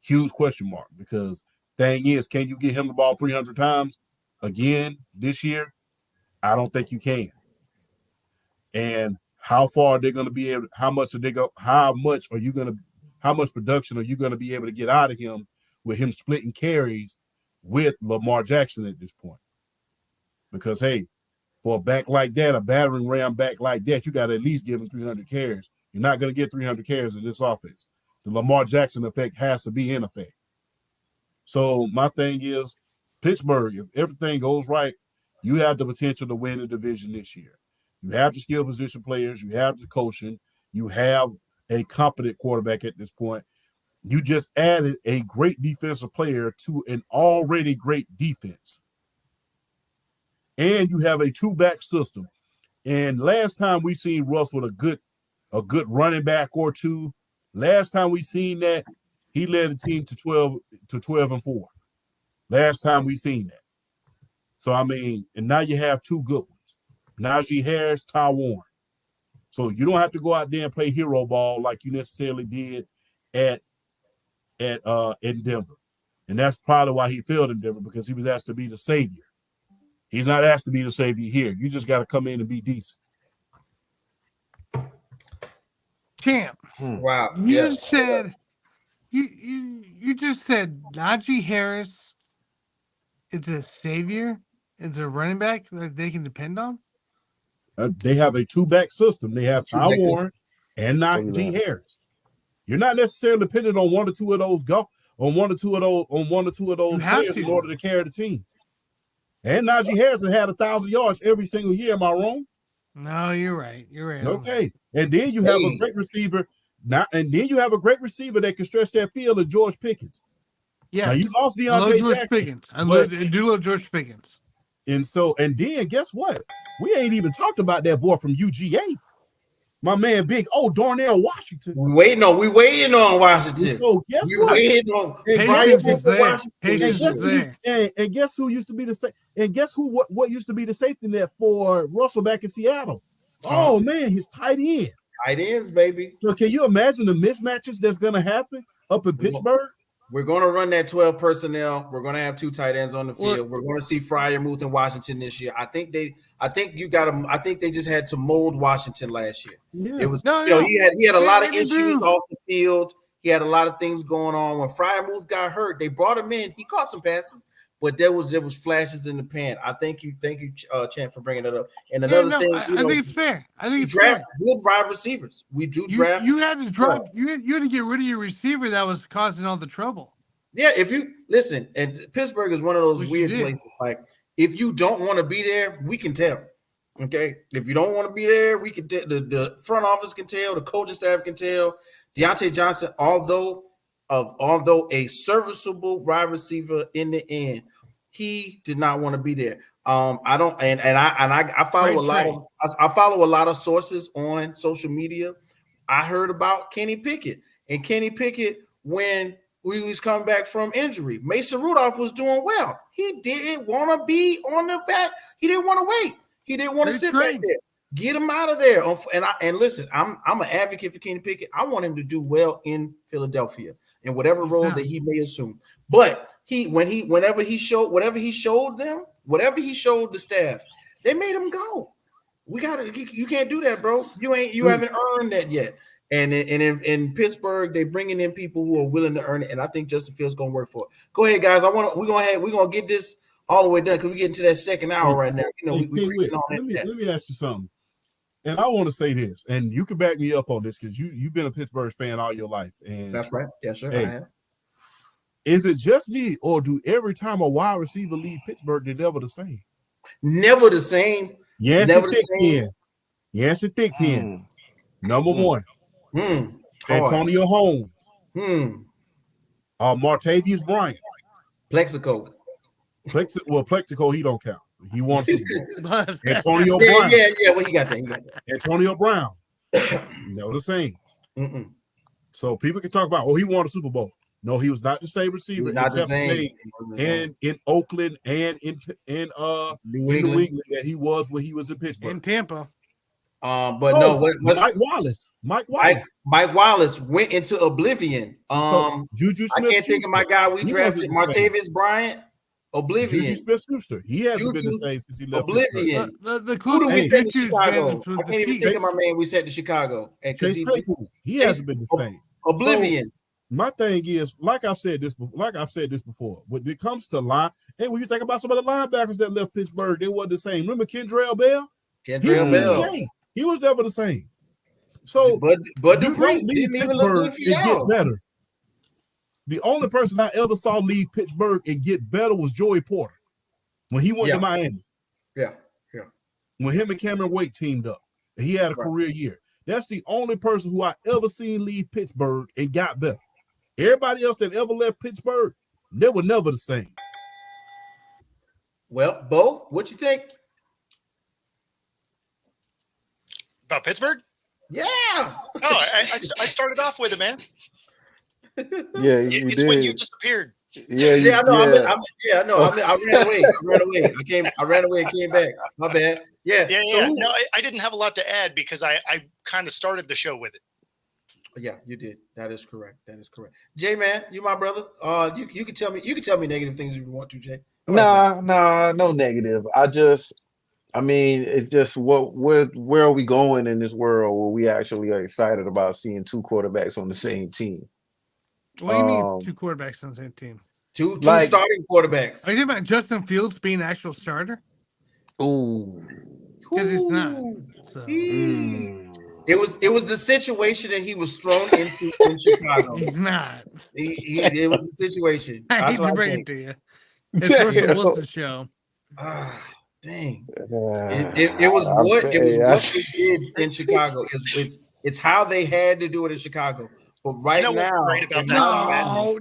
Huge question mark, because thing is, can you get him the ball 300 times again this year? I don't think you can. And how far are they going to be able? How much production are you going to be able to get out of him with him splitting carries with Lamar Jackson at this point? Because hey, for a back like that, a battering ram back like that, you got to at least give him 300 carries. You're not going to get 300 carries in this offense. The Lamar Jackson effect has to be in effect. So my thing is, Pittsburgh, if everything goes right, you have the potential to win the division this year. You have the skill position players. You have the coaching. You have a competent quarterback at this point. You just added a great defensive player to an already great defense. And you have a two-back system. And last time we seen Russ with a good running back or two, last time we seen that, he led the team to 12-4. Last time we seen that. So I mean, and now you have two good ones. Najee Harris, Ty Warren. So you don't have to go out there and play hero ball like you necessarily did in Denver. And that's probably why he failed in Denver, because he was asked to be the savior. He's not asked to be the savior here. You just got to come in and be decent. Champ. Wow. You just said you just said Najee Harris is a savior, is a running back that they can depend on. They have a two-back system. They have Ty Warren and Najee Harris. You're not necessarily dependent on one or two of those players in order to carry the team. And Najee Harris has had 1,000 yards every single year. Am I wrong? No, you're right. You're right. Okay. And then you have a great receiver. That can stretch that field of George Pickens. Yeah. Now you lost Deontay I love George Jackson, Pickens. I do love George Pickens. And then guess what? We ain't even talked about that boy from UGA. My man, big Darnell Washington. We waiting on Washington. So guess what? Waiting on Patience is there. Patience is there. And guess who used to be what used to be the safety net for Russell back in Seattle? Oh man, he's tight end. Tight ends, baby. So can you imagine the mismatches that's gonna happen up in Pittsburgh? We're going to run that 12 personnel. We're going to have two tight ends on the field. We're going to see Freiermuth in Washington this year. I think they just had to mold Washington last year. Yeah. It was he had a lot of issues off the field. He had a lot of things going on. When Freiermuth got hurt, they brought him in. He caught some passes, but there was flashes in the pan. I thank you, Champ, for bringing that up. And another thing, I think it's fair. I think it's draft fair. good wide receivers. We do draft. You had to drop. You had to get rid of your receiver that was causing all the trouble. Yeah, if you listen, and Pittsburgh is one of those weird places. Like, if you don't want to be there, we can tell. Okay, if you don't want to be there, we can. The front office can tell. The coaching staff can tell. Deontay Johnson, although a serviceable wide receiver in the end, he did not want to be there. I don't, and I follow I follow a lot of sources on social media. I heard about Kenny Pickett, and Kenny Pickett, when we was coming back from injury, Mason Rudolph was doing well. He didn't want to be on the back. He didn't want to wait. He didn't want to sit back there. Get him out of there. And listen, I'm an advocate for Kenny Pickett. I want him to do well in Philadelphia in whatever role that he may assume. But whenever he showed the staff, they made him go. You can't do that, bro. You haven't earned that yet. And in Pittsburgh, they bringing in people who are willing to earn it, and I think Justin Fields gonna work for it. Go ahead, guys. We're gonna get this all the way done because we get into that second hour right now. Let me ask you something, and I want to say this, and you can back me up on this because you've been a Pittsburgh fan all your life, and that's right. Yes, sir. I have. Is it just me, or do every time a wide receiver leave Pittsburgh, they're never the same? Never the same. Yes, thick pen. Number one. Antonio Holmes. Martavius Bryant. Plexico. Plexico, he don't count. He wants Antonio Brown. Yeah. Well, he got that. Antonio Brown. No, the same. So people can talk about, he won a Super Bowl. No, he was not the same receiver. Not the same. And in Oakland and in New England that he was when he was in Pittsburgh. In Tampa. But no, what's Mike Wallace. Mike Wallace went into oblivion. Juju I can't think of my guy we drafted, Martavis Bryant. Oblivion. Juju Smith-Schuster. He hasn't been the same since he left. Oblivion. The Who do we closest send to Juju's Chicago? been I can't even think of my man we sent to Chicago. And Chase Claypool. He hasn't been the same. Oblivion. So, my thing is, like I've said this before, when it comes to line, hey, when you think about some of the linebackers that left Pittsburgh, they weren't the same. Remember Kendrell Bell? He was never the same. So, but you don't leave Pittsburgh and get better. The only person I ever saw leave Pittsburgh and get better was Joey Porter when he went to Miami. Yeah. When him and Cameron Wake teamed up, and he had a career year. That's the only person who I ever seen leave Pittsburgh and got better. Everybody else that ever left Pittsburgh, they were never the same. Well, Bo, what you think about Pittsburgh? Yeah. I started off with it, man. Yeah, it's when you disappeared. I know. I ran away. I ran away and came back. My bad. Yeah. No, I didn't have a lot to add because I kind of started the show with it. Yeah, you did. That is correct. Jay, man, you my brother. You can tell me. You can tell me negative things if you want to, Jay. Nah, no negative. I mean, it's just where are we going in this world where we actually are excited about seeing two quarterbacks on the same team? What do you mean two quarterbacks on the same team? Two starting quarterbacks. Are you talking about Justin Fields being an actual starter? Ooh. Because he's not. So. It was the situation that he was thrown into in Chicago. He's not. It was the situation. I hate to bring it to you. It's Russell Wilson's show. Dang. It was what they did in Chicago. It's how they had to do it in Chicago. But right now,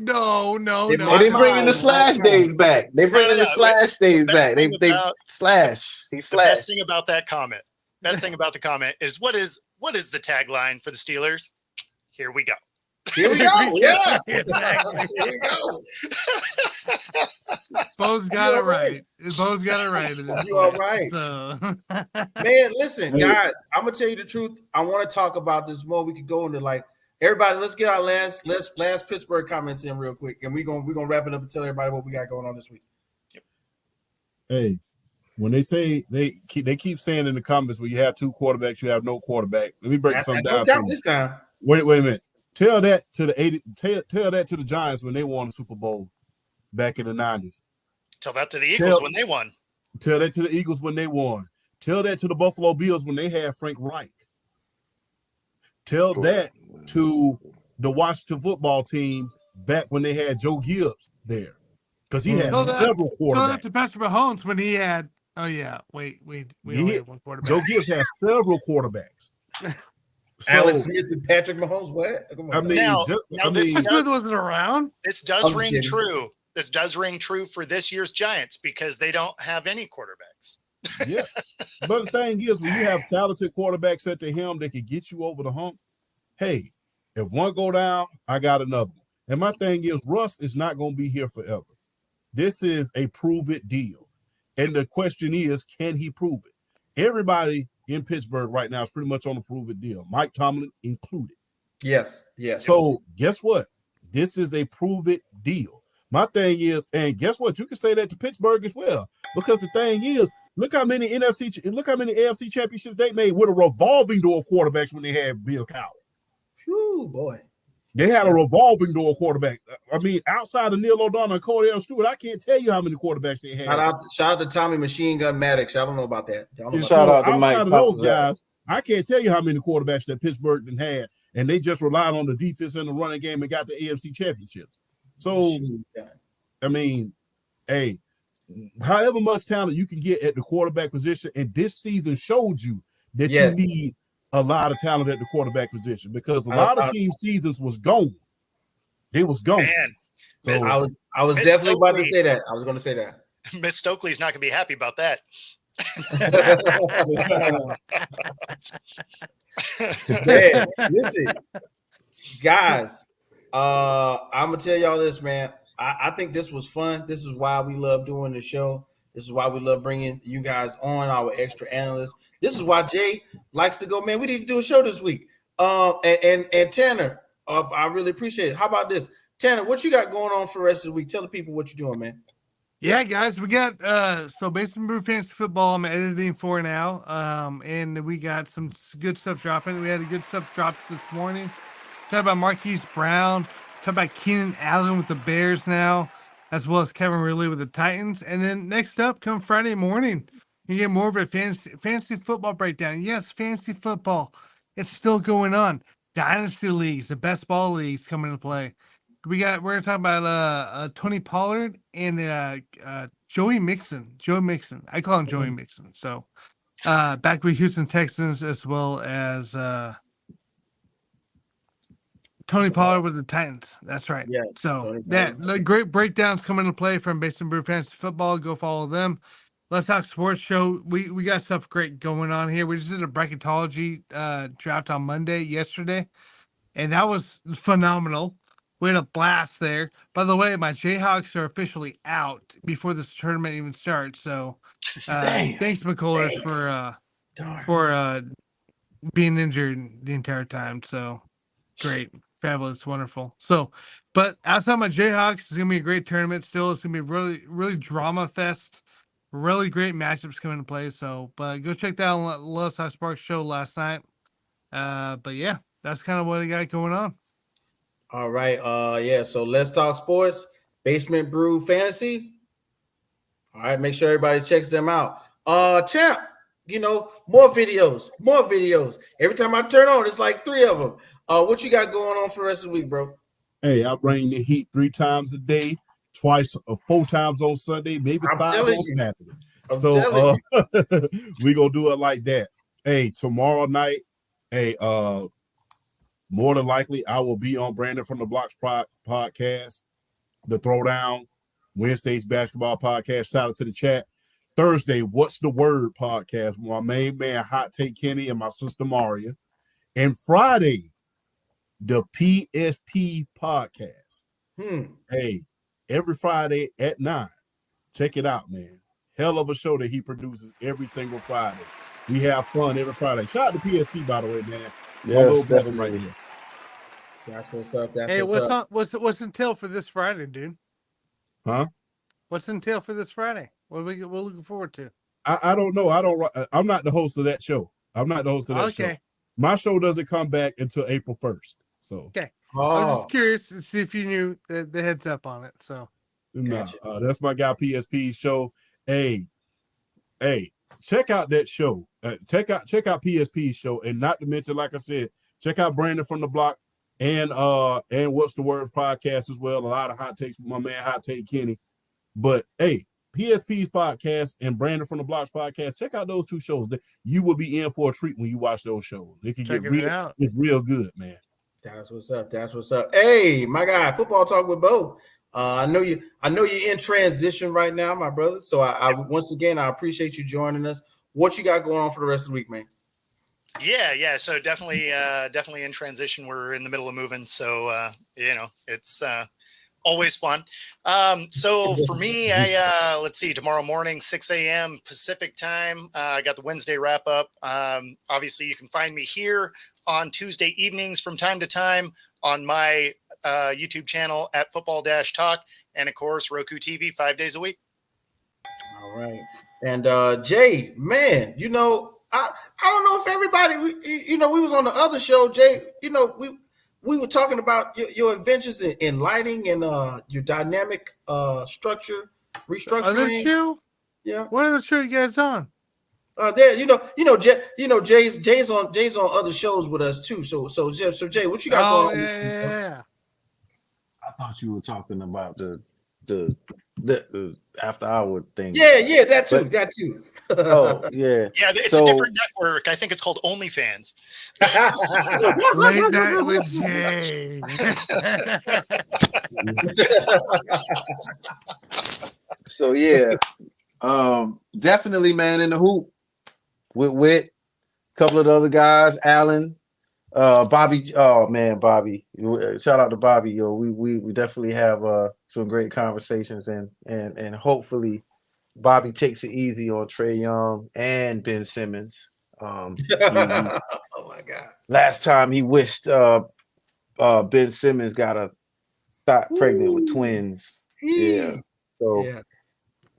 no. They bringing the slash days back. They bringing the slash days back. They slash. He slashed. The best thing about that comment. Best thing about the comment is what is the tagline for the Steelers? Here we go. Here we go. Yeah. Exactly. Here we go. Bo's got it right. Bo's got it right. You all right. So. Man, listen, guys, I'm gonna tell you the truth. I want to talk about this more. We could go into everybody. Let's get our last Pittsburgh comments in real quick, and we're gonna wrap it up and tell everybody what we got going on this week. Yep. Hey. When they say they keep saying in the comments, when you have two quarterbacks, you have no quarterback. Let me break something down. This time. Wait a minute. Tell that to the Giants when they won the Super Bowl back in the 90s. Tell that to the Eagles when they won. Tell that to the Eagles when they won. Tell that to the Buffalo Bills when they had Frank Reich. Tell that to the Washington football team back when they had Joe Gibbs there. Because he had several quarterbacks. Tell that to Patrick Mahomes when he had we only had one quarterback. Joe Gibbs had several quarterbacks. Alex Smith and Patrick Mahomes. What? I mean, Smith wasn't around. This does ring true. This does ring true for this year's Giants because they don't have any quarterbacks. Yeah, but the thing is, when you have talented quarterbacks at the helm that can get you over the hump, hey, if one go down, I got another one. And my thing is, Russ is not going to be here forever. This is a prove-it deal. And the question is, can he prove it? Everybody in Pittsburgh right now is pretty much on a prove-it deal, Mike Tomlin included. Yes. So guess what? This is a prove-it deal. My thing is, and guess what? You can say that to Pittsburgh as well. Because the thing is, look how many AFC championships they made with a revolving door of quarterbacks when they had Bill Cowher. Phew, boy. They had a revolving door quarterback. I mean, outside of Neil O'Donnell and Cordell Stewart, I can't tell you how many quarterbacks they had. Shout out to Tommy Machine Gun Maddox. I don't know about that. Shout out to Mike. Outside of those guys, I can't tell you how many quarterbacks that Pittsburgh didn't have, and they just relied on the defense and the running game and got the AFC championships. So, I mean, hey, however much talent you can get at the quarterback position, and this season showed you that you need a lot of talent at the quarterback position because a lot of team seasons was gone. They was gone. Man, so I was definitely about to say that. I was going to say that. Miss Stokely's not going to be happy about that. Man, listen, guys. I'm gonna tell y'all this, man. I think this was fun. This is why we love doing the show. This is why we love bringing you guys on, our extra analysts. This is why Jay likes to go, man, we need to do a show this week. And Tanner, I really appreciate it. How about this? Tanner, what you got going on for the rest of the week? Tell the people what you're doing, man. Yeah, guys, we got so Basement Brew Fantasy Football I'm editing for now. And we got some good stuff dropping. We had a good stuff dropped this morning. Talk about Marquise Brown, talk about Keenan Allen with the Bears now, as well as Kevin Ridley with the Titans. And then next up, come Friday morning, you get more of a fantasy football breakdown. Yes, fantasy football. It's still going on. Dynasty leagues, the best ball leagues coming into play. We're gonna talk about Tony Pollard and Joey Mixon. Joe Mixon. I call him Joey Mixon. So back with Houston Texans, as well as Tony Pollard with the Titans. That's right. Yeah. So the great breakdowns coming into play from Basement Brew Fantasy Football. Go follow them. Let's Talk Sports Show. We got stuff great going on here. We just did a bracketology draft on yesterday, and that was phenomenal. We had a blast there. By the way, my Jayhawks are officially out before this tournament even starts. So thanks, McCullers, for being injured the entire time. So great, fabulous, wonderful. So, but outside my Jayhawks, it's gonna be a great tournament. Still, it's gonna be really, really drama fest. Really great matchups coming into play. So, but go check that out on Let's Talk Sparks show last night. But yeah, that's kind of what I got going on. All right. Yeah. So Let's Talk Sports, Basement Brew Fantasy. All right. Make sure everybody checks them out. Champ, more videos. Every time I turn on, it's like 3 of them. What you got going on for the rest of the week, bro? Hey, I bring the heat 3 times a day, 4 times on Sunday, maybe 5 on Saturday. So we gonna do it like that. Hey, tomorrow night, more than likely, I will be on Brandon from the Blocks podcast, the Throwdown, Wednesday's basketball podcast. Shout out to the chat. Thursday, What's the Word podcast, my main man, Hot Take Kenny, and my sister Maria. And Friday, the PSP podcast. Hey, every Friday at 9. Check it out, man. Hell of a show that he produces every single Friday. We have fun every Friday. Shout out to PSP, by the way, man. Yes, definitely. Right here. That's what's up. What's in tail for this Friday, dude? Huh? What's in tail for this Friday? What are we looking forward to? I don't know. I'm not the host of that show. Show. My show doesn't come back until April 1st. So okay. I was just curious to see if you knew the heads up on it. So gotcha. That's my guy PSP's show. Hey, check out that show. Check out PSP's show, and not to mention, like I said, check out Brandon from the Block and What's the Word podcast as well. A lot of hot takes with my man Hot Take Kenny. But hey, PSP's podcast and Brandon from the Blocks podcast, check out those 2 shows. You will be in for a treat when you watch those shows. It can get real. It's real good, man. That's what's up. Hey, my guy, Football Talk with Bo. I know you're in transition right now, my brother. So I once again, I appreciate you joining us. What you got going on for the rest of the week, man? Yeah. So definitely in transition. We're in the middle of moving. So, it's always fun. So for me, let's see, tomorrow morning, 6 a.m. Pacific time, I got the Wednesday wrap up. Obviously you can find me here on Tuesday evenings from time to time on my YouTube channel at Football-Talk, and of course Roku TV 5 days a week. All right. And Jay, man, I don't know if everybody, we was on the other show, Jay. We were talking about your adventures in lighting and your dynamic structure restructuring. Other show? Yeah. What other show you guys on? Jay's on other shows with us too. So Jay, what you got going on? Yeah. I thought you were talking about the after hour thing. Yeah, that too. Oh, yeah. Yeah, it's a different network. I think it's called OnlyFans. Late night with Jay. So yeah, definitely, man, in the hoop with Whit, a couple of the other guys, Allen, Bobby. Oh man, Bobby! Shout out to Bobby. Yo, we definitely have some great conversations and hopefully, Bobby takes it easy on Trae Young and Ben Simmons. Oh my God! Last time he wished Ben Simmons got pregnant with twins. Yeah. So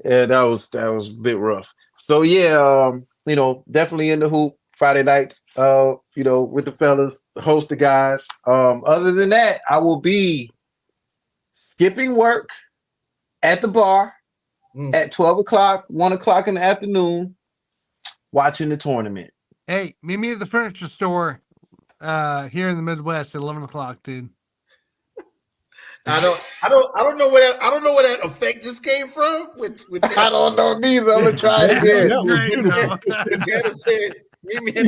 yeah, that was a bit rough. So yeah, definitely in the hoop Friday nights, with the fellas, host the guys. Other than that, I will be skipping work at the bar at 12 o'clock, 1 o'clock in the afternoon, watching the tournament. Hey, meet me at the furniture store here in the Midwest at 11 o'clock, dude. I don't know where that effect just came from. With I don't know neither. I'm gonna try it again. That was beautiful. Tanner said, "Meet me at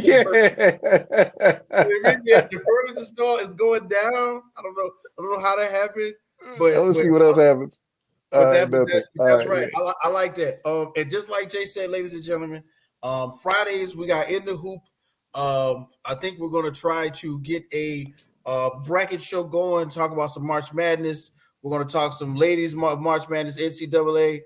the furniture store. It's going down. I don't know how that happened, but let's see what else happens. That's right. Yeah. I like that. And just like Jay said, ladies and gentlemen, Fridays we got In the Hoop. I think we're gonna try to get a bracket show going, talk about some March Madness. We're going to talk some ladies March Madness, NCAA.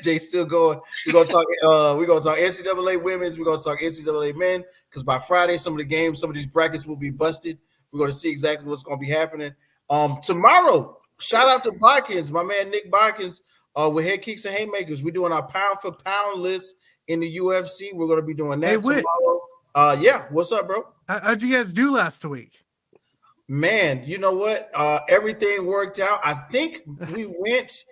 Jay's still going. We're going to talk NCAA women's. We're going to talk NCAA men, because by Friday, some of the games, some of these brackets will be busted. We're going to see exactly what's going to be happening. Tomorrow, shout out to Bodkins, my man Nick Bodkins, with Head Kicks and Haymakers. We're doing our pound for pound list in the UFC. We're going to be doing that tomorrow. Yeah, what's up, bro? How'd you guys do last week? Man, you know what? Everything worked out. I think we went.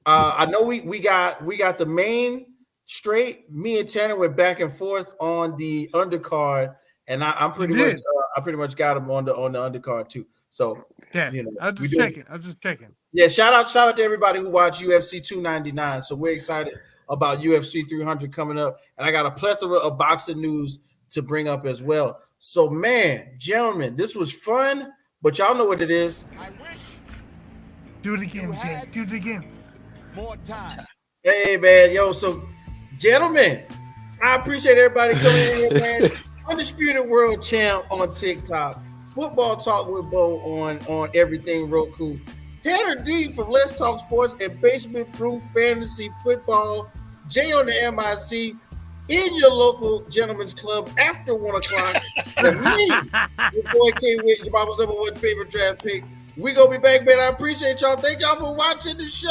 I know we got the main straight. Me and Tanner went back and forth on the undercard, and I pretty much got him on the undercard too. So yeah, I'm just checking. Yeah, shout out to everybody who watched UFC 299. So we're excited about UFC 300 coming up, and I got a plethora of boxing news to bring up as well. So man, gentlemen, this was fun. But y'all know what it is. I wish. Do it again, Jay. Do it again. More time. Hey, man. Yo, so, gentlemen, I appreciate everybody coming in here, man. Undisputed World Champ on TikTok. Football Talk with Bo on everything Roku. Tanner D from Let's Talk Sports and Basement Proof Fantasy Football. Jay on the MIC. In your local gentleman's club after 1 o'clock. And me, your boy K Witt, your mama's number one favorite draft pick. We gonna be back, man. I appreciate y'all. Thank y'all for watching the show.